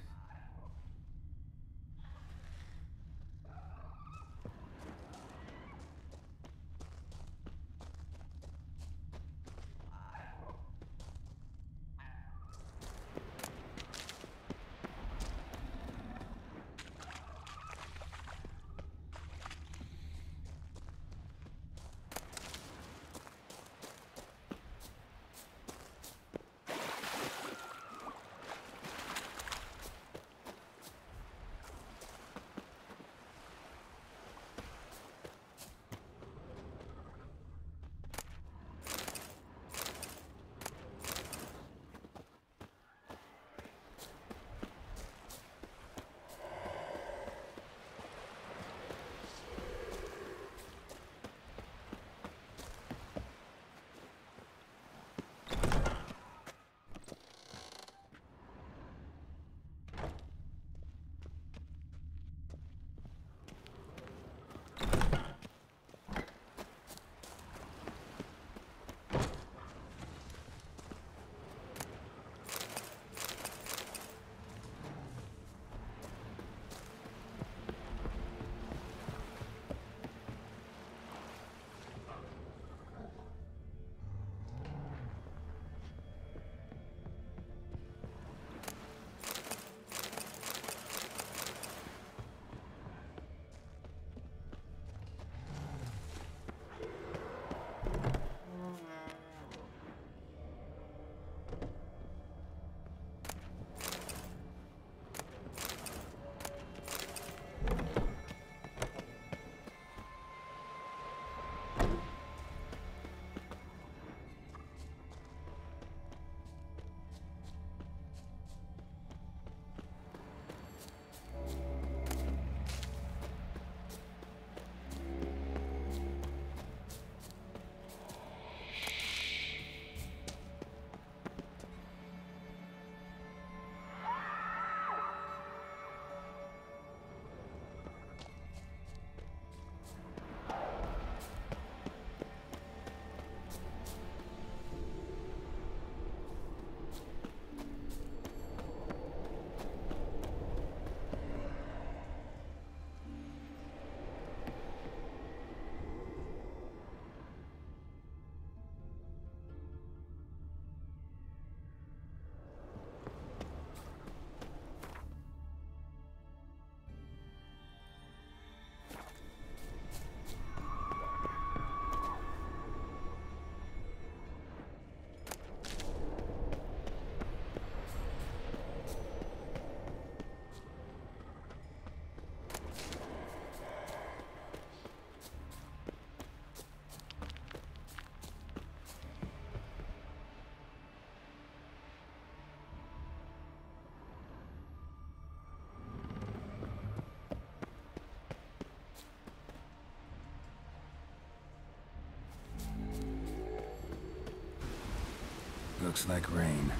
Looks like rain.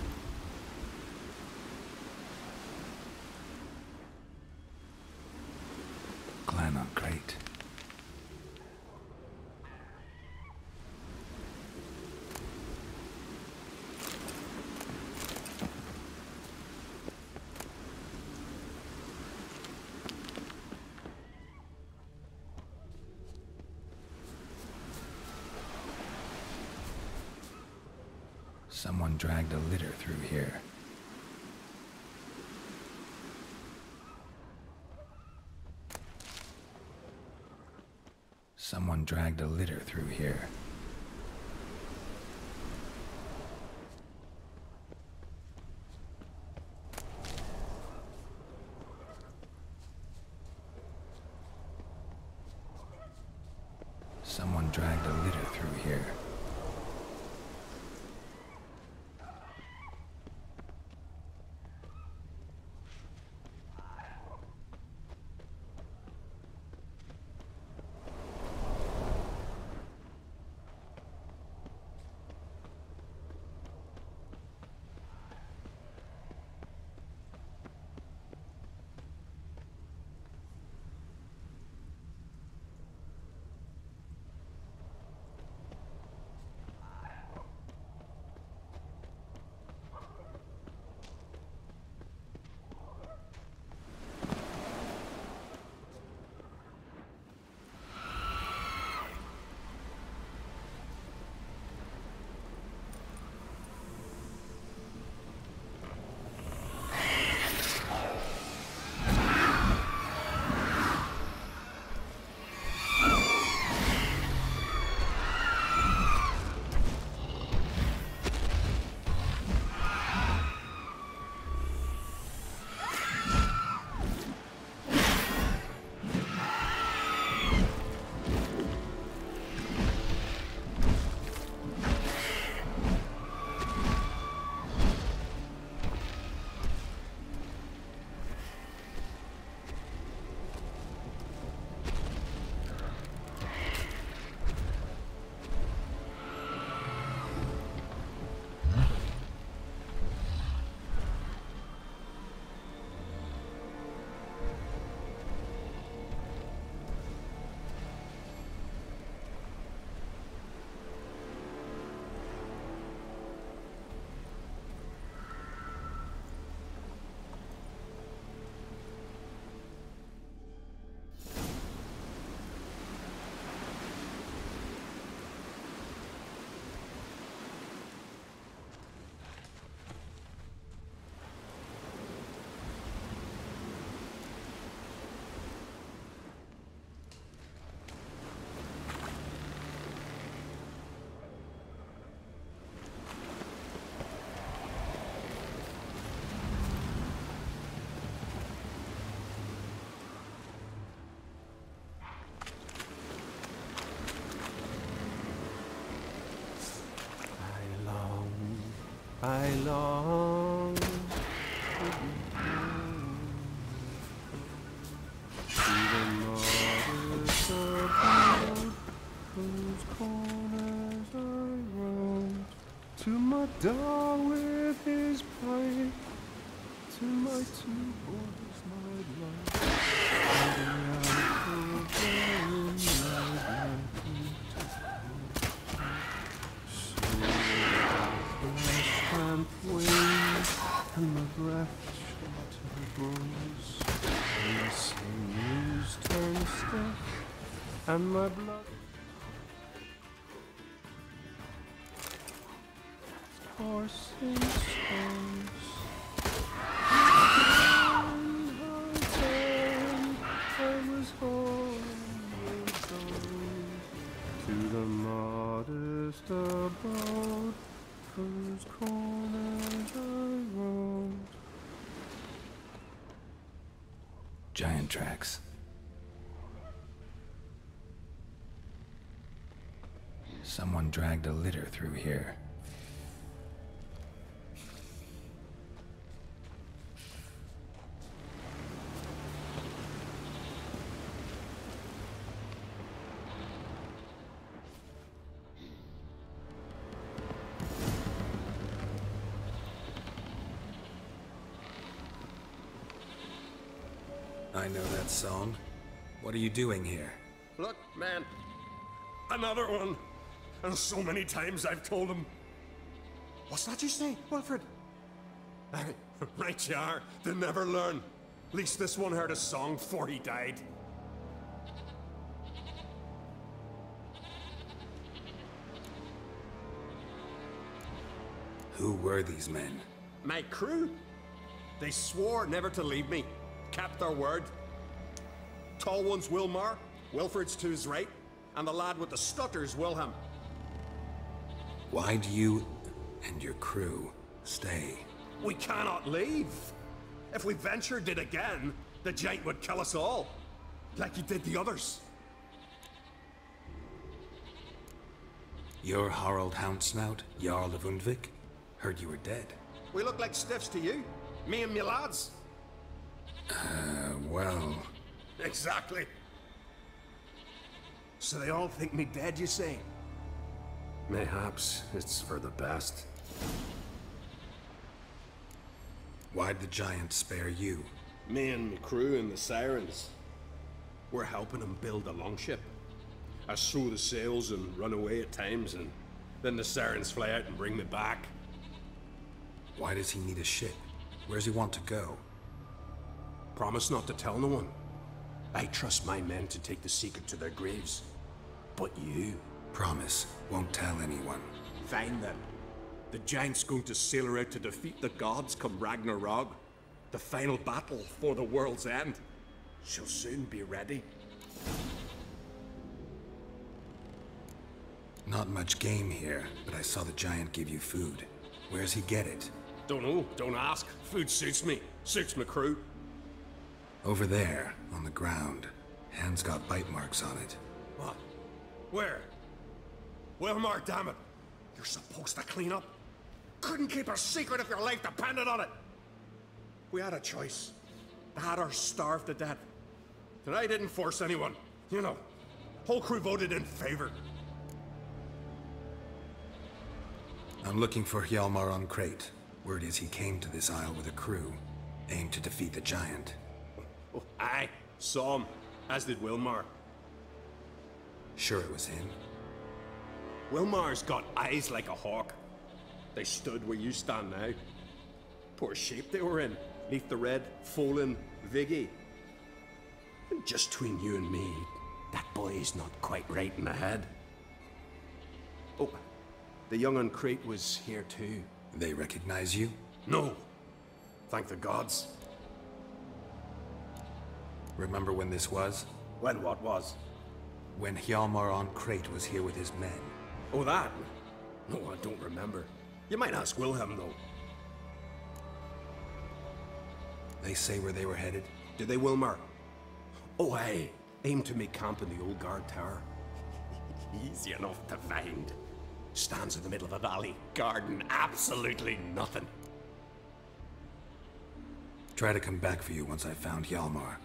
Clan on Crate. Someone dragged a litter through here. Someone dragged a litter through here. Someone dragged a litter through here. I long to the modest abode, whose corners I roam, to my dog with his pipe, to my two boys, my life, and wings, and the breath shot grows, and the sinews turn stiff, and my blood coursing stones. I was homeward bound to the modest abode, whose corners I roamed. Giant tracks. Someone dragged a litter through here. I know that song. What are you doing here? Look, man. Another one. And so many times I've told him. What's that you say, Wilfred? Aye, right you are. They never learn. At least this one heard a song before he died. Who were these men? My crew. They swore never to leave me. Kept their word. Tall one's Wilmar, Wilfred's to his right, and the lad with the stutter's Wilhelm. Why do you and your crew stay? We cannot leave. If we ventured it again, the giant would kill us all, like he did the others. You're Harald Houndsnout, Jarl of Undvik? Heard you were dead. We look like stiffs to you, me and me lads. Well... Exactly. So they all think me dead, you say? Mayhaps it's for the best. Why'd the giant spare you? Me and my crew and the Sirens. We're helping him build a longship. I sew the sails and run away at times, and then the Sirens fly out and bring me back. Why does he need a ship? Where's he want to go? Promise not to tell no one. I trust my men to take the secret to their graves. But you... Promise, won't tell anyone. Fine then. The giant's going to sail her out to defeat the gods come Ragnarok. The final battle for the world's end. She'll soon be ready. Not much game here, but I saw the giant give you food. Where's he get it? Don't know, don't ask. Food suits me. Suits my crew. Over there, on the ground. Hand's got bite marks on it. What? Where? Wilmar, damn it. You're supposed to clean up. Couldn't keep a secret if your life depended on it. We had a choice. The Hatters starved to death. And I didn't force anyone. You know, whole crew voted in favor. I'm looking for Hjalmar on Crate. Word is he came to this isle with a crew, aimed to defeat the giant. Oh, aye, saw him, as did Wilmar. Sure it was him? Wilmar's got eyes like a hawk. They stood where you stand now. Poor shape they were in, neath the red, Folin, Viggy. And just between you and me, that boy's not quite right in the head. Oh, the young on Crate was here too. They recognize you? No. Thank the gods. Remember when this was? When what was? When Hjalmar on Crate was here with his men. Oh, that? No, I don't remember. You might ask Wilhelm, though. They say where they were headed? Did they, Wilmar? Oh, aim to make camp in the old guard tower. Easy enough to find. Stands in the middle of a valley, garden, absolutely nothing. Try to come back for you once I found Hjalmar.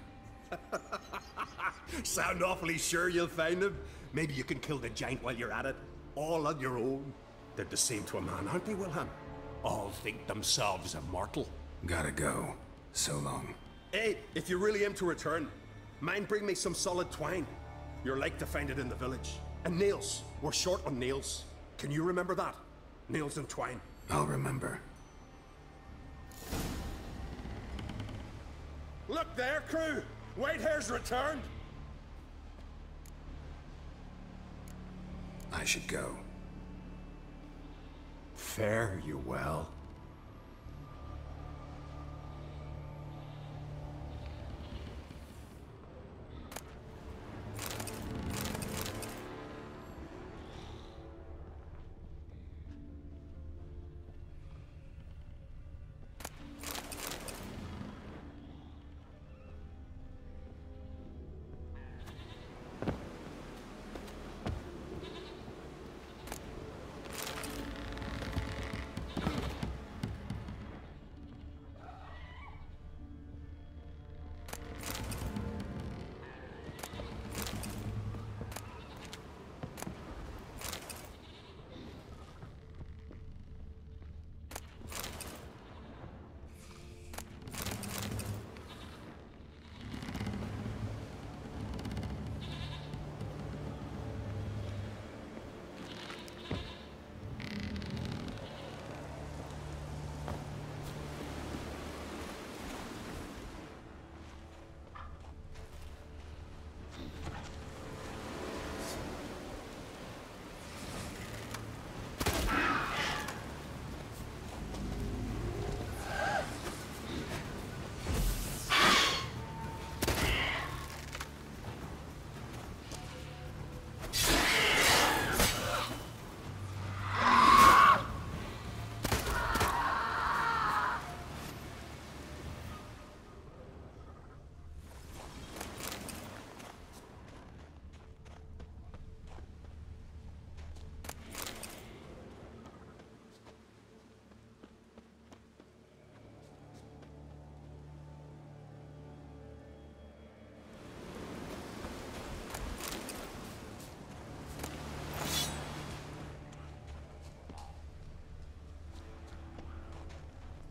Sound awfully sure you'll find him? Maybe you can kill the giant while you're at it, all on your own. They're the same to a man, aren't they, Wilhelm? All think themselves immortal. Gotta go. So long. Hey, if you really aim to return, mind bring me some solid twine. You're like to find it in the village. And nails. We're short on nails. Can you remember that? Nails and twine. I'll remember. Look there, crew! Whitehair's returned! I should go. Fare you well.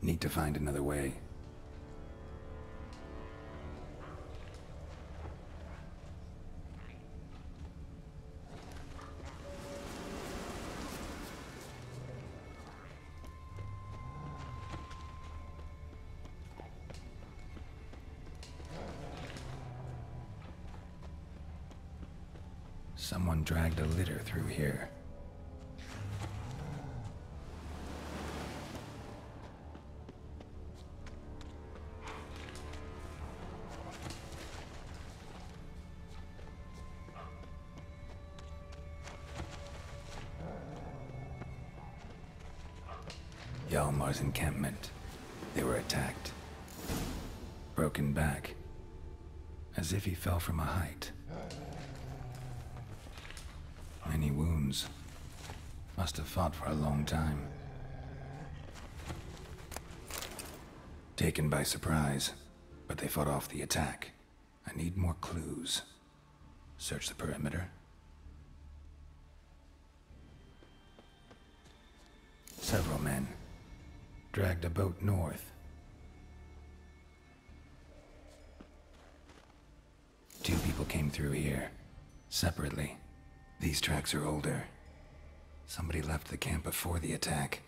Need to find another way. Someone dragged a litter through here. Hjalmar's encampment. They were attacked. Broken back. As if he fell from a height. Many wounds. Must have fought for a long time. Taken by surprise, but they fought off the attack. I need more clues. Search the perimeter. Several men. Dragged a boat north. Two people came through here, separately. These tracks are older. Somebody left the camp before the attack.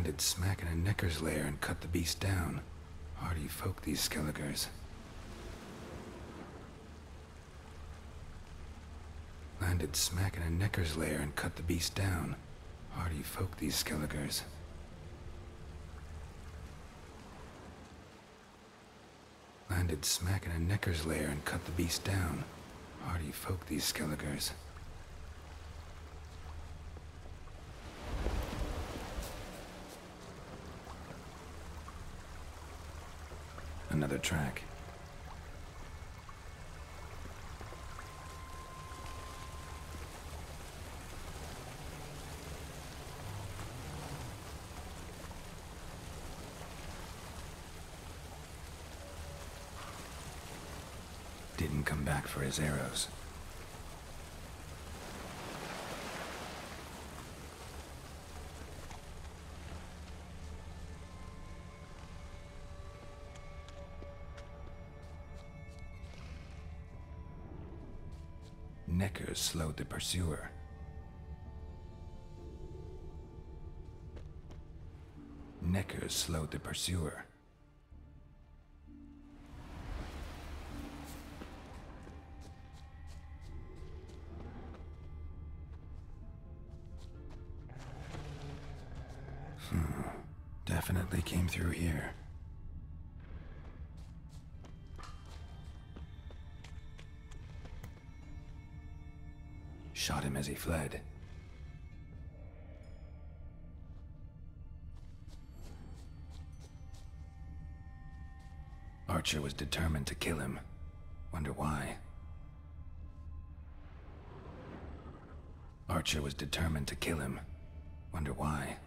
Landed smack in a necker's lair and cut the beast down. Hardy folk, these Skelligers. Landed smack in a necker's lair and cut the beast down. Hardy folk, these Skelligers. Landed smack in a necker's lair and cut the beast down. Hardy folk, these Skelligers. Another track. Didn't come back for his arrows. Neckers slowed the pursuer. Neckers slowed the pursuer. Definitely came through here. Shot him as he fled. Archer was determined to kill him. Wonder why. Archer was determined to kill him. Wonder why.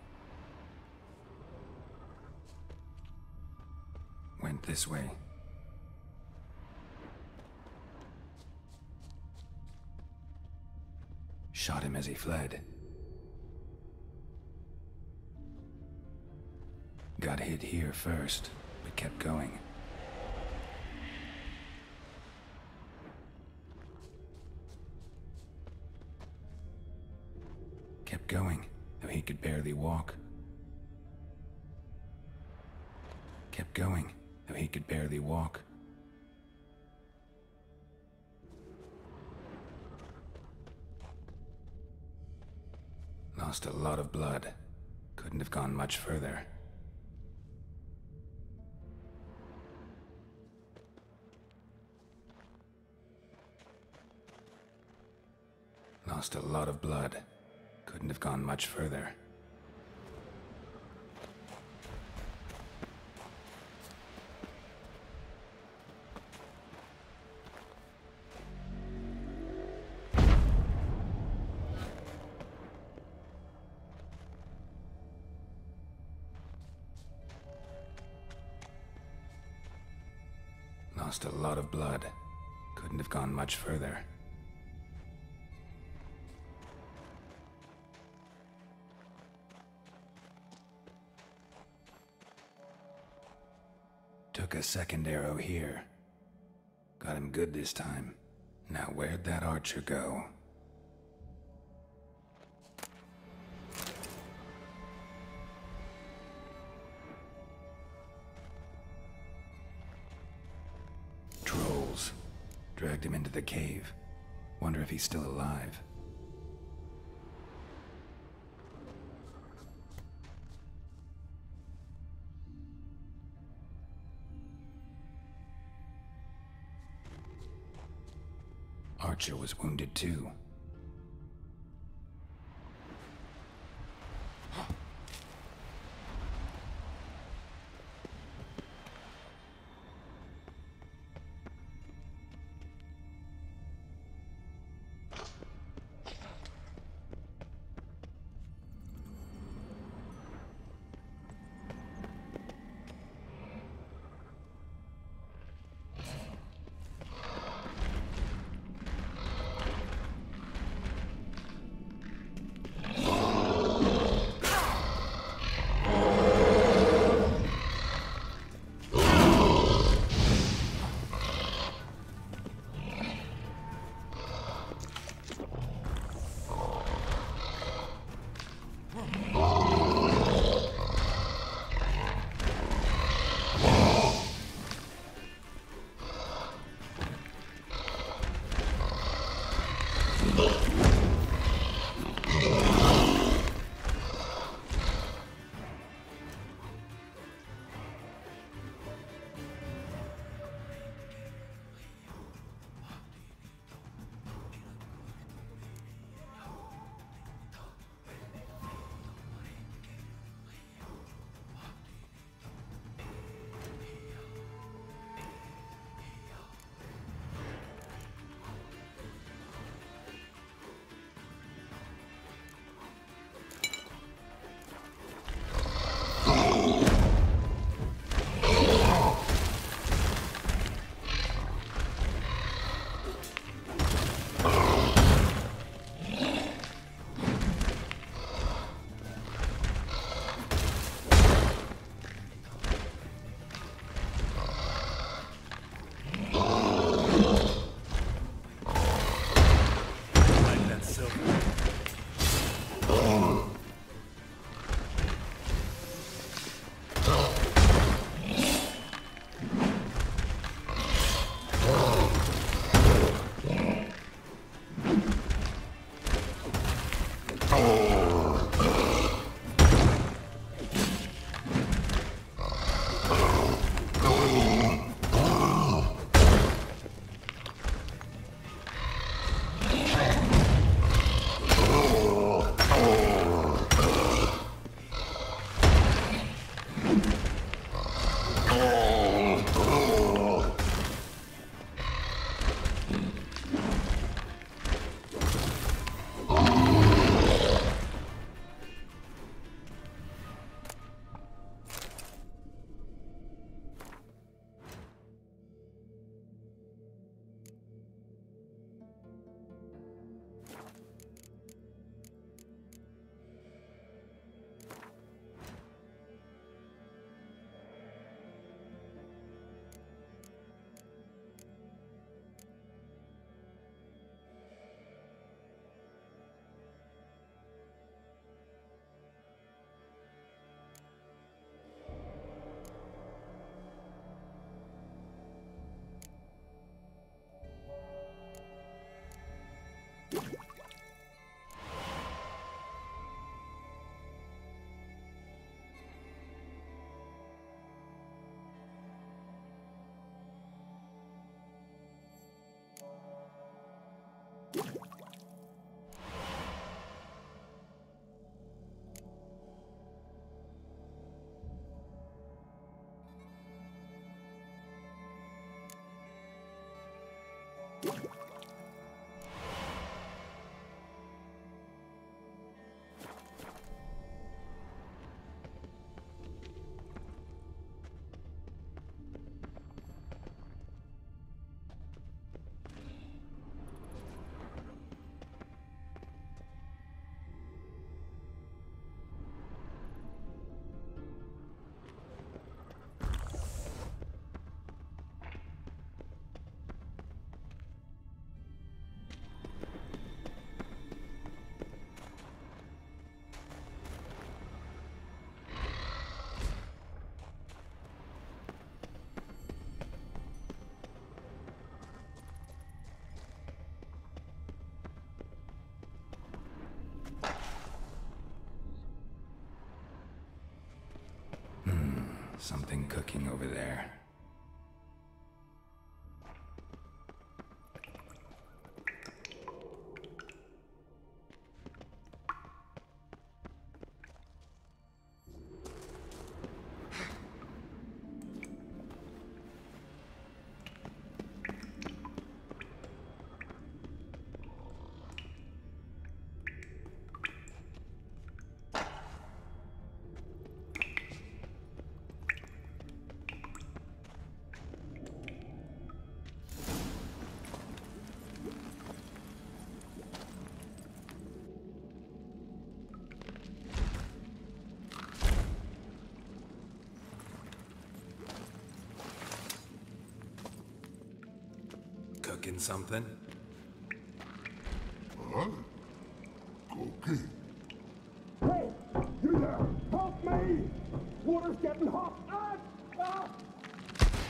Went this way. Shot him as he fled. Got hit here first, but kept going. Kept going, though he could barely walk. Kept going, though he could barely walk. Lost a lot of blood. Couldn't have gone much further. Lost a lot of blood. Couldn't have gone much further. Lost a lot of blood. Couldn't have gone much further. Took a second arrow here. Got him good this time. Now where'd that archer go? Trolls. Dragged him into the cave. Wonder if he's still alive. Archer was wounded too. Something cooking over there. Cooking something? Huh? Cooking? Hey! You there! Help me! Water's getting hot!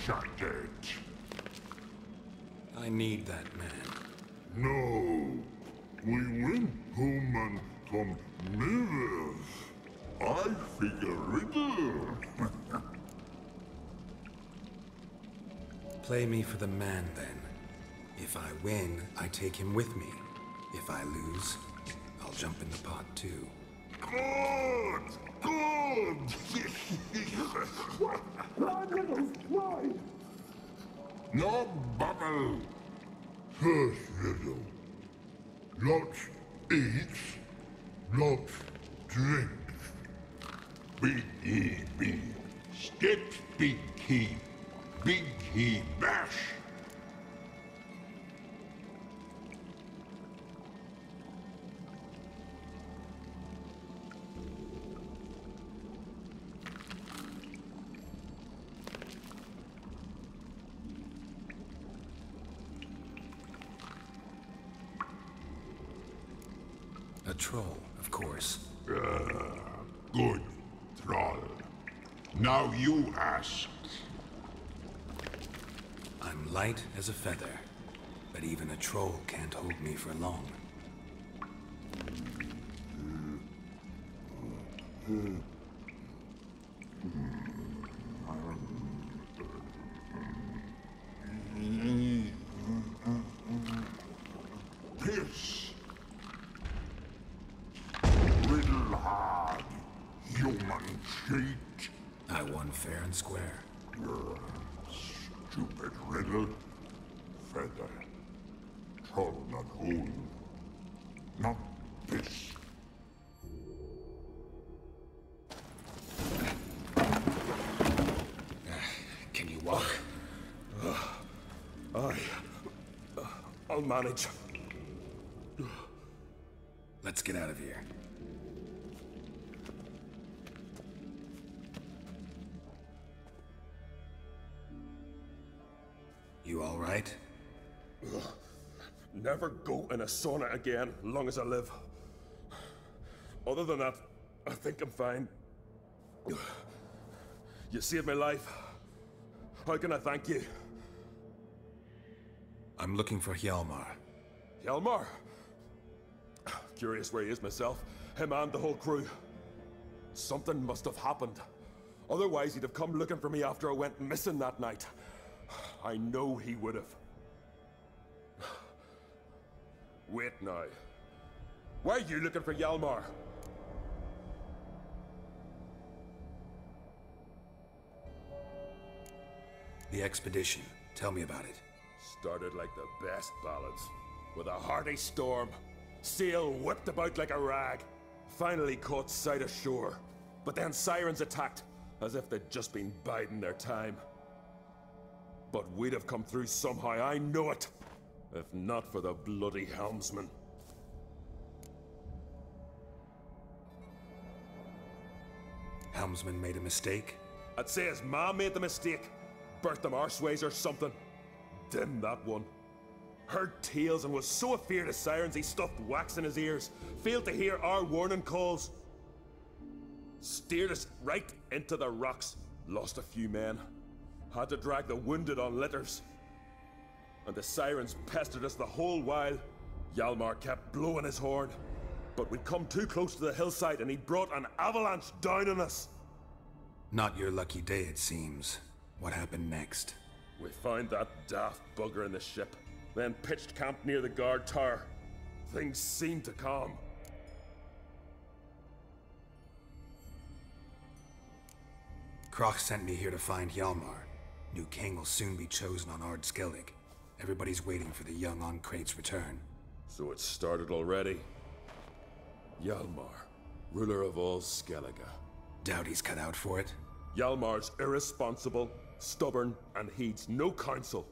Shut it! I need that man. No! We went home and come mirrors. I figure riddle. Play me for the man, then. If I win, I take him with me. If I lose, I'll jump in the pot, too. Good! Good! What? Blind riddles! Why? No bubble! First riddle. Lots eats, lots drinks. Big E B. Steps big key. Big key bash. A troll, of course. Good, troll. Now you ask. I'm light as a feather, but even a troll can't hold me for long. Piss. Riddle hard, human cheat. I won fair and square. Stupid riddle. Feather. Troll not hold. Not piss. Can you walk? I'll manage. Let's get out of here. You all right? Never go in a sauna again, long as I live. Other than that, I think I'm fine. You saved my life. How can I thank you? I'm looking for Hjalmar. Hjalmar? Curious where he is myself. Him and the whole crew. Something must have happened. Otherwise, he'd have come looking for me after I went missing that night. I know he would have. Wait now. Why are you looking for Hjalmar? The expedition. Tell me about it. Started like the best ballads. With a hearty storm. Sail whipped about like a rag. Finally caught sight of shore. But then sirens attacked, as if they'd just been biding their time. But we'd have come through somehow, I know it. If not for the bloody helmsman. Helmsman made a mistake? I'd say his ma made the mistake. Burnt them arseways or something. Dim that one. Heard tales and was so afeard of sirens he stuffed wax in his ears. Failed to hear our warning calls. Steered us right into the rocks. Lost a few men. Had to drag the wounded on litters. And the sirens pestered us the whole while. Hjalmar kept blowing his horn. But we'd come too close to the hillside and he brought an avalanche down on us. Not your lucky day, it seems. What happened next? We found that daft bugger in the ship, then pitched camp near the guard tower. Things seemed to calm. Kroch sent me here to find Hjalmar. New king will soon be chosen on Ard Skellig. Everybody's waiting for the young Ancrate's return. So it started already. Hjalmar, ruler of all Skellige. Doubt he's cut out for it. Hjalmar's irresponsible, stubborn, and heeds no counsel.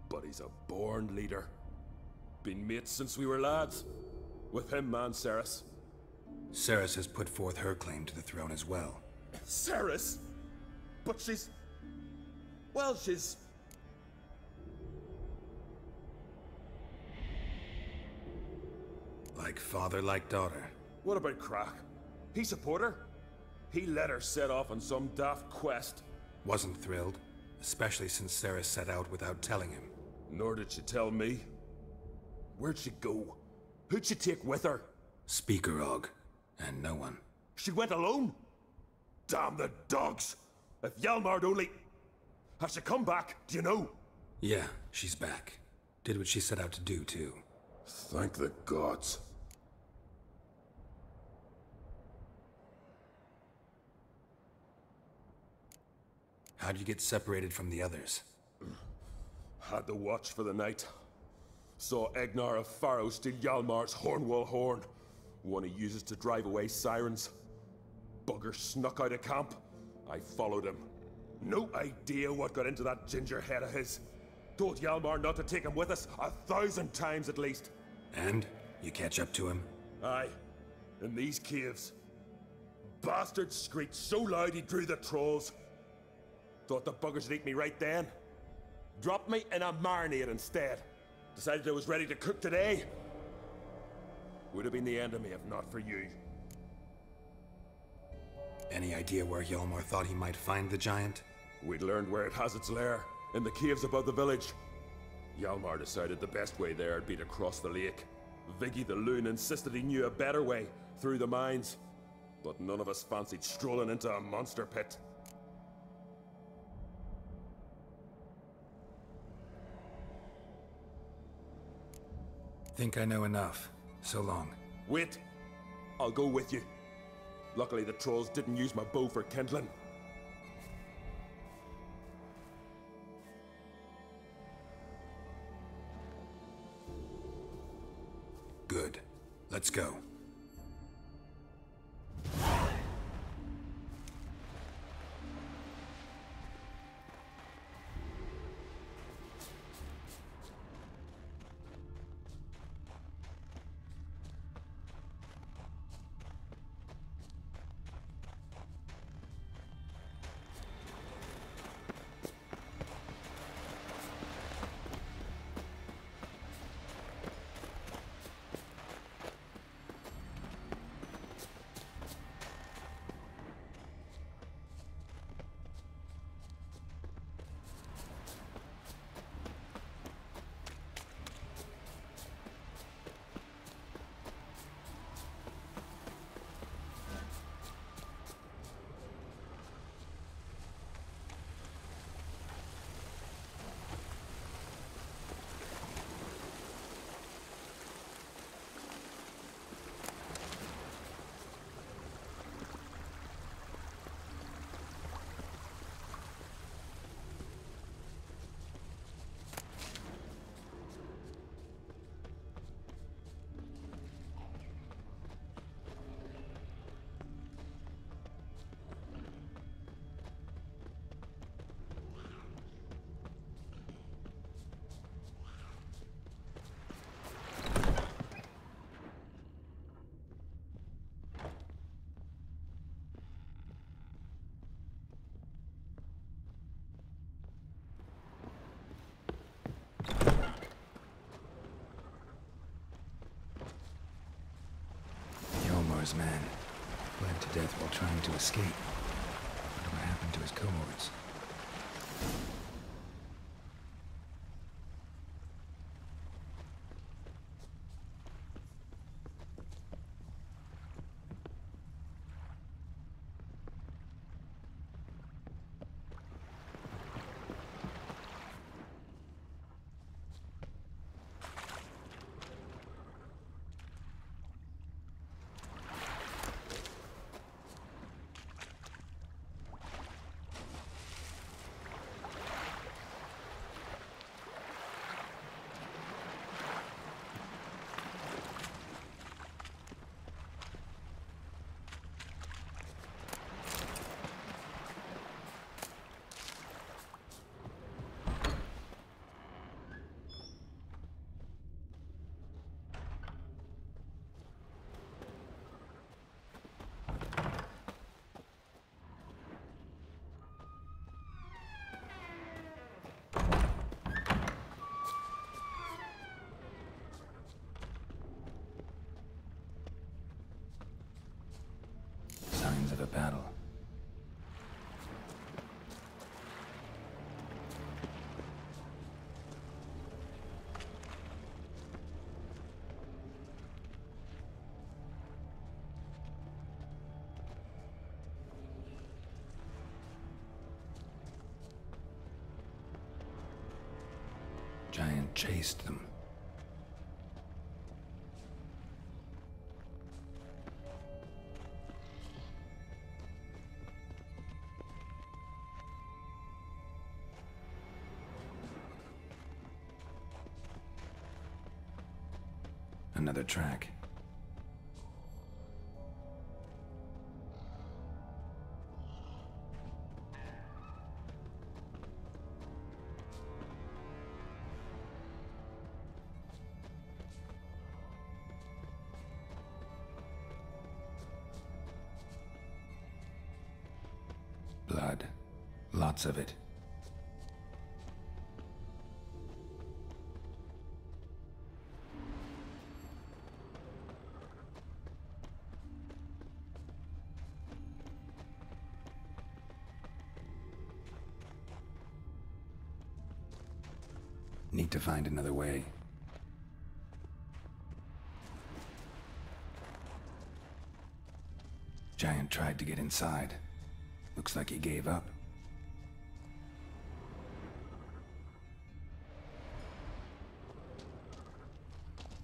But he's a born leader. Been mates since we were lads. With him, man, Ceres. Ceres has put forth her claim to the throne as well. Ceres? But she's... well, she's... Like father, like daughter. What about Kroch? He support her? He let her set off on some daft quest. Wasn't thrilled, especially since Ceres set out without telling him. Nor did she tell me. Where'd she go? Who'd she take with her? Speaker Og, and no one. She went alone? Damn the dogs! If Hjalmar'd only... Has she come back, do you know? Yeah, she's back. Did what she set out to do, too. Thank the gods. How'd you get separated from the others? Had to watch for the night. Saw Egnar of Pharaoh steal Hjalmar's Hornwall horn. One he uses to drive away sirens. Bugger snuck out of camp. I followed him. No idea what got into that ginger head of his. Told Hjalmar not to take him with us 1,000 times at least. And? You catch up to him? Aye. In these caves. Bastard screeched so loud he drew the trolls. Thought the buggers would eat me right then. Dropped me in a marinade instead. Decided I was ready to cook today. Would have been the end of me if not for you. Any idea where Hjalmar thought he might find the giant? We'd learned where it has its lair, in the caves above the village. Hjalmar decided the best way there would be to cross the lake. Viggy the loon insisted he knew a better way, through the mines. But none of us fancied strolling into a monster pit. Think I know enough. So long. Wait. I'll go with you. Luckily the trolls didn't use my bow for kindling. Good. Let's go. Hjalmar's man bled to death while trying to escape. Wonder what happened to his cohorts. chased them. Another track. Blood. Lots of it. Need to find another way. Giant tried to get inside. Looks like he gave up.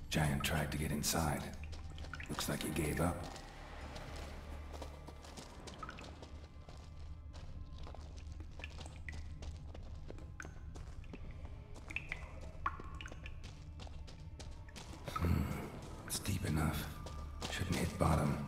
Giant tried to get inside. Looks like he gave up. It's deep enough. Shouldn't hit bottom.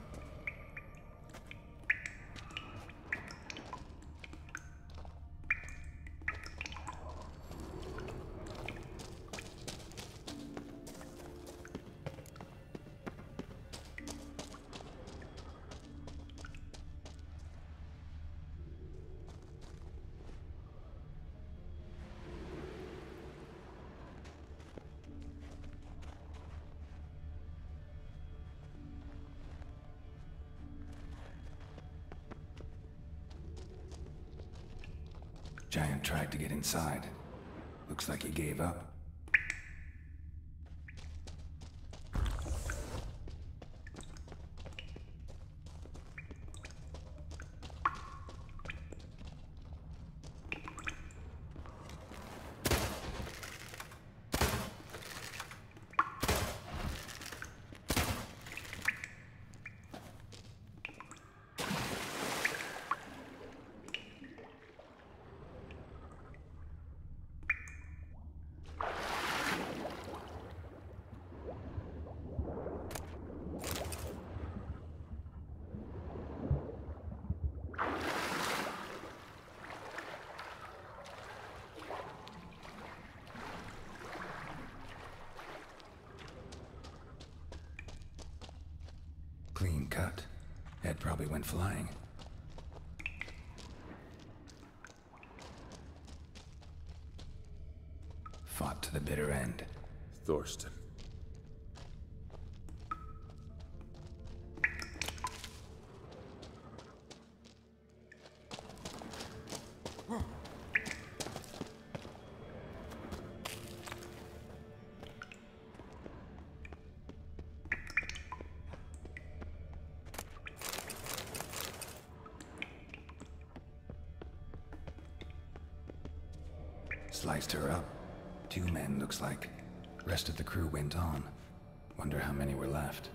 Giant tried to get inside. Looks like he gave up. Clean cut. Head probably went flying. Fought to the bitter end. Thorsten. Sliced her up. 2 men, looks like. Rest of the crew went on. Wonder how many were left.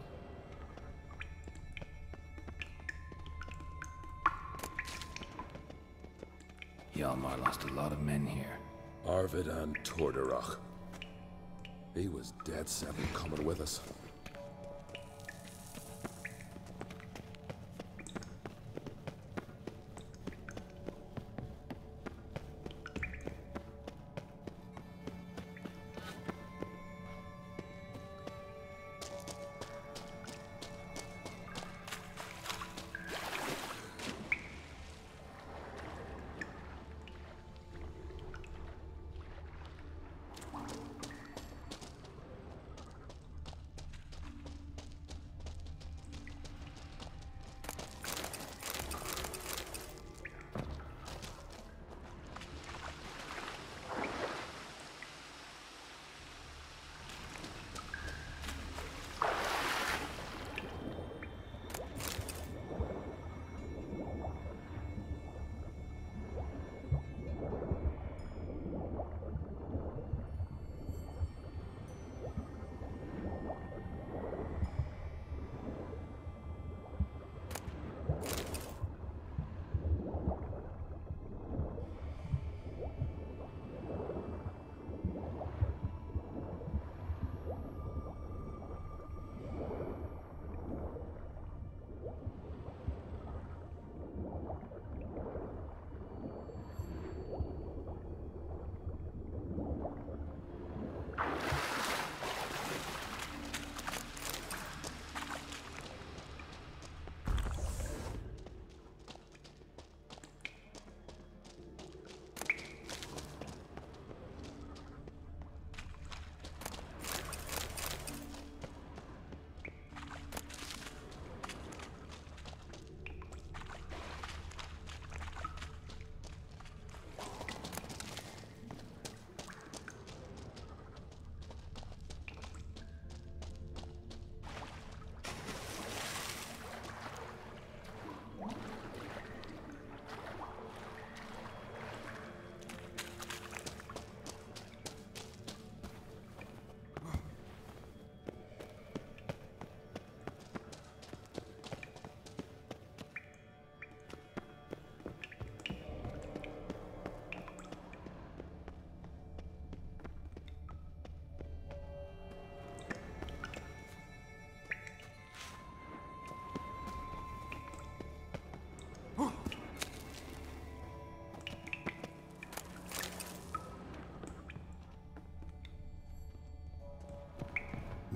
Hjalmar lost a lot of men here. Arvid and Torderach. He was dead set on coming with us.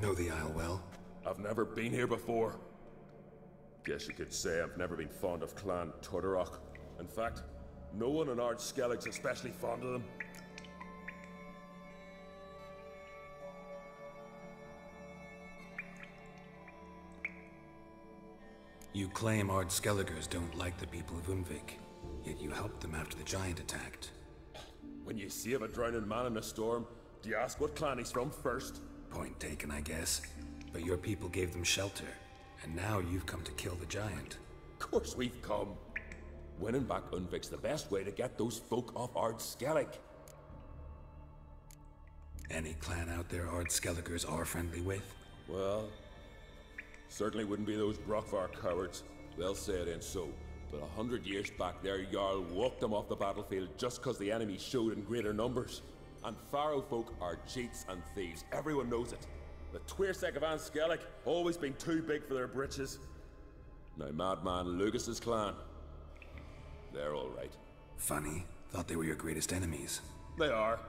Know the Isle well? I've never been here before. Guess you could say I've never been fond of Clan Tudorok. In fact, no one in Ard Skellig's especially fond of them. You claim Ard Skelligers don't like the people of Unvik, yet you helped them after the giant attacked. When you save a drowning man in a storm, do you ask what clan he's from first? Point taken, I guess. But your people gave them shelter, and now you've come to kill the giant. Of course we've come. Winning back Unvik's the best way to get those folk off Ard Skellig. Any clan out there Ard Skelligers are friendly with? Well, certainly wouldn't be those Brockvar cowards. They'll say it ain't so. But 100 years back, their Jarl walked them off the battlefield just because the enemy showed in greater numbers. And Pharaoh folk are cheats and thieves. Everyone knows it. The Twirsek of An Skellig always been too big for their britches. Now Madman Lucas's clan, they're all right. Funny. Thought they were your greatest enemies. They are.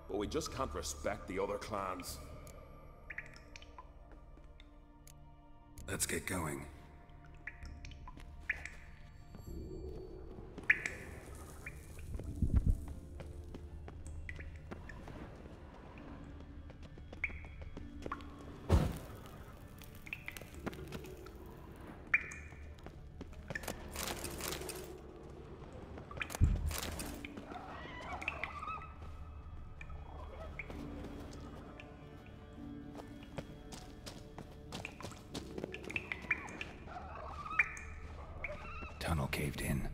But we just can't respect the other clans. Let's get going. Tunnel caved in.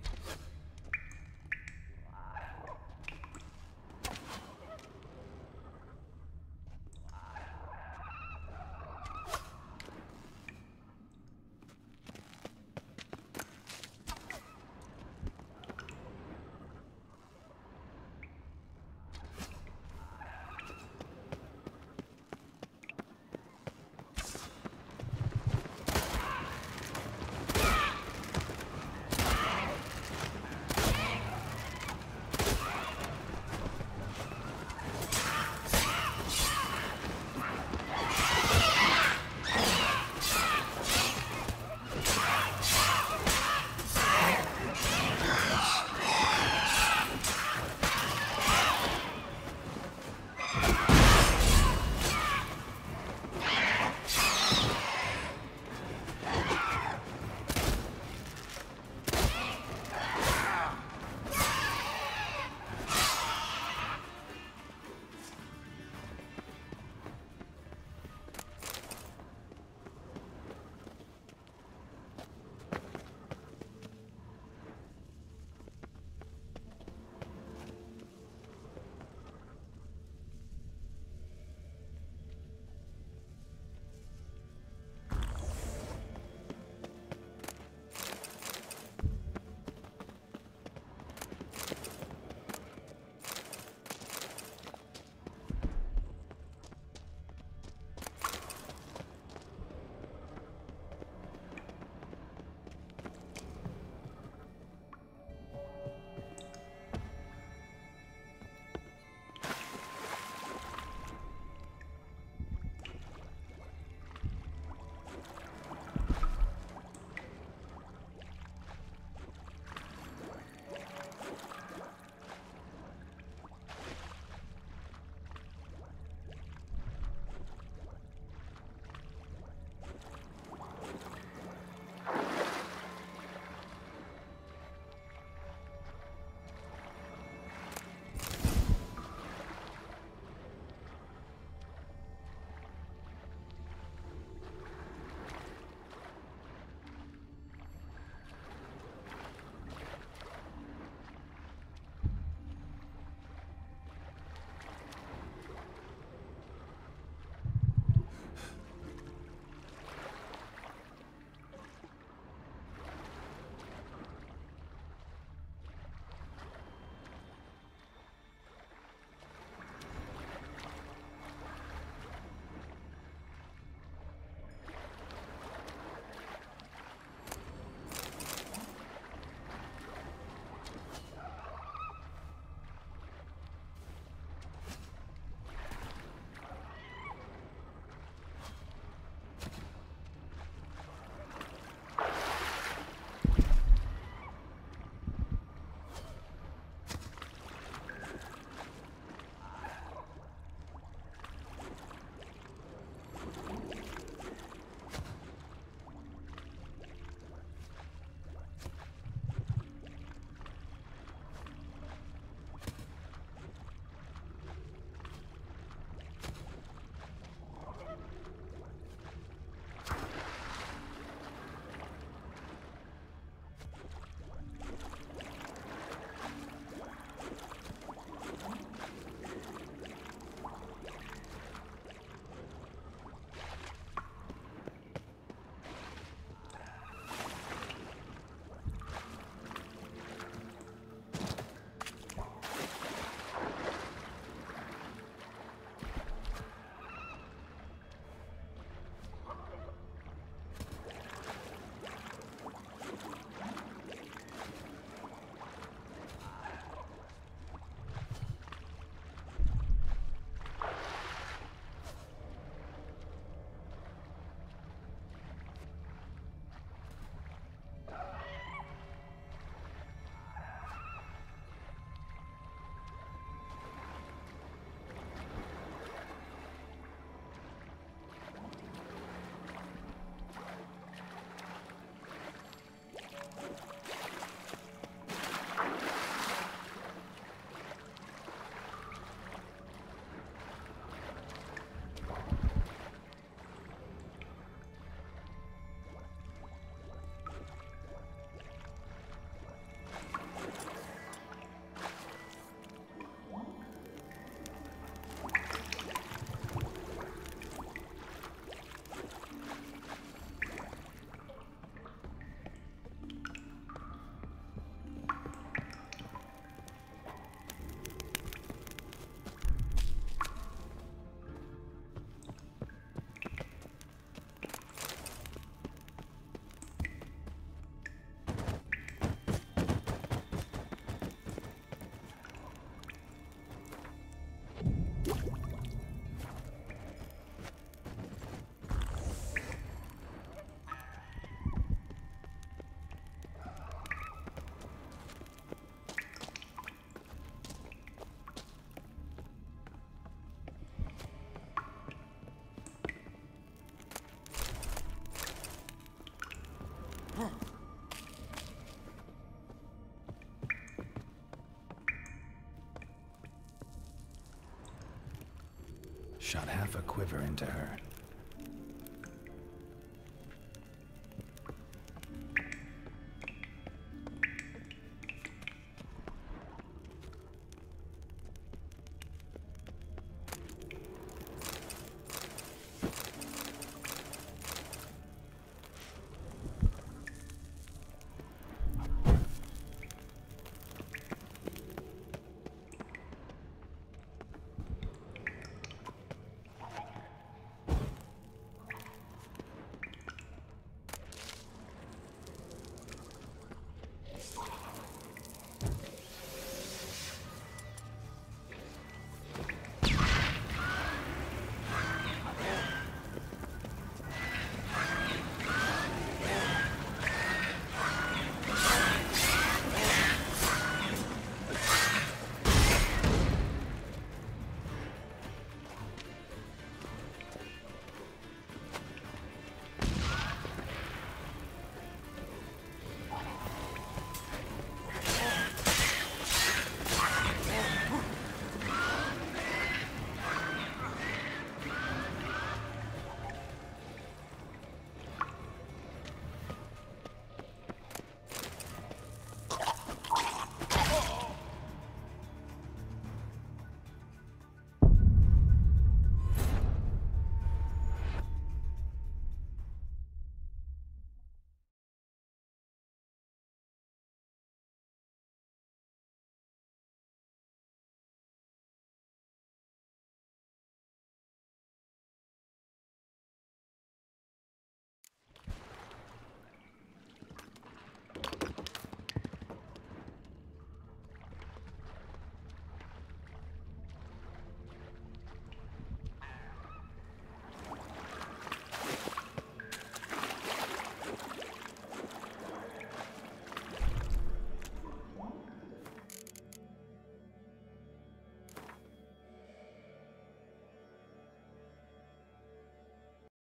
Shot half a quiver into her.